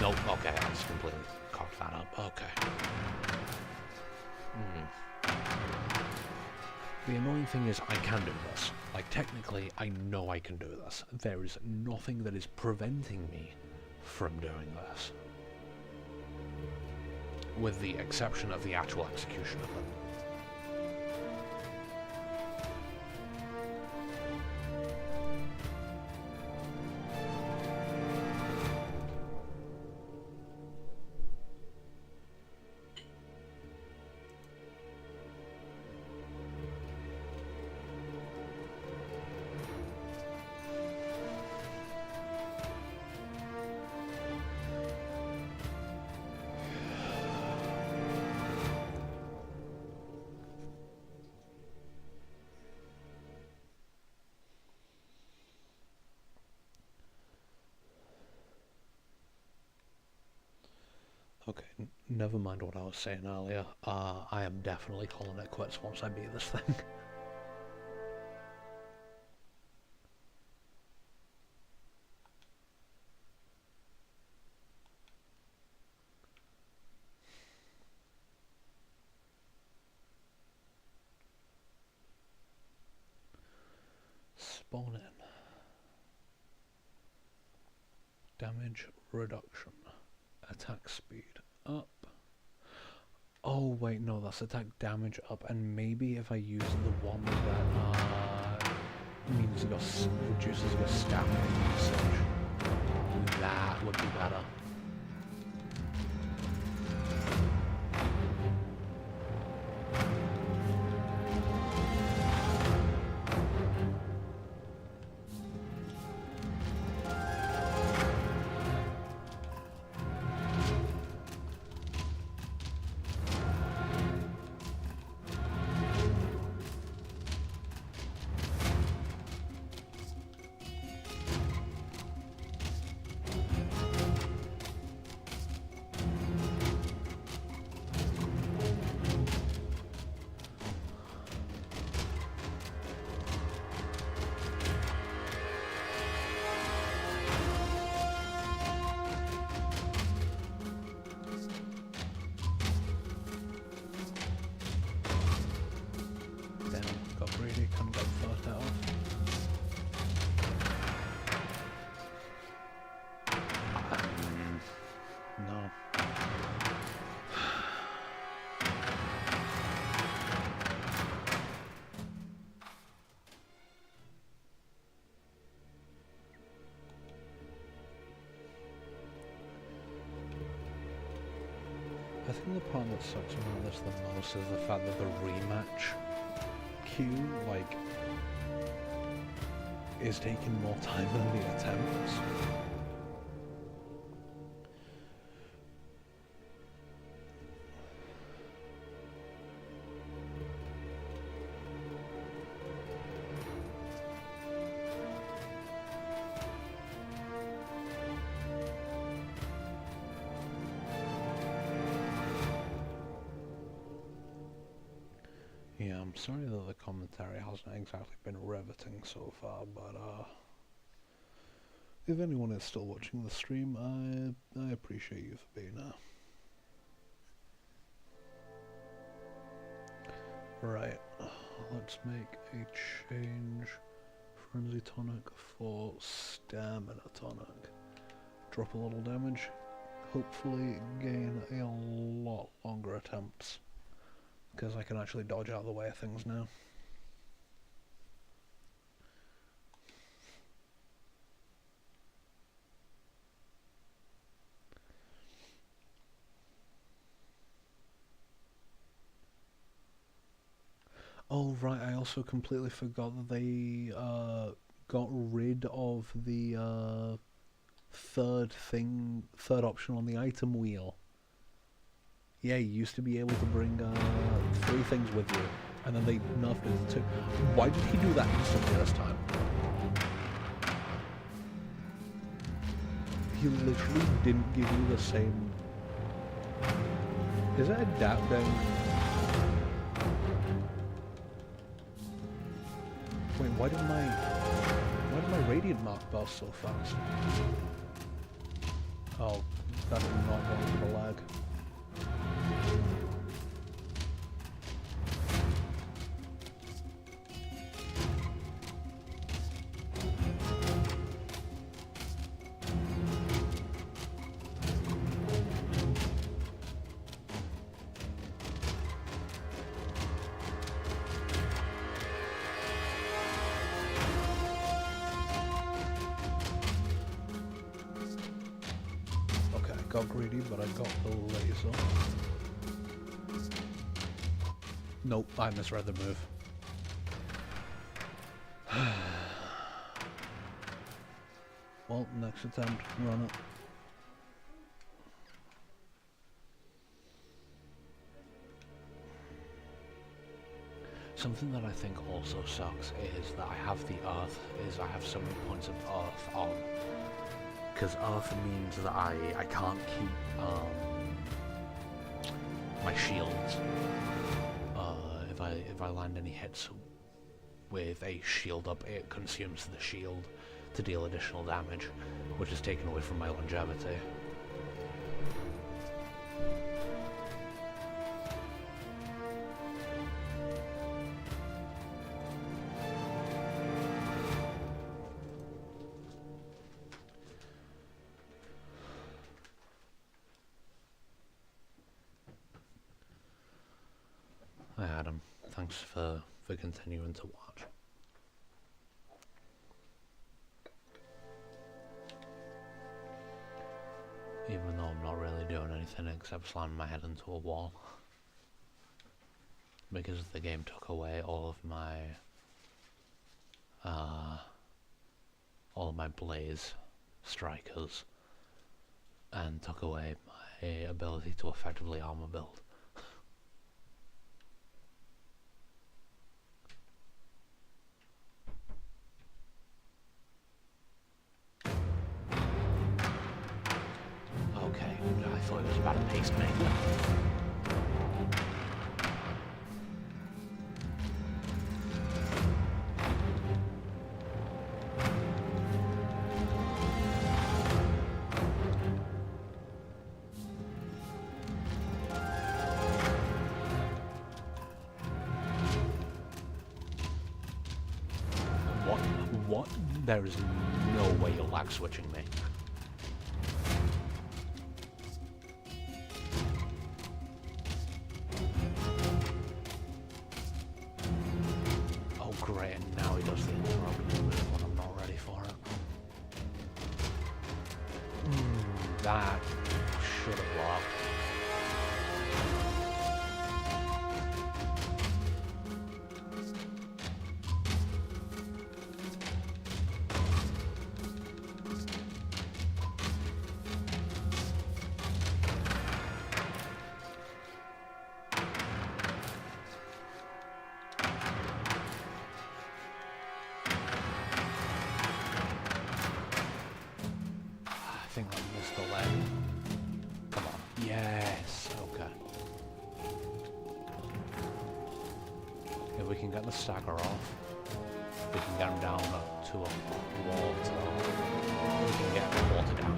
A: Nope, okay, I just completely cocked that up. Okay. The annoying thing is I can do this. Like, technically, I know I can do this. There is nothing that is preventing me from doing this. With the exception of the actual execution of it. Okay, never mind what I was saying earlier. I am definitely calling it quits once I beat this thing. Spawn in. Damage reduction. Attack speed up. Oh wait, no, that's attack damage up, and maybe if I use the one that means reduces your stamina usage, that would be better. I think the part that sucks about this the most is the fact that the rematch queue, like, is taking more time than the attempts. Yeah, I'm sorry that the commentary hasn't exactly been riveting so far, but if anyone is still watching the stream, I appreciate you for being there. Right, let's make a change. Frenzy tonic for stamina tonic. Drop a little damage, hopefully gain a lot longer attempts. Because I can actually dodge out of the way of things now. Oh right, I also completely forgot that they got rid of the third option on the item wheel. Yeah, you used to be able to bring 3 things with you, and then they nerfed it to 2. Why did he do that instantly this time? He literally didn't give you the same... Is that adapting? Wait, why did my Radiant Mark boss so fast? Oh, that did not go into the lag. Got greedy, but I got the laser. Nope, I misread the move. Well, next attempt, run it. Something that I think also sucks is that I have the earth, I have so many points of earth on. Because earth means that I can't keep my shields. If I land any hits with a shield up, it consumes the shield to deal additional damage, which is taken away from my longevity. Hi Adam, thanks for continuing to watch. Even though I'm not really doing anything except slamming my head into a wall. Because the game took away all of my blaze strikers and took away my ability to effectively armor build. I thought it was about to paste me. What? There is no way you're lag switching me. Great, and now he does the interrupted move when I'm not ready for it. That should have worked. I think I missed the leg. Come on. Yes. Okay. If we can get the stagger off, we can get him down to a wall, so we can get the water down.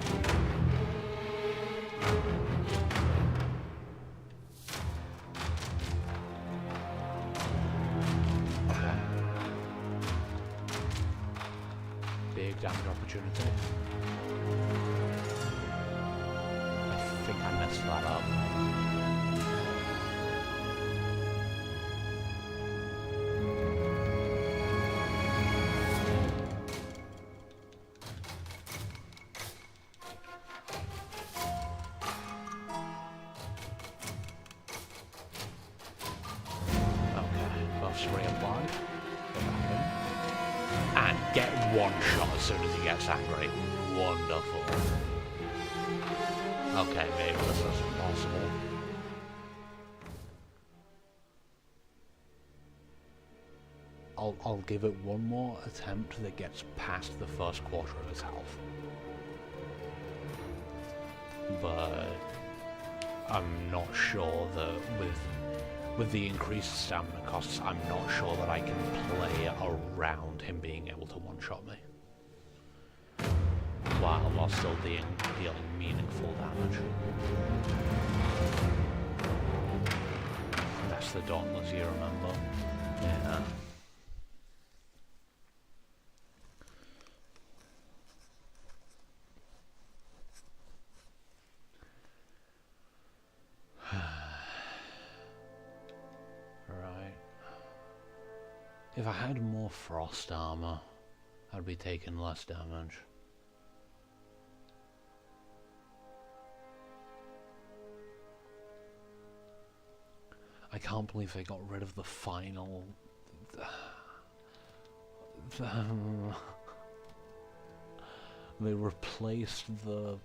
A: Okay. Big damage opportunity. I think I messed that up. Okay, buffs reapplied. Go back in. And get one shot as soon as he gets angry. Wonderful. Okay, maybe this isn't possible. I'll give it one more attempt that gets past the first quarter of his health. But I'm not sure that with the increased stamina costs, I'm not sure that I can play around him being able to one-shot me. while still dealing meaningful damage. That's the Dauntless, you remember? Yeah. Right. If I had more frost armor, I'd be taking less damage. I can't believe they got rid of the final... They replaced the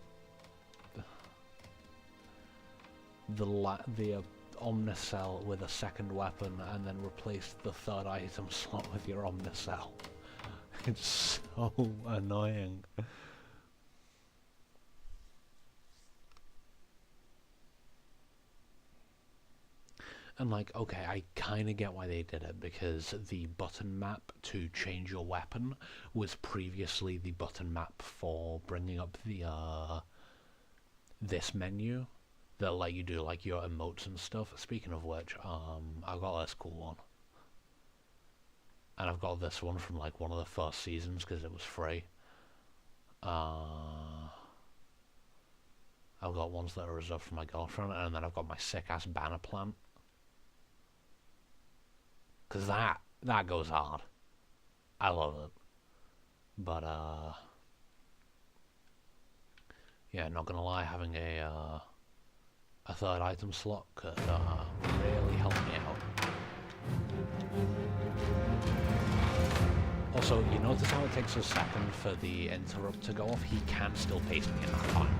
A: Omnicell with a second weapon, and then replaced the third item slot with your Omnicell. It's so annoying. And like, okay, I kind of get why they did it, because the button map to change your weapon was previously the button map for bringing up the this menu that let you do like your emotes and stuff. Speaking of which, I've got this cool one, and I've got this one from like one of the first seasons because it was free. I've got ones that are reserved for my girlfriend, and then I've got my sick ass banner plant. Cause that goes hard. I love it. But yeah, not gonna lie, having a third item slot could really help me out. Also, you notice how it takes a second for the interrupt to go off? He can still pace me in that time.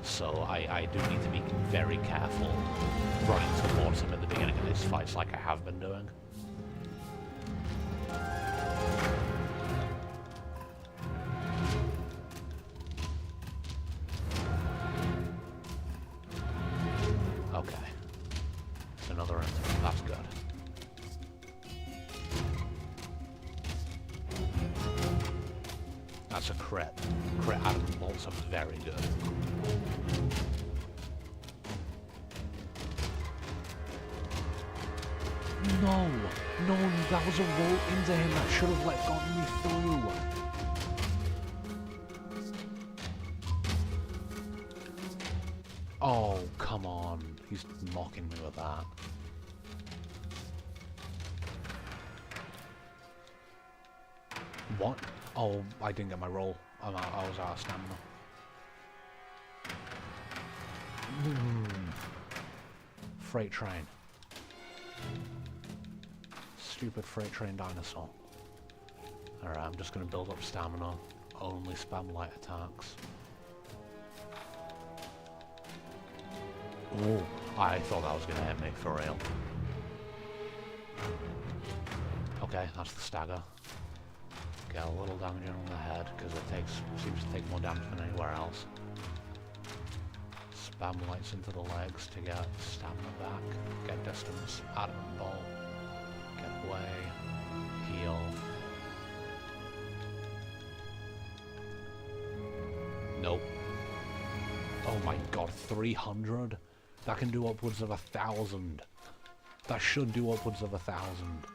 A: So I do need to be very careful running towards him at the beginning of these fights like I have been doing. Okay. Another interrupt, that's good. That's a crit. Crit out of the bolts are very good. No! No, that was a roll into him that should have gotten me through. Oh, come on. He's mocking me with that. What? Oh, I didn't get my roll. I was out of stamina. Freight train. Stupid freight train dinosaur. Alright, I'm just gonna build up stamina. Only spam light attacks. Oh, I thought that was gonna hit me for real. Okay, that's the stagger. Get a little damage on the head, because it seems to take more damage than anywhere else. Spam lights into the legs to get stamina back. Get distance, adamant ball. Get away. Heal. Nope. Oh my god, 300? That can do upwards of 1,000. That should do upwards of 1,000.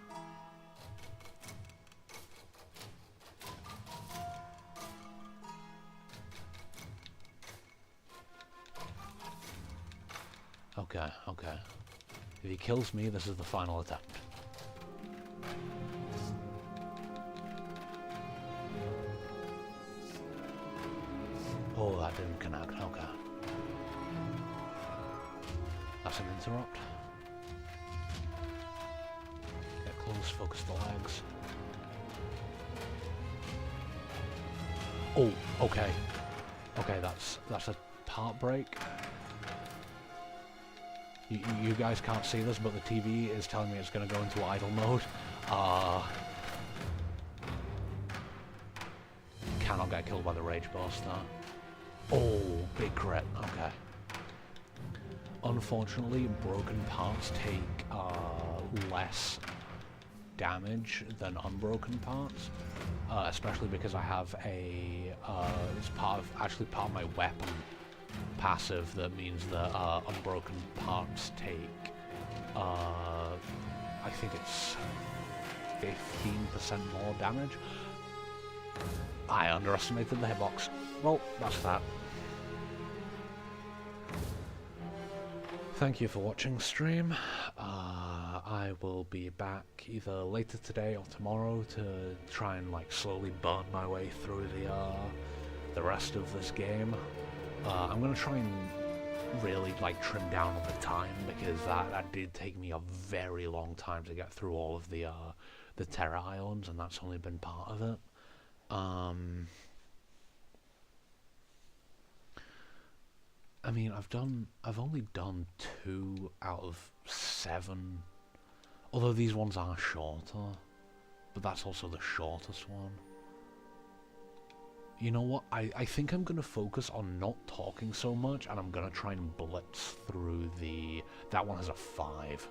A: Okay, okay. If he kills me, this is the final attempt. Oh, that didn't connect, okay. That's an interrupt. Get close, focus the legs. Oh, okay. Okay, that's a part break. You guys can't see this, but the TV is telling me it's going to go into idle mode. Cannot get killed by the rage boss there. Oh, big crit. Okay. Unfortunately, broken parts take less damage than unbroken parts, especially because I have a it's actually part of my weapon passive that means that unbroken parts take I think it's 15% more damage. I underestimated the hitbox. Well, that's that. Thank you for watching stream. I will be back either later today or tomorrow to try and like slowly burn my way through the rest of this game. I'm gonna try and really like trim down on the time because that did take me a very long time to get through all of the Terra Islands, and that's only been part of it. I mean, I've only done 2 out of 7, although these ones are shorter, but that's also the shortest one. You know what, I think I'm going to focus on not talking so much, and I'm going to try and blitz through that one has a 5.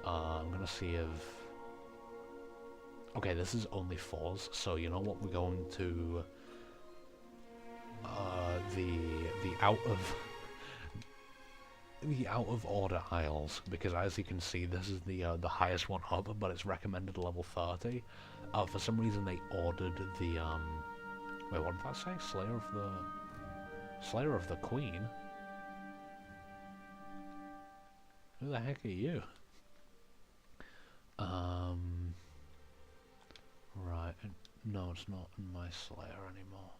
A: I'm going to see if... Okay, this is only 4s, so you know what, we're going to... the out of order aisles, because as you can see this is the highest one up, but it's recommended level 30. For some reason they ordered the wait, what did that say? Slayer of the Queen? Who the heck are you? Right, no, it's not in my Slayer anymore.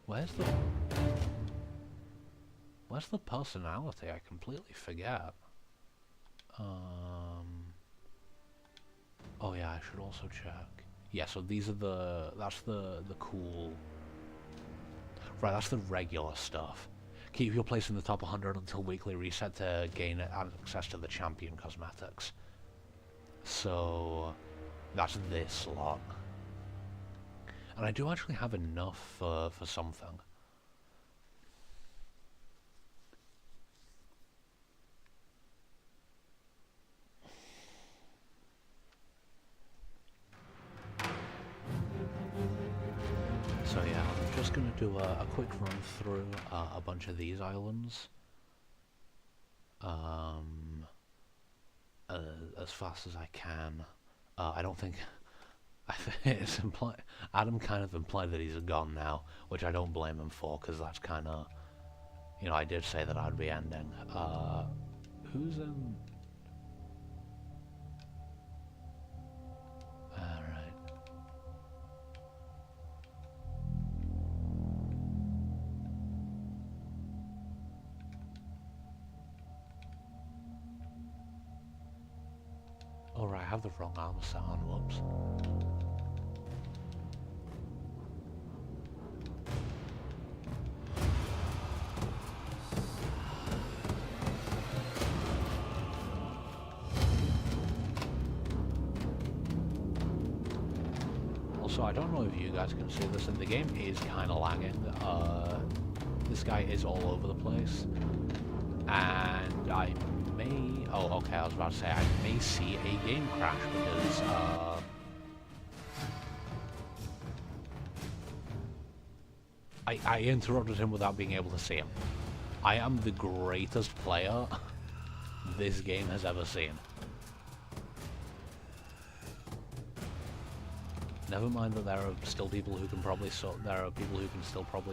A: Where's the personality? I completely forget. Oh yeah, I should also check. Yeah, so these are that's the cool... Right, that's the regular stuff. Keep your place in the top 100 until weekly reset to gain access to the champion cosmetics. So, that's this lot. And I do actually have enough for something. So yeah, I'm just going to do a quick run through a bunch of these islands. As fast as I can. I don't think... it's implied... Adam kind of implied that he's gone now, which I don't blame him for, because that's kind of... You know, I did say that I'd be ending. Who's in... Alright. Alright, I have the wrong armor set on, whoops. Also, I don't know if you guys can see this, and the game is kind of lagging. This guy is all over the place. And I may... Oh, okay, I was about to say, I may see a game crash because, I interrupted him without being able to see him. I am the greatest player this game has ever seen. Never mind that there are still people who can probably still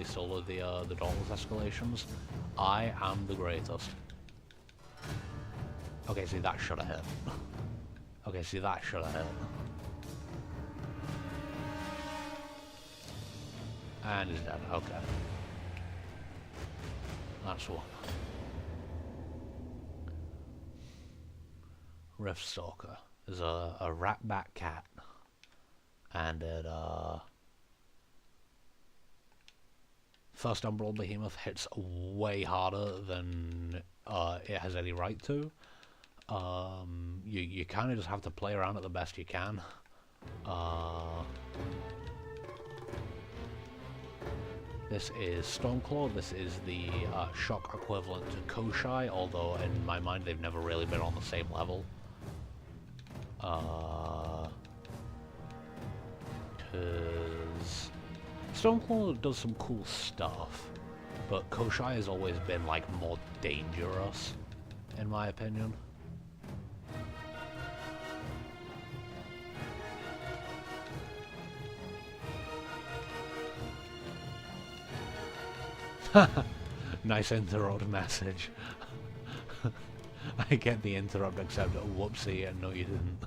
A: solo the Dauntless escalations. I am the greatest. Okay, see, that should have hit. Okay, see, that should have hit. And he's dead. Okay. That's one. Rift Stalker is a rat-back cat. And it, first Umbral Behemoth hits way harder than it has any right to. You kind of just have to play around it the best you can. This is Stormclaw. This is the shock equivalent to Koshai, although in my mind they've never really been on the same level. Because Stormclaw does some cool stuff, but Koshai has always been, like, more dangerous, in my opinion. Nice interrupt message. I get the interrupt, except whoopsie, and no you didn't.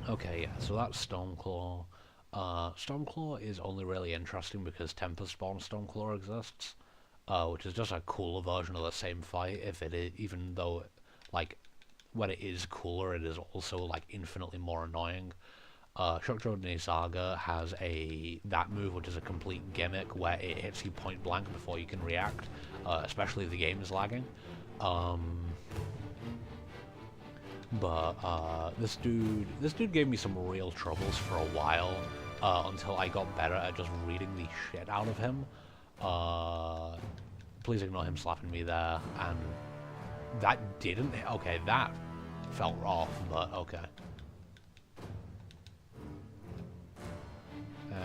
A: Okay, yeah, so that's Stormclaw. Stormclaw is only really interesting because Tempest Spawn Stormclaw exists, which is just a cooler version of the same fight, even though, like, when it is cooler, it is also, like, infinitely more annoying. Shockjourney Saga has that move, which is a complete gimmick, where it hits you point blank before you can react, especially if the game is lagging. This dude gave me some real troubles for a while, until I got better at just reading the shit out of him. Please ignore him slapping me there, and that didn't, okay, that felt off, but okay.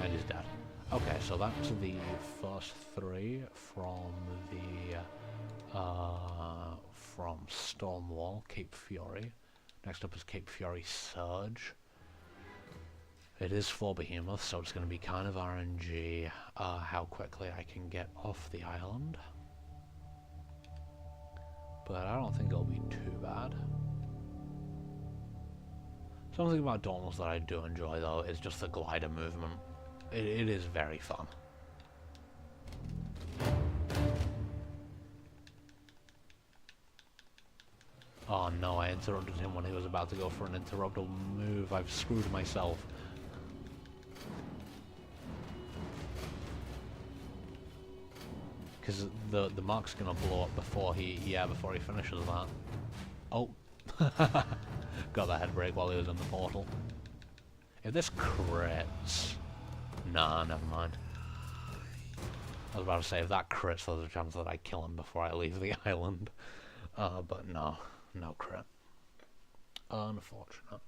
A: And he's dead. Okay, so that's the first three from from Stormwall, Cape Fury. Next up is Cape Fury Surge. It is 4 behemoths, so it's going to be kind of RNG how quickly I can get off the island. But I don't think it'll be too bad. Something about Dauntless that I do enjoy, though, is just the glider movement. It is very fun. Oh no, I interrupted him when he was about to go for an interruptible move. I've screwed myself. Because the mark's gonna blow up before he finishes that. Oh. Got the head break while he was in the portal. If this crits... Nah, never mind. I was about to say, if that crits, there's a chance that I kill him before I leave the island. But no. No crit. Unfortunate.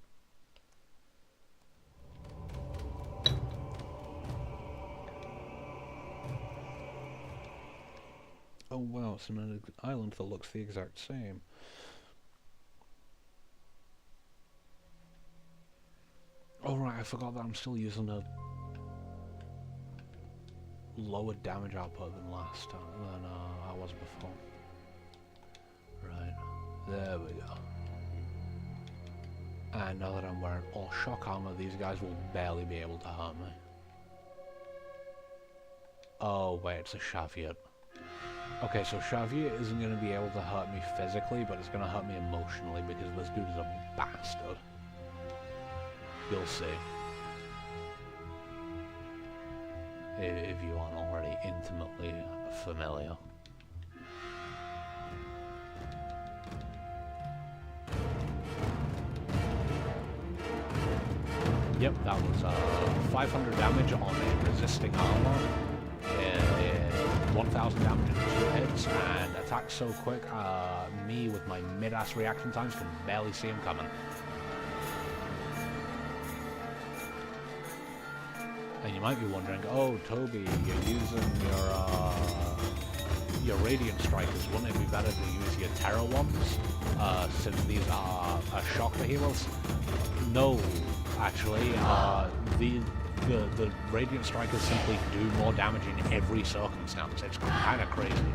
A: Oh wow, it's an island that looks the exact same. Oh right, I forgot that I'm still using a lower damage output than last time, than I was before. Right, there we go. And now that I'm wearing all shock armor, these guys will barely be able to hurt me. Oh wait, it's a Shaviet. Okay, so Shaviet isn't going to be able to hurt me physically, but it's going to hurt me emotionally because this dude is a bastard. You'll see. If you aren't already intimately familiar. Yep, that was 500 damage on a resisting armor, 1000 damage in 2 hits, and attacks so quick, me with my mid-ass reaction times can barely see him coming. And you might be wondering, oh Toby, you're using your Radiant Strikers, wouldn't it be better to use your Terror ones, since these are shock behemoths? No, actually, the Radiant Strikers simply do more damage in every circumstance. It's kind of crazy.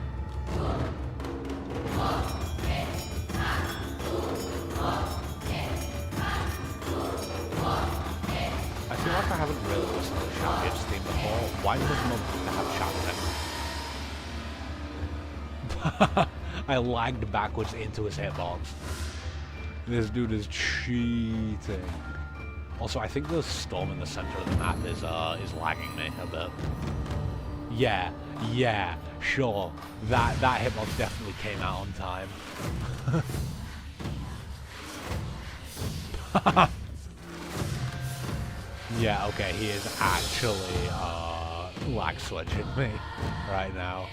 A: I feel like I haven't really listened to Shaviet's theme before. Why does Mum have Shaviet? I lagged backwards into his hitbox. This dude is cheating. Also, I think the storm in the center of the map is lagging me a bit. Yeah, sure. That hitbox definitely came out on time. Yeah, okay, he is actually lag switching me right now.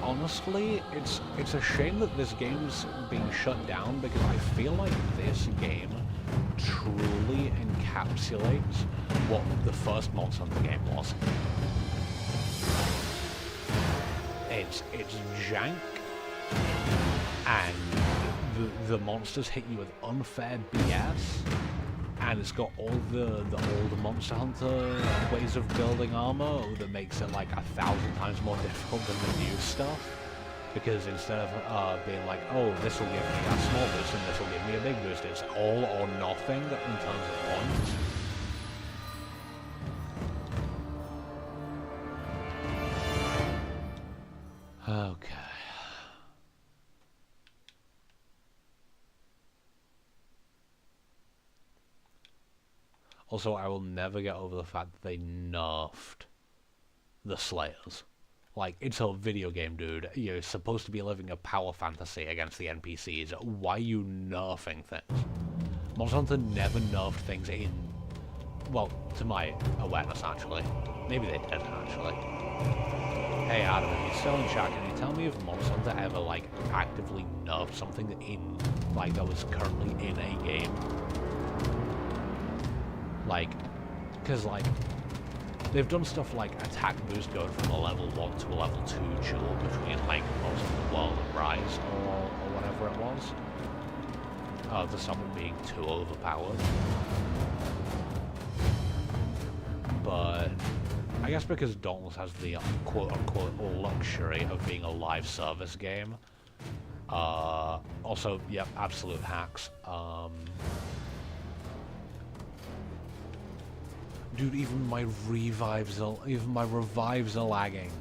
A: honestly, it's a shame that this game's being shut down because I feel like this game truly encapsulates what the first Monster Hunter game was. It's jank, and the monsters hit you with unfair BS, and it's got all the old Monster Hunter ways of building armor that makes it like 1,000 times more difficult than the new stuff. Because instead of being like, oh, this will give me a small boost and this will give me a big boost, it's all or nothing in terms of points. Okay. Also, I will never get over the fact that they nerfed the Slayers. Like, it's a video game, dude. You're supposed to be living a power fantasy against the NPCs. Why are you nerfing things? Monster Hunter never nerfed things in... Well, to my awareness, actually. Maybe they didn't, actually. Hey, Adam, if you're still in chat, can you tell me if Monster Hunter ever, like, actively nerfed something in... Like, that was currently in a game? Like... Because, like... They've done stuff like attack boost going from a level 1 to a level 2 duel between like most of the world and Rise or whatever it was. To stop it being too overpowered. But I guess because Dauntless has the quote-unquote luxury of being a live service game. Also, yep, absolute hacks. Dude, even my revives are lagging.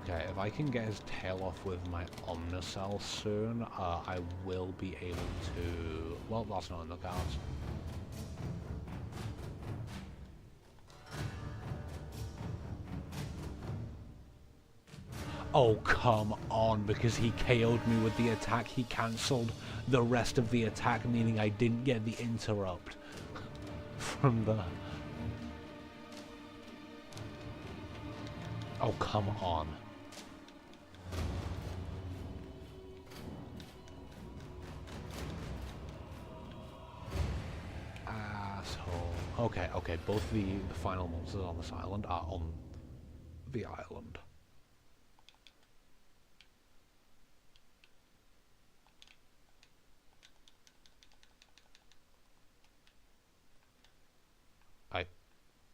A: Okay, if I can get his tail off with my Omnicell soon, I will be able to... Well, that's not in the cards. Oh, come on, because he KO'd me with the attack, he cancelled the rest of the attack, meaning I didn't get the interrupt from the... Oh, come on. Okay, both the final monsters on this island are on the island.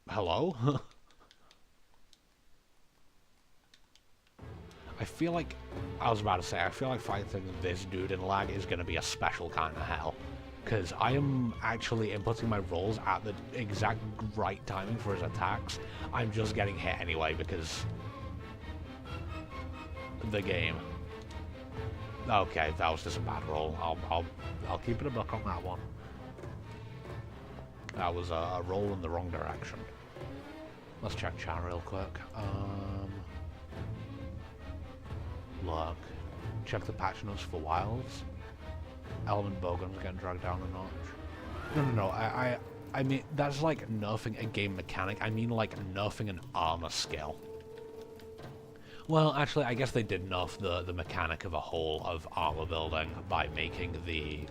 A: Hello? I feel like, I was about to say, I feel like fighting this dude in lag is going to be a special kind of hell. Because I am actually inputting my rolls at the exact right timing for his attacks. I'm just getting hit anyway because the game. Okay, that was just a bad roll. I'll keep it a buck on that one. That was a roll in the wrong direction. Let's check chat real quick. Look, check the patch notes for wilds. Element bowgun's getting dragged down a notch. No. I mean, that's like nerfing a game mechanic. I mean like nerfing an armor skill. Well, actually, I guess they did nerf the mechanic of a whole of armor building by making the...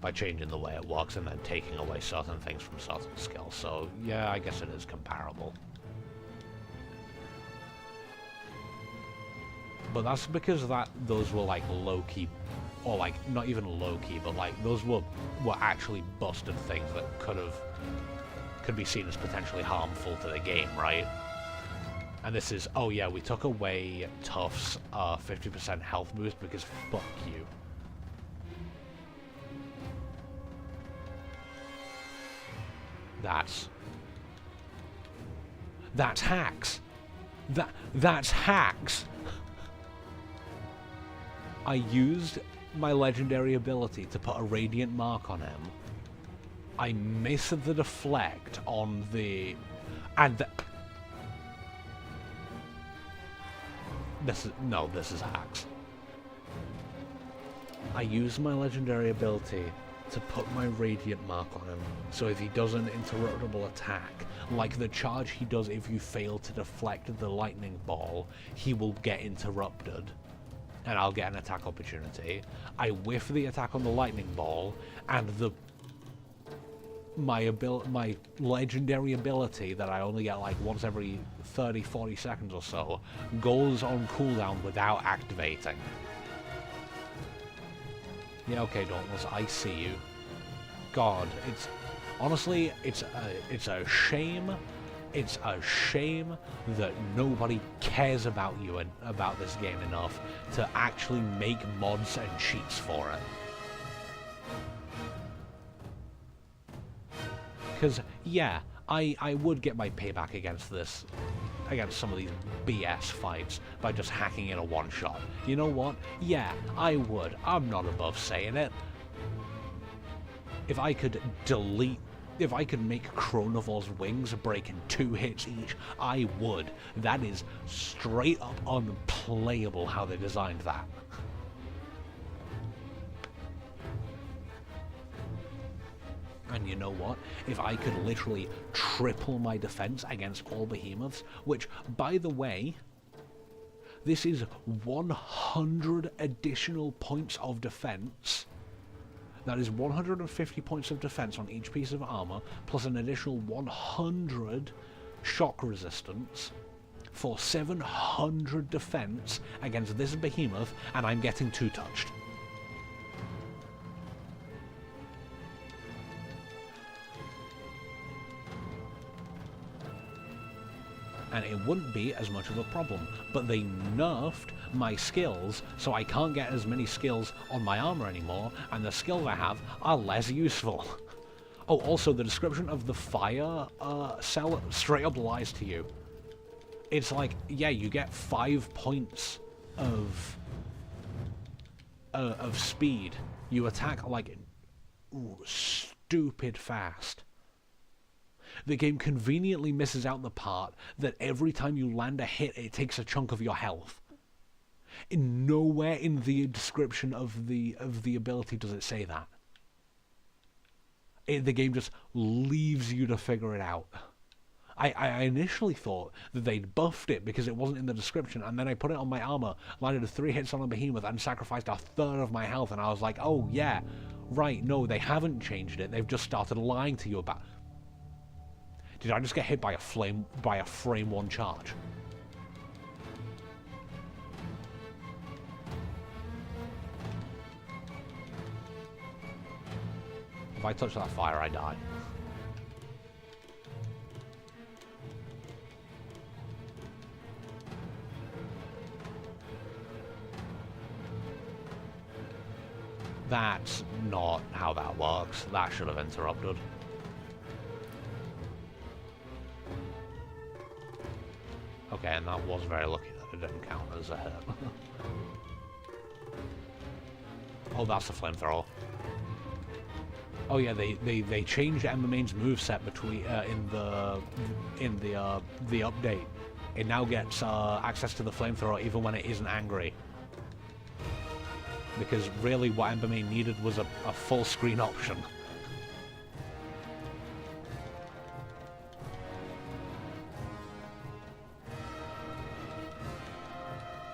A: by changing the way it works and then taking away certain things from certain skills. So, yeah, I guess it is comparable. But that's because those were like low-key, or like not even low-key, but like those were actually busted things that could be seen as potentially harmful to the game, right? And this is, oh yeah, we took away Tuff's 50% health boost because fuck you. That's hacks. That's hacks. I used my legendary ability to put a radiant mark on him, I miss the deflect on the... And the... This is... No, this is hacks. I use my legendary ability to put my radiant mark on him, so if he does an interruptible attack, like the charge he does if you fail to deflect the lightning ball, he will get interrupted, and I'll get an attack opportunity. I whiff the attack on the lightning ball, and my legendary ability that I only get like once every 30-40 seconds or so goes on cooldown without activating. Yeah, okay, Dauntless, I see you. God, it's... Honestly, it's a shame. It's a shame that nobody cares about you and about this game enough to actually make mods and cheats for it. Because, yeah, I would get my payback against this, against some of these BS fights by just hacking in a one-shot. You know what? Yeah, I would. I'm not above saying it. If I could make Chronovor's wings break in 2 hits each, I would. That is straight up unplayable how they designed that. And you know what? If I could literally triple my defense against all behemoths, which, by the way, this is 100 additional points of defense. That is 150 points of defense on each piece of armor, plus an additional 100 shock resistance for 700 defense against this behemoth, and I'm getting two-touched. And it wouldn't be as much of a problem, but they nerfed my skills, so I can't get as many skills on my armor anymore, and the skills I have are less useful. Oh, also, the description of the fire cell straight up lies to you. It's like, yeah, you get 5 points of speed. You attack, like, stupid fast. The game conveniently misses out the part that every time you land a hit, it takes a chunk of your health. Nowhere in the description of the ability does it say that. The game just leaves you to figure it out. I initially thought that they'd buffed it because it wasn't in the description, and then I put it on my armor, landed 3 hits on a behemoth, and sacrificed a third of my health, and I was like, oh yeah, right, no, they haven't changed it, they've just started lying to you about... Did I just get hit by a frame 1 charge? If I touch that fire, I die. That's not how that works. That should have interrupted. Okay, and that was very lucky that it didn't count as a hit. Oh, that's the flamethrower. Oh yeah, they changed Embermane's moveset between in the update. It now gets access to the flamethrower even when it isn't angry. Because really, what Embermane needed was a full screen option.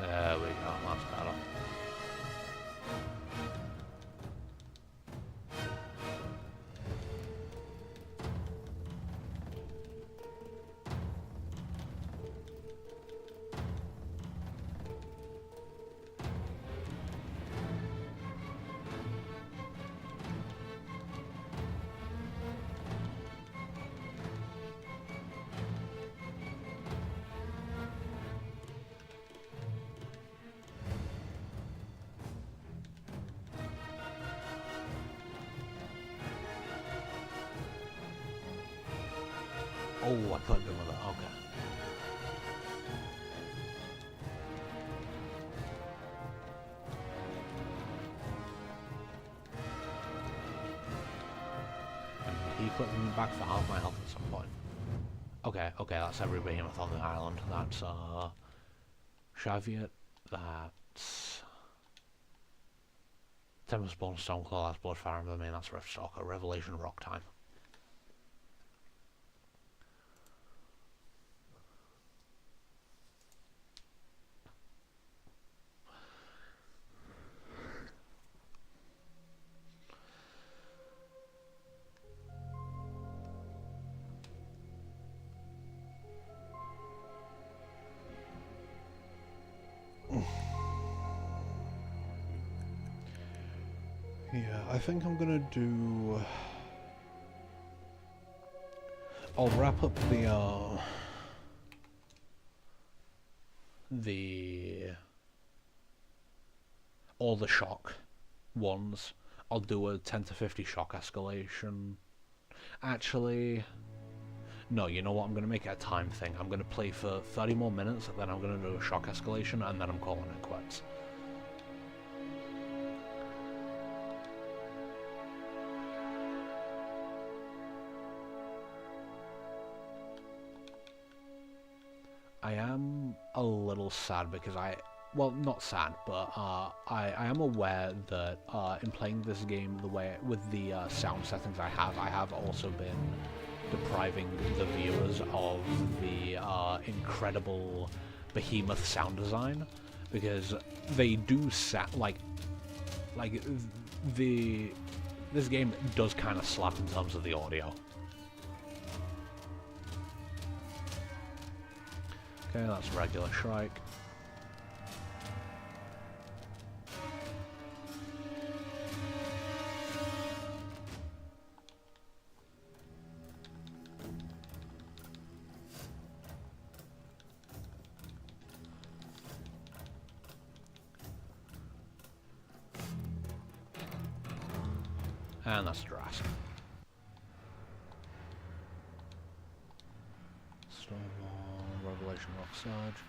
A: There we go, that's better. Oh, I clipped him with it, okay. And you put me back for half my health at some point? Okay, that's every behemoth on the island. That's, Shaviet, that's... Tempest Bone, Stoneclaw, that's Bloodfire Ember Main, that's Riftstalker, Revelation Rock time. Yeah, I think I'm gonna do... I'll wrap up all the shock ones. I'll do a 10 to 50 shock escalation. Actually, no, you know what, I'm gonna make it a time thing. I'm gonna play for 30 more minutes, then I'm gonna do a shock escalation, and then I'm calling it quits. I am a little sad because well, not sad, but I am aware that in playing this game the way with the sound settings I have also been depriving the viewers of the incredible behemoth sound design, because they do this game does kind of slap in terms of the audio. Okay, that's regular Shrike. And that's Drask. Revelation Rock Surge.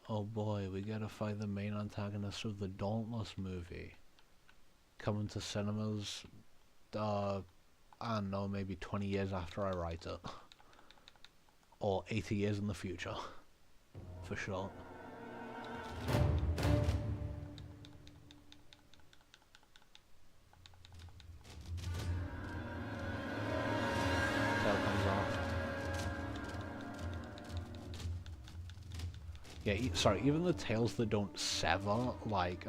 A: Oh boy, we gotta fight the main antagonist of the Dauntless movie. Coming to cinemas, I don't know, maybe 20 years after I write it. Or 80 years in the future. For sure. Yeah, sorry, even the tails that don't sever, like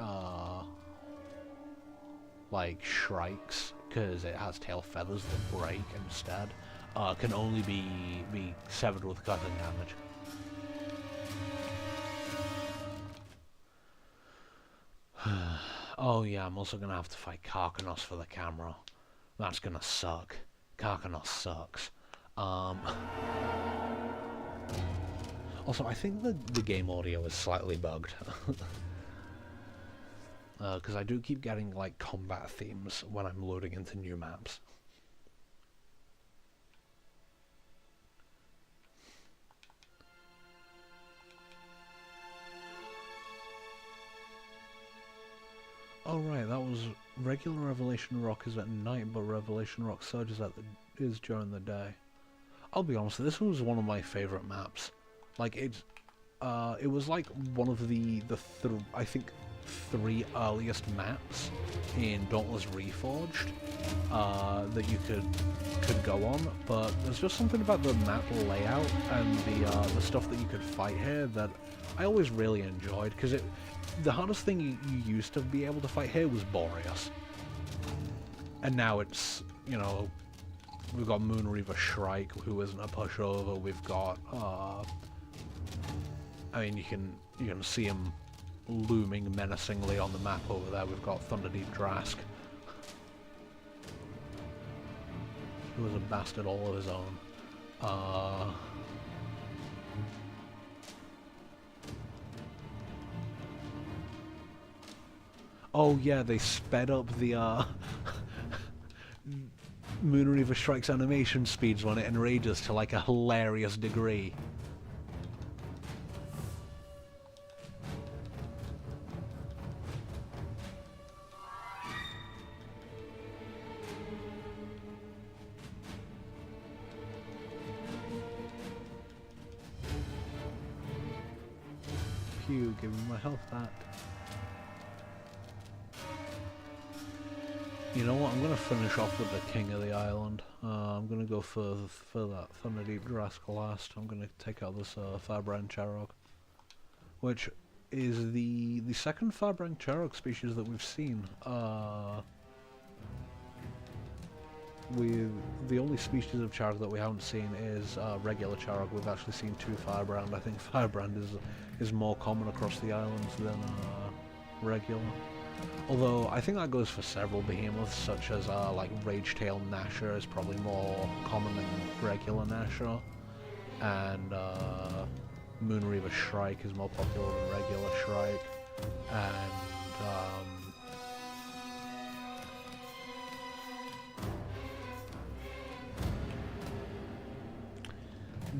A: Shrike's, because it has tail feathers that break instead, can only be severed with cutting damage. Oh yeah, I'm also gonna have to fight Karkanos for the camera. That's gonna suck. Karkanos sucks. Also, I think the game audio is slightly bugged. Because I do keep getting, like, combat themes when I'm loading into new maps. Oh right, that was regular Revelation Rock is at night, but Revelation Rock Surge is during the day. I'll be honest, this was one of my favorite maps. Like, it was like one of I think 3 earliest maps in Dauntless Reforged that you could go on, but there's just something about the map layout and the stuff that you could fight here that I always really enjoyed, because the hardest thing you used to be able to fight here was Boreas, and now it's, you know, we've got Moonreaver Shrike, who isn't a pushover. We've got I mean, you can see him looming menacingly on the map over there. We've got Thunderdeep Drask, who is a bastard all of his own. Oh yeah, they sped up the Moonreaver Shrike's animation speeds when it enrages to like a hilarious degree. you, give me my health back. You know what, I'm going to finish off with the king of the island. I'm going to go for that Thunderdeep Drask last. I'm going to take out this Firebrand Charog, which is the second Firebrand Charog species that we've seen. The only species of Charog that we haven't seen is regular Charog. We've actually seen 2 Firebrand. I think Firebrand is more common across the islands than regular. Although, I think that goes for several behemoths, such as, like, Ragetail Gnasher is probably more common than regular Gnasher, and, Moonreaver Shrike is more popular than regular Shrike, and,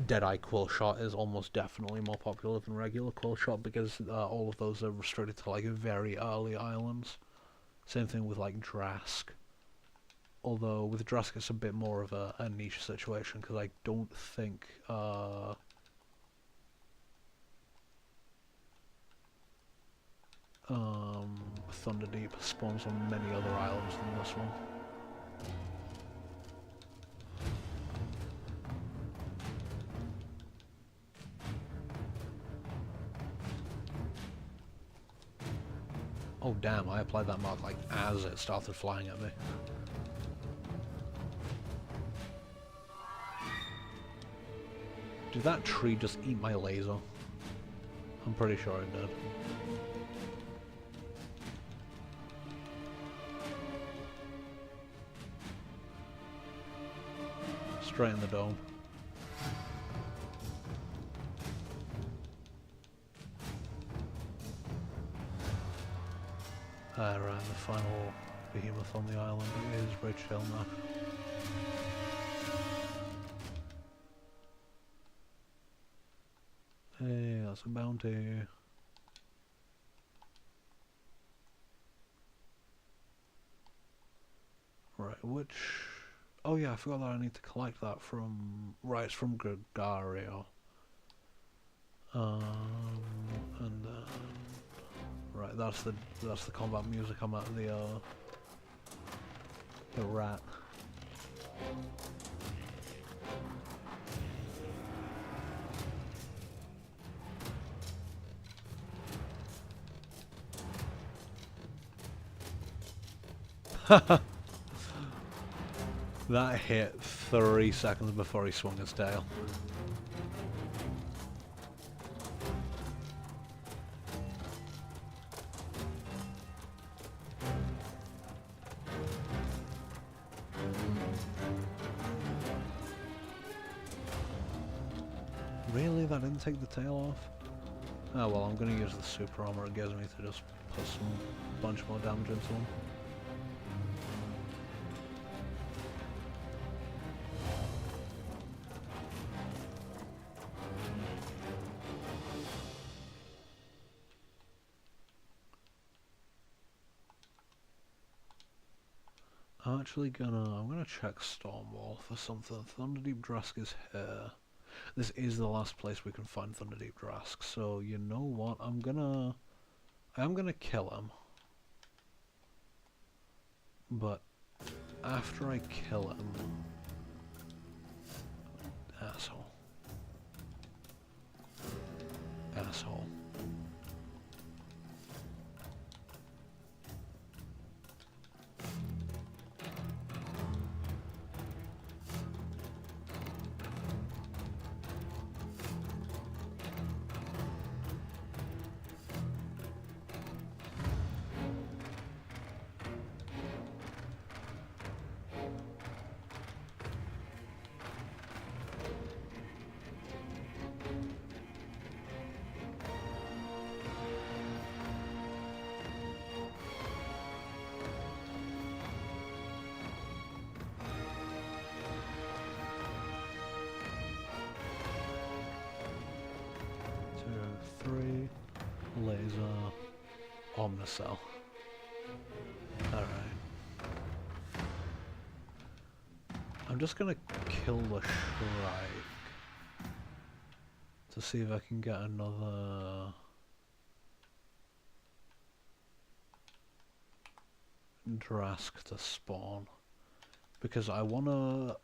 A: Deadeye Quillshot is almost definitely more popular than regular Quillshot because all of those are restricted to like very early islands. Same thing with like Drask. Although with Drask it's a bit more of a niche situation because I don't think Thunderdeep spawns on many other islands than this one. Oh damn, I applied that mark like as it started flying at me. Did that tree just eat my laser? I'm pretty sure it did. Straight in the dome. Right, the final behemoth on the island is Ragetail Gnash. Hey, that's a bounty. Right, which... Oh yeah, I forgot that I need to collect that from... Right, it's from Gregario. And then... Right, that's the combat music. I'm at the rat. That hit 3 seconds before he swung his tail. Really? That didn't take the tail off? Oh well, I'm gonna use the super armor it gives me to just put some bunch more damage into him. I'm gonna check Stormwall for something. Thunderdeep Drask is here. This is the last place we can find Thunderdeep Drask, so you know what, I am gonna kill him. But after I kill him... Asshole. Asshole. Three, laser, Omnicell. Alright. I'm just gonna kill the Shrike to see if I can get another Drask to spawn because I wanna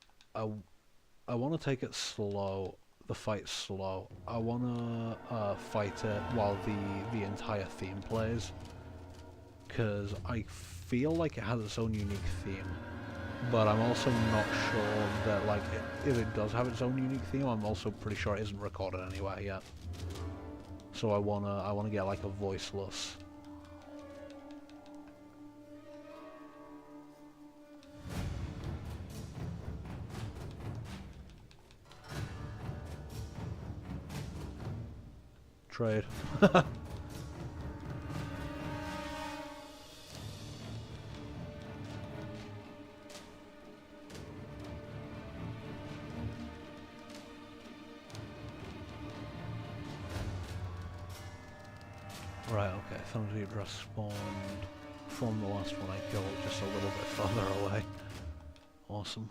A: take it slow. The fight slow. I wanna fight it while the entire theme plays, because I feel like it has its own unique theme. But I'm also not sure that, like, if it does have its own unique theme, I'm also pretty sure it isn't recorded anywhere yet. So I wanna get like a voiceless. Trade. Right, okay, Thunderdeep Drask spawned from the last one I killed, just a little bit further away. Awesome.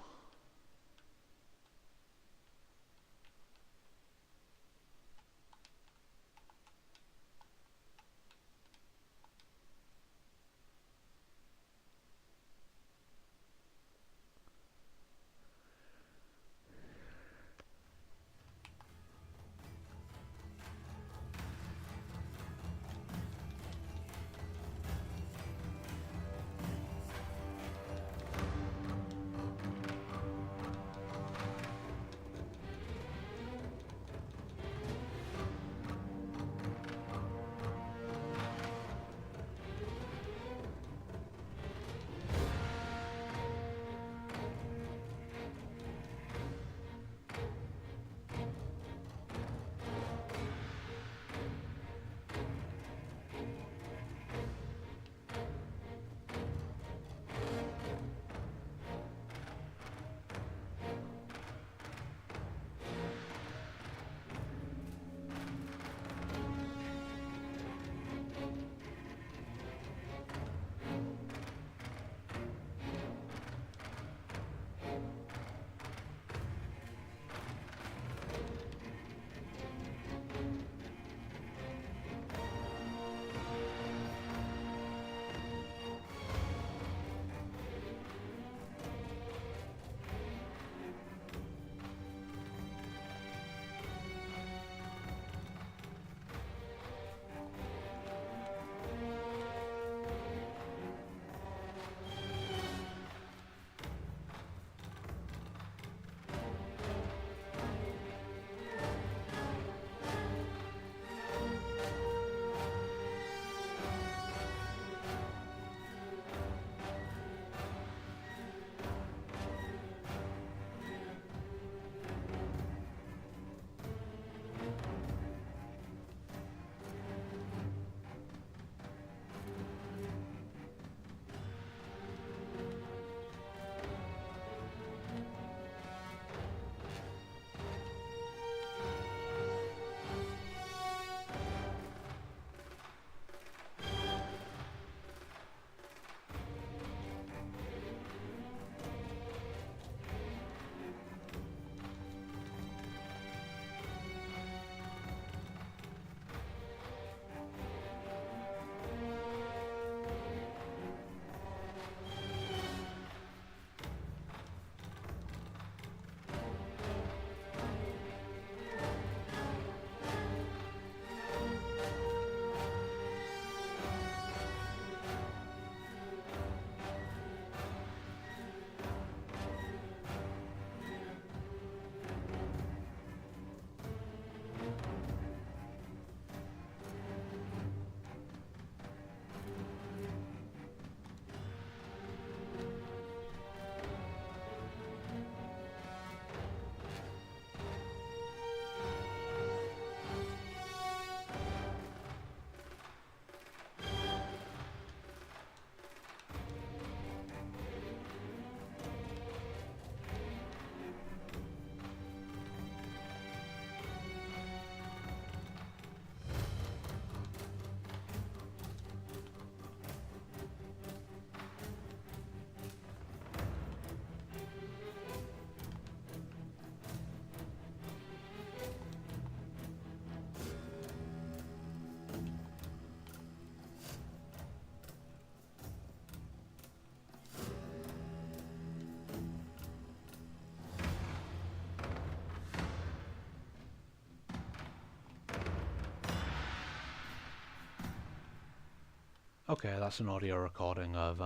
A: Okay, that's an audio recording of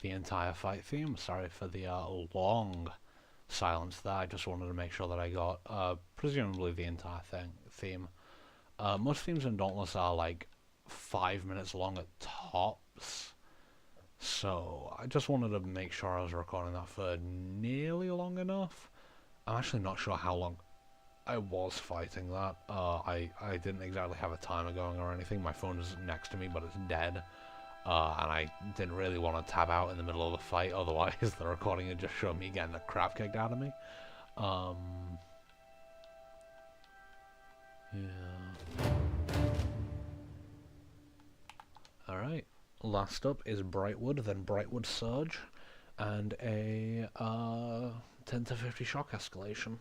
A: the entire fight theme. Sorry for the long silence there. I just wanted to make sure that I got presumably the entire theme. Most themes in Dauntless are like 5 minutes long at tops. So I just wanted to make sure I was recording that for nearly long enough. I'm actually not sure how long I was fighting that. I didn't exactly have a timer going or anything. My phone is next to me, but it's dead. And I didn't really want to tab out in the middle of the fight, otherwise the recording would just show me getting the crap kicked out of me. Yeah. Alright. Last up is Brightwood, then Brightwood Surge, and a 10 to 50 shock escalation.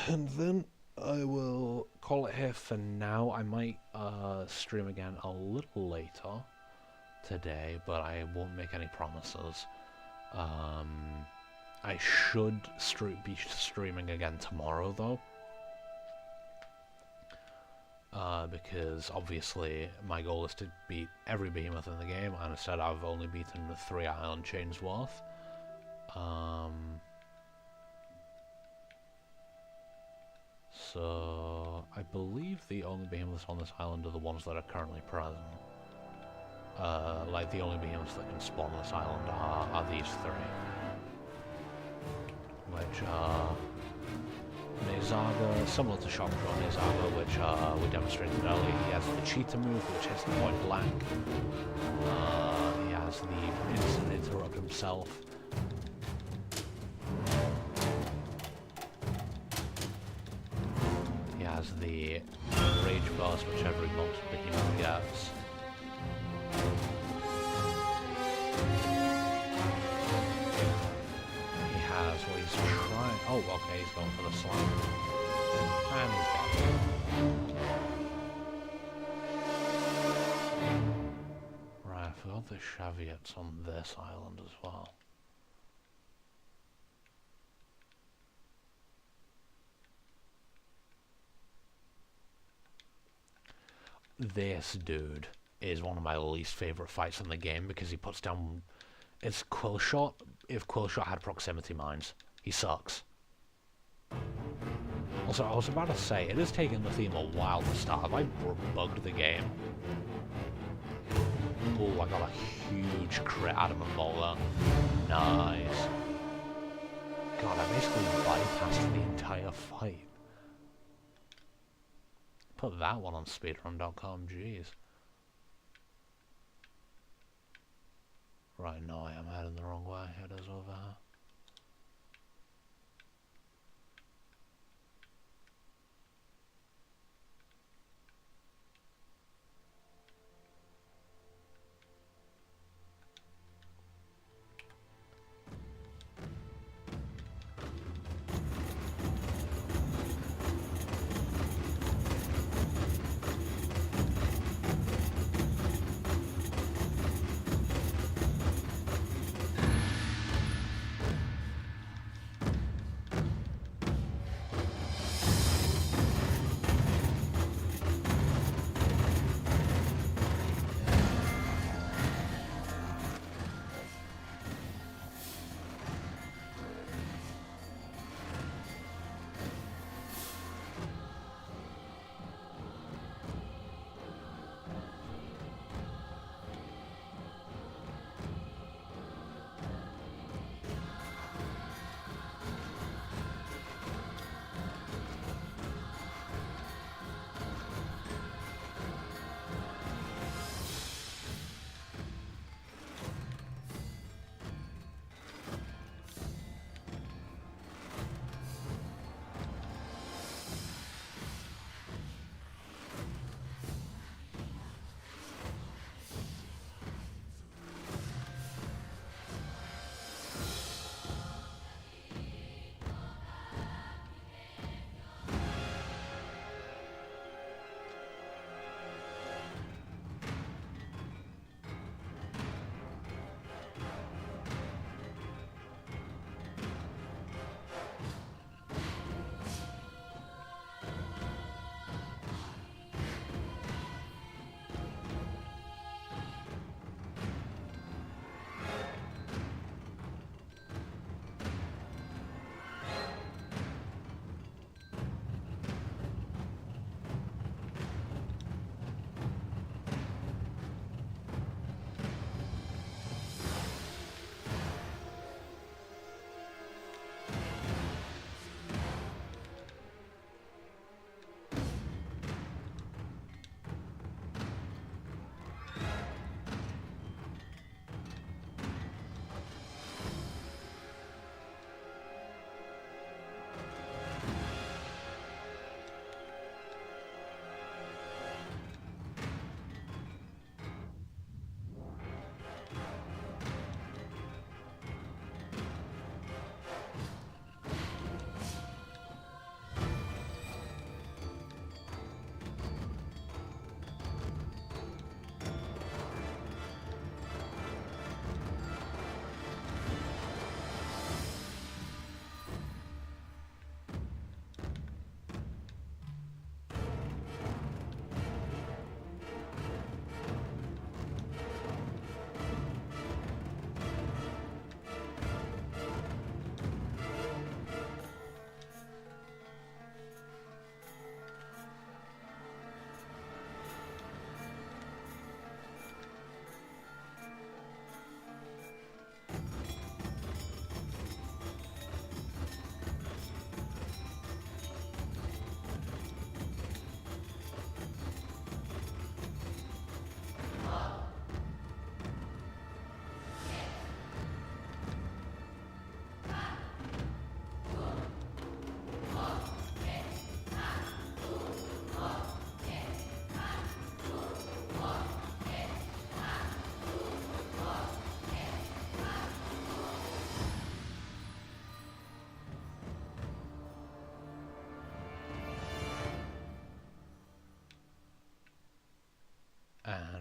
A: And then I will call it here for now. I might stream again a little later today, but I won't make any promises. I should be streaming again tomorrow, though. Because obviously my goal is to beat every behemoth in the game, and instead I've only beaten the 3 island chains worth. So I believe the only behemoths on this island are the ones that are currently present. Like the only behemoths that can spawn on this island are these 3. Which Nezaga, similar to Shockjaw Nezaga, which we demonstrated earlier. He has the cheetah move, which hits the point blank. He has the instant interrupt himself. He has the rage burst, which every monster behemoth gets. He has what he's trying. Oh, okay, he's going for the slam. And he's dead. Right, I forgot the Shaviets on this island as well. This dude is one of my least favorite fights in the game because he puts down... It's Quillshot. If Quillshot had proximity mines, he sucks. Also, I was about to say, it has taken the theme a while to start. Have I bugged the game? Oh, I got a huge crit out of a bowler. Nice. God, I basically bypassed the entire fight. Put that one on speedrun.com, jeez. Right, no, I am heading the wrong way. It is over here.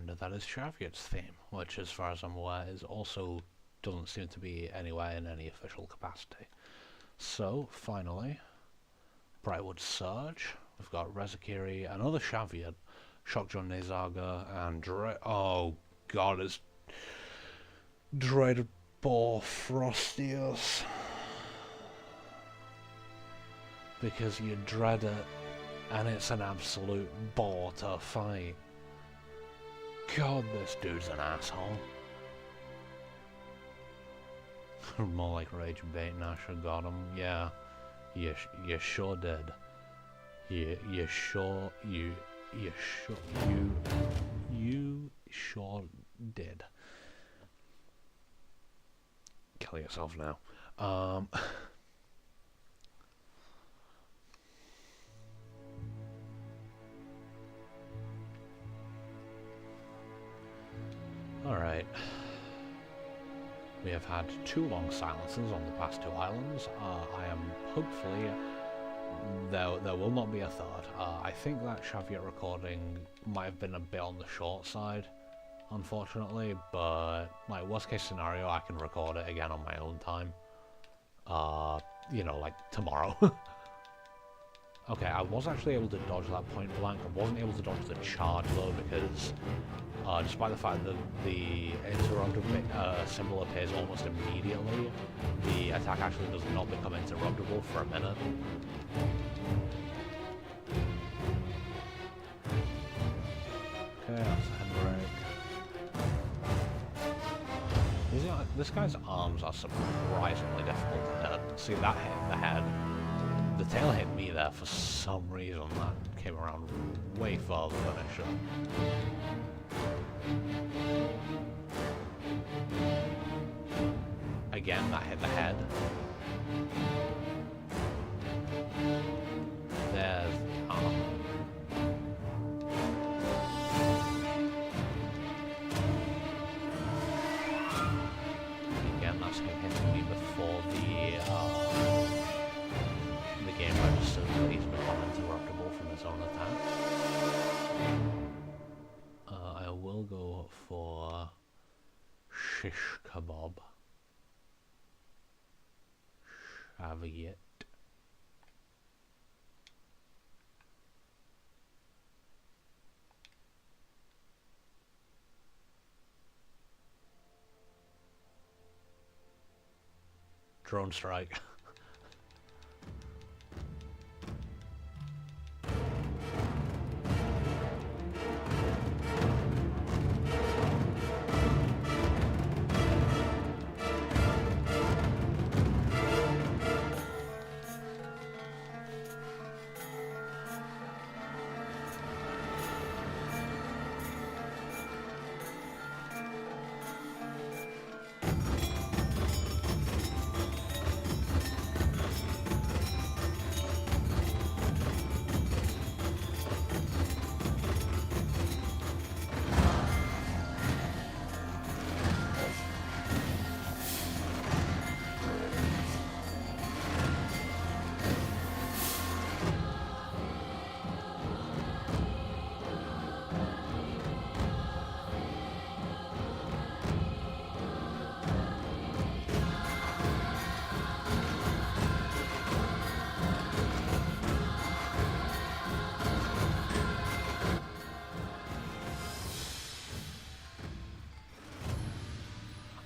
A: And that is Shaviet's theme, which as far as I'm aware is also doesn't seem to be anywhere in any official capacity. So, finally, Brightwood Surge. We've got Rezakiri, another Shaviet, Shockjon Nezaga, and oh god, it's Dreaded Boar Frostius. Because you dread it, and it's an absolute bore to fight. God, this dude's an asshole. More like Rage Bait Nasher got him. Yeah, you sure did. You sure did. Kill yourself now. Alright. We have had 2 long silences on the past 2 islands. I am hopefully... There will not be a third. I think that Shaviet recording might have been a bit on the short side, unfortunately, but like worst case scenario, I can record it again on my own time. You know, like tomorrow. Okay, I was actually able to dodge that point blank. I wasn't able to dodge the charge though because despite the fact that the interruptible symbol appears almost immediately, the attack actually does not become interruptible for a minute. Okay, that's a handbrake. This guy's arms are surprisingly difficult to hit. See, that hit the head. The tail hit me there for some reason. That came around way further than it should. Again, that hit the head. There's the arm. Again, that's him hitting me before the game registers that he's become interruptible from his own attack. I will go for shish kebab. Shaviet. Drone strike.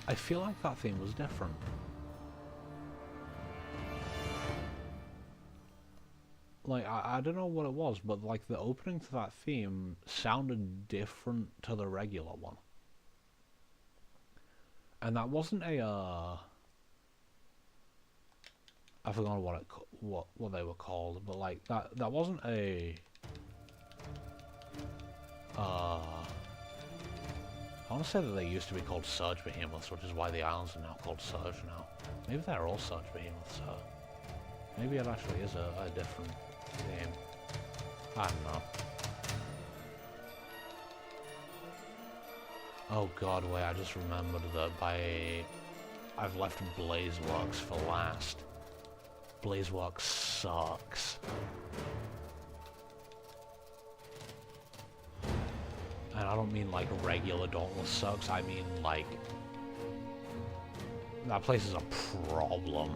A: I feel like that theme was different. Like, I don't know what it was, but like the opening to that theme sounded different to the regular one. And that wasn't a, I forgot what they were called, but like that wasn't a, I want to say that they used to be called Surge Behemoths, which is why the islands are now called Surge now. Maybe they're all Surge Behemoths, so maybe it actually is a different theme. I don't know. Oh god, wait, I just remembered that I've left Blazeworks for last. Blazeworks sucks. And I don't mean like regular Dauntless sucks, I mean like... That place is a problem.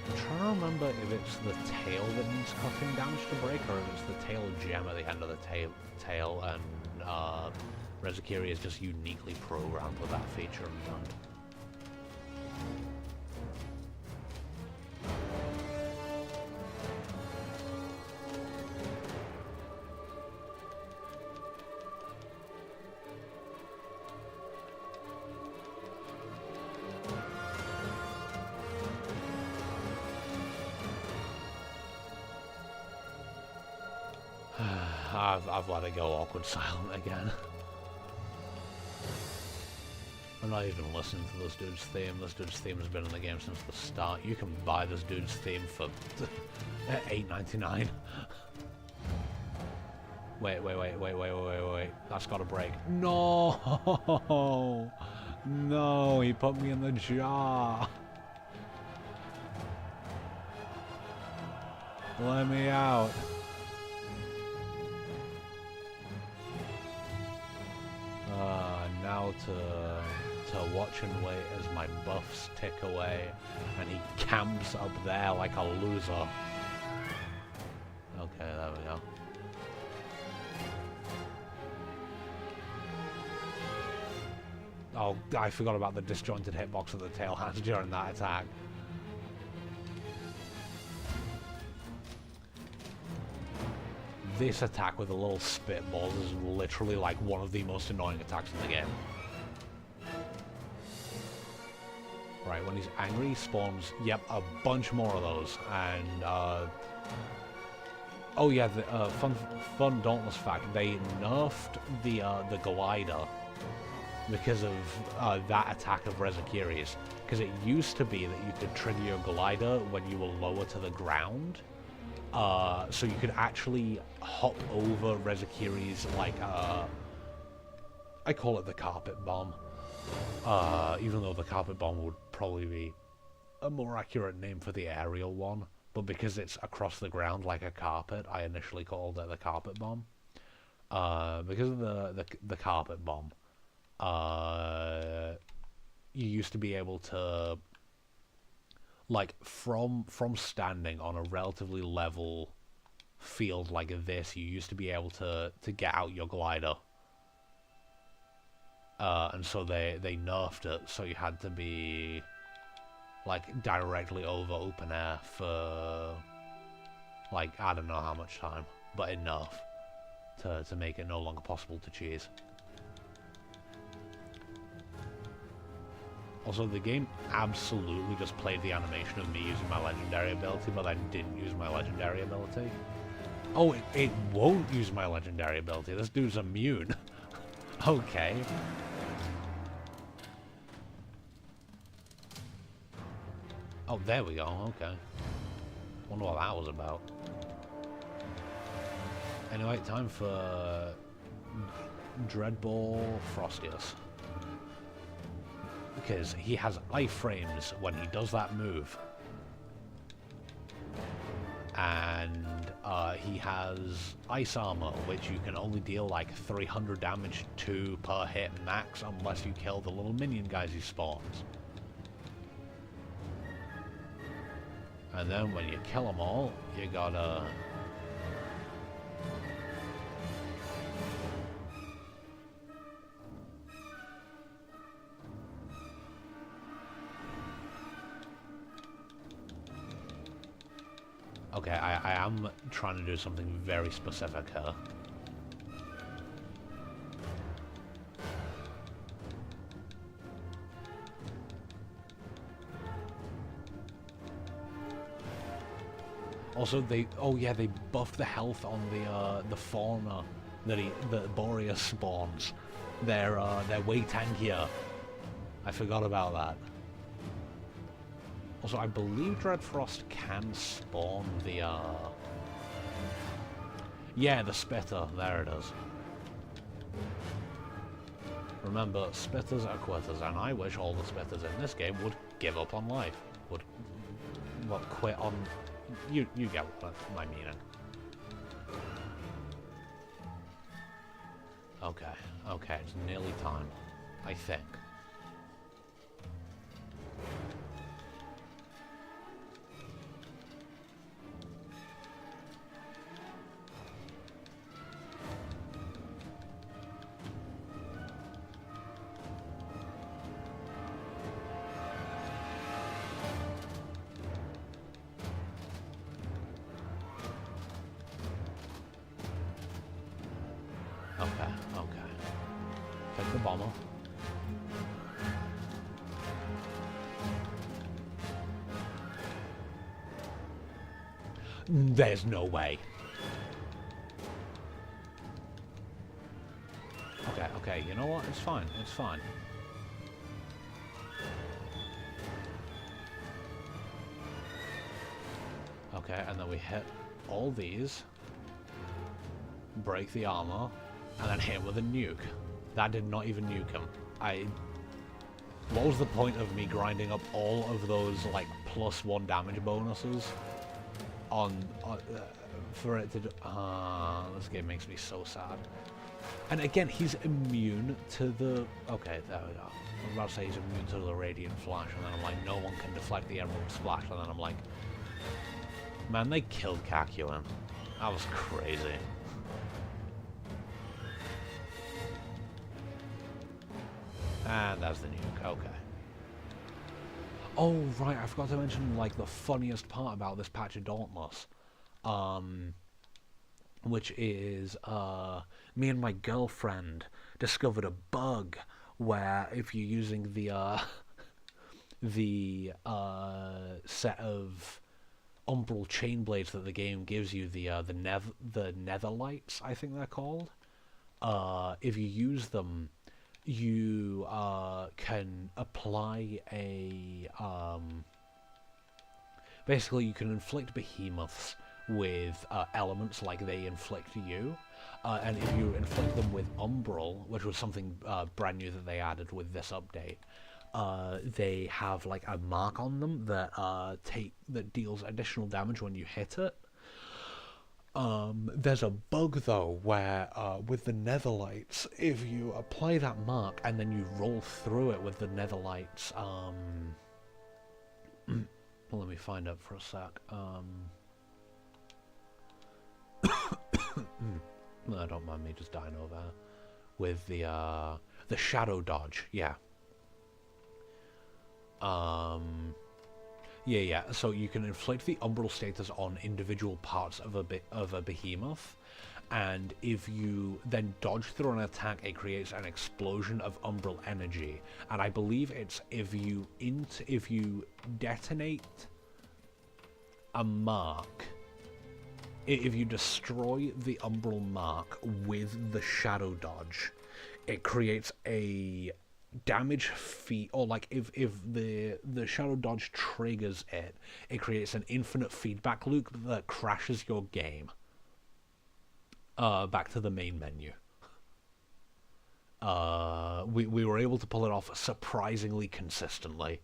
A: I'm trying to remember if it's the tail that needs cutting damage to break, or if it's the tail gem at the end of the tail, and Rezakiri is just uniquely programmed with that feature and done. I've let it go awkward silent again. I'm not even listening to this dude's theme. This dude's theme has been in the game since the start. You can buy this dude's theme for $8.99. Wait. That's gotta break. No! No, he put me in the jar. Let me out. Now to watch and wait as my buffs tick away, and he camps up there like a loser. Okay, there we go. Oh, I forgot about the disjointed hitbox that the tail has during that attack. This attack with the little spitballs is literally like one of the most annoying attacks in the game. Right, when he's angry, he spawns, yep, a bunch more of those, and, oh yeah, the, fun Dauntless fact, they nerfed the glider because of, that attack of Rezakiri's, because it used to be that you could trigger your glider when you were lower to the ground, so you could actually hop over Rezakiri's, like, I call it the carpet bomb, even though the carpet bomb would probably be a more accurate name for the aerial one, but because it's across the ground like a carpet, I initially called it the carpet bomb. Because of the carpet bomb, you used to be able to, like, from standing on a relatively level field like this, you used to be able to get out your glider. And so they nerfed it, so you had to be, like, directly over open air for, like, I don't know how much time, but enough to make it no longer possible to cheese. Also, the game absolutely just played the animation of me using my legendary ability, but I didn't use my legendary ability. Oh, it won't use my legendary ability. This dude's immune. Okay. Oh, there we go. Okay. Wonder what that was about. Anyway, time for Dreadball Frostius. Because he has iframes when he does that move. And he has ice armor, which you can only deal like 300 damage to per hit max unless you kill the little minion guys he spawns. And then when you kill them all, you gotta... Okay, I am trying to do something very specific here. Also, they buffed the health on the fauna that Boreas spawns. They're way tankier. I forgot about that. Also, I believe Dreadfrost can spawn the yeah, the spitter. There it is. Remember, spitters are quitters, and I wish all the spitters in this game would give up on life. Would, well, quit on... You get what my meaning. Okay, it's nearly time. I think. Okay. Take the bomber. There's no way. Okay, you know what? It's fine. Okay, and then we hit all these, break the armor, and then hit him with a nuke. That did not even nuke him. What was the point of me grinding up all of those, like, +1 damage bonuses for it to do... this game makes me so sad. And again, he's immune to the... Okay, there we go. I was about to say he's immune to the Radiant Flash, and then I'm like, no one can deflect the Emerald Splash, and then I'm like... Man, they killed Kakuin. That was crazy. And that's the nuke, okay. Oh, right, I forgot to mention, like, the funniest part about this patch of Dauntless. Which is, me and my girlfriend discovered a bug where if you're using the set of umbral chain blades that the game gives you, the netherlights, I think they're called, if you use them, you can apply a basically you can inflict behemoths with elements like they inflict you, and if you inflict them with umbral, which was something brand new that they added with this update, they have like a mark on them that deals additional damage when you hit it. There's a bug though where with the netherlights, if you apply that mark and then you roll through it with the netherlights, let me find it for a sec. No, don't mind me just dying over with the shadow dodge, yeah. Yeah. So you can inflict the umbral status on individual parts of a behemoth, and if you then dodge through an attack, it creates an explosion of umbral energy. And I believe it's if you detonate a mark, if you destroy the umbral mark with the shadow dodge, it creates a damage feat, or like if the shadow dodge triggers it, it creates an infinite feedback loop that crashes your game back to the main menu. We were able to pull it off surprisingly consistently,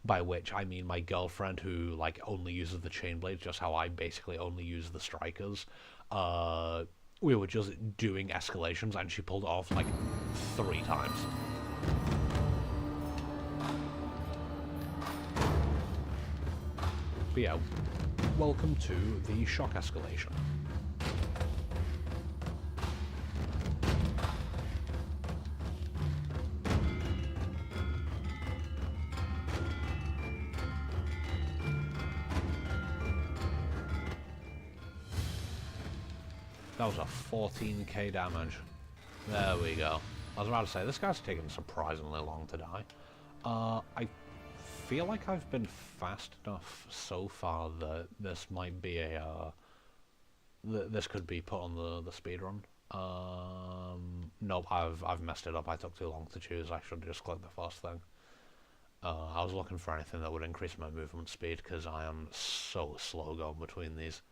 A: by which I mean my girlfriend, who like only uses the chain blades, just how I basically only use the strikers. We were just doing escalations and she pulled it off like 3 times. But yeah, welcome to the shock escalation. That was a 14k damage. There we go. I was about to say, this guy's taken surprisingly long to die. I feel like I've been fast enough so far that this might be a, this could be put on the speedrun. Nope, I've messed it up. I took too long to choose. I should just click the first thing. I was looking for anything that would increase my movement speed, because I am so slow going between these.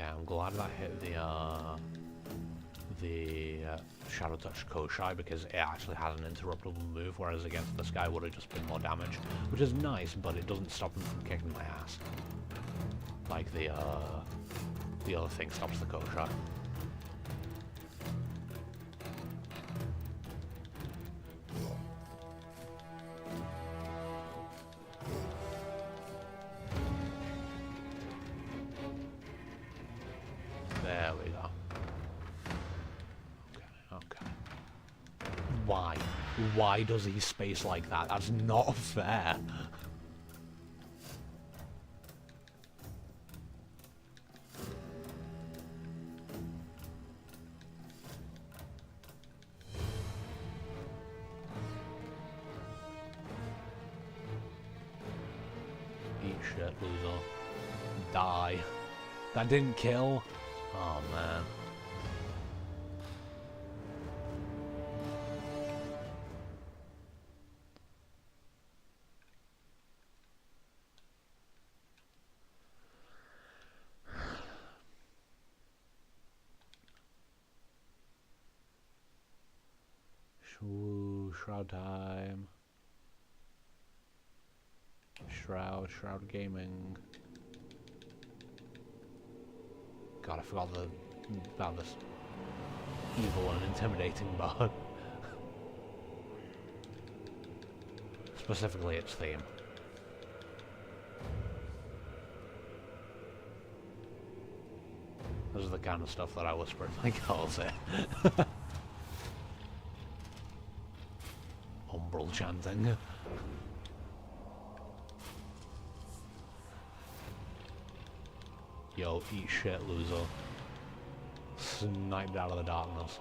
A: Okay, I'm glad that hit the Shadow Touch Koshai because it actually had an interruptible move, whereas against this guy would have just been more damage, which is nice, but it doesn't stop him from kicking my ass. Like the other thing stops the Koshai. There we go. Okay. Why? Why does he space like that? That's not fair. Eat shit, loser. Die. That didn't kill? Oh, man. Shroud time. Shroud gaming. God, I forgot about this evil and intimidating bard. Specifically its theme. This is the kind of stuff that I whisper in my calls here. Umbral chanting. Yo, eat shit, loser. Sniped out of the darkness.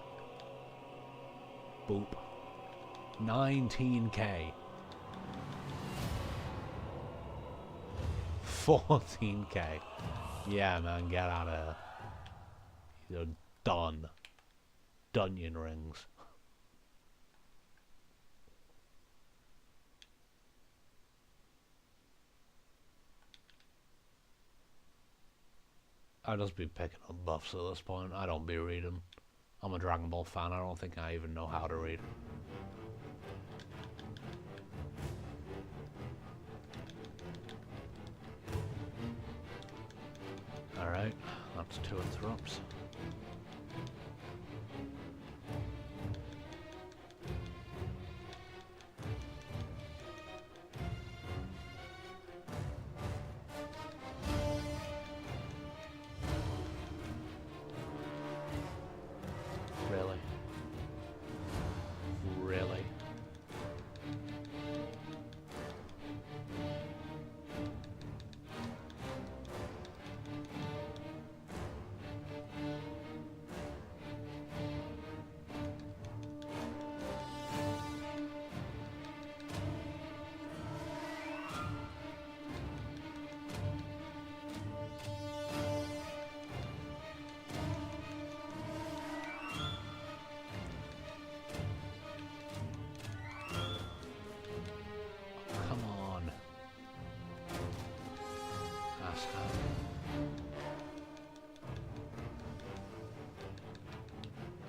A: Boop. 19k. 14k. Yeah, man, get out of here. You're done. Dungeon rings. I'd just be picking up buffs at this point. I don't be reading. I'm a Dragon Ball fan. I don't think I even know how to read. Alright, that's 2 interrupts. Really? Really?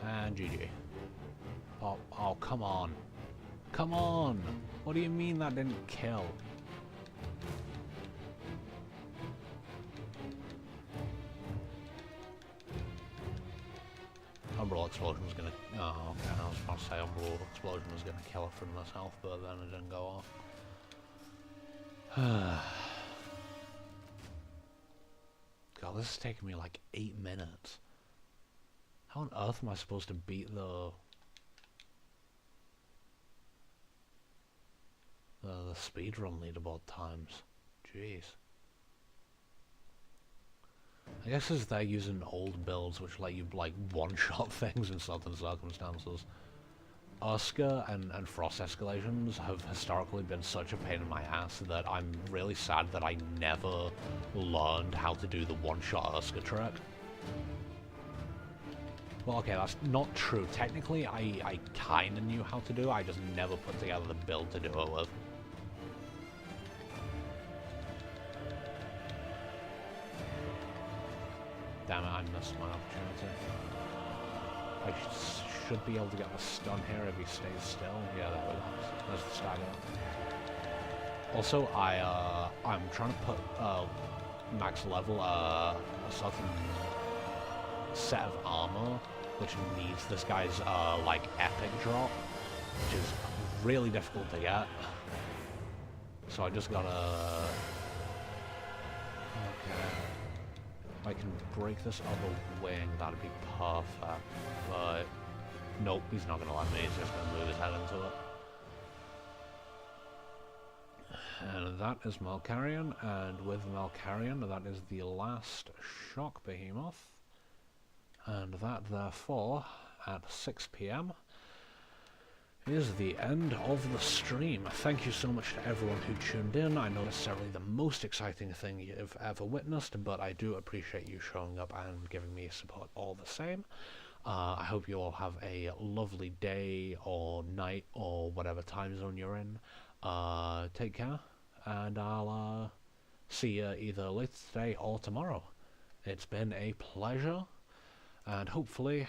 A: And GG. Oh, come on. Come on! What do you mean that didn't kill? Umbral Explosion was gonna... Oh, okay, I was about to say Umbral Explosion was gonna kill it from this health, but then it didn't go off. God, this is taking me like 8 minutes. How on earth am I supposed to beat the speedrun leaderboard times? Jeez. I guess it's they're using old builds which let you like one-shot things in certain circumstances. Urska and Frost escalations have historically been such a pain in my ass that I'm really sad that I never learned how to do the one-shot Urska trick. Well, okay, that's not true. Technically, I kinda knew how to do it, I just never put together the build to do it with. Damn it, I should be able to get the stun here if he stays still. Yeah, there we go. There's the stagger. Also, I'm trying to put max level a certain set of armor which needs this guy's like epic drop, which is really difficult to get. So I just gotta. Okay. If I can break this other wing, that'd be perfect. But nope, he's not gonna let me. He's just gonna move his head into it. And that is Malkarian, and with Malkarian, that is the last Shock Behemoth. And that, therefore, at 6 PM, is the end of the stream. Thank you so much to everyone who tuned in. I know necessarily the most exciting thing you've ever witnessed, but I do appreciate you showing up and giving me support all the same. I hope you all have a lovely day or night or whatever time zone you're in. Take care, and I'll see you either later today or tomorrow. It's been a pleasure, and hopefully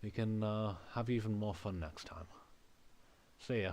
A: we can have even more fun next time. See ya.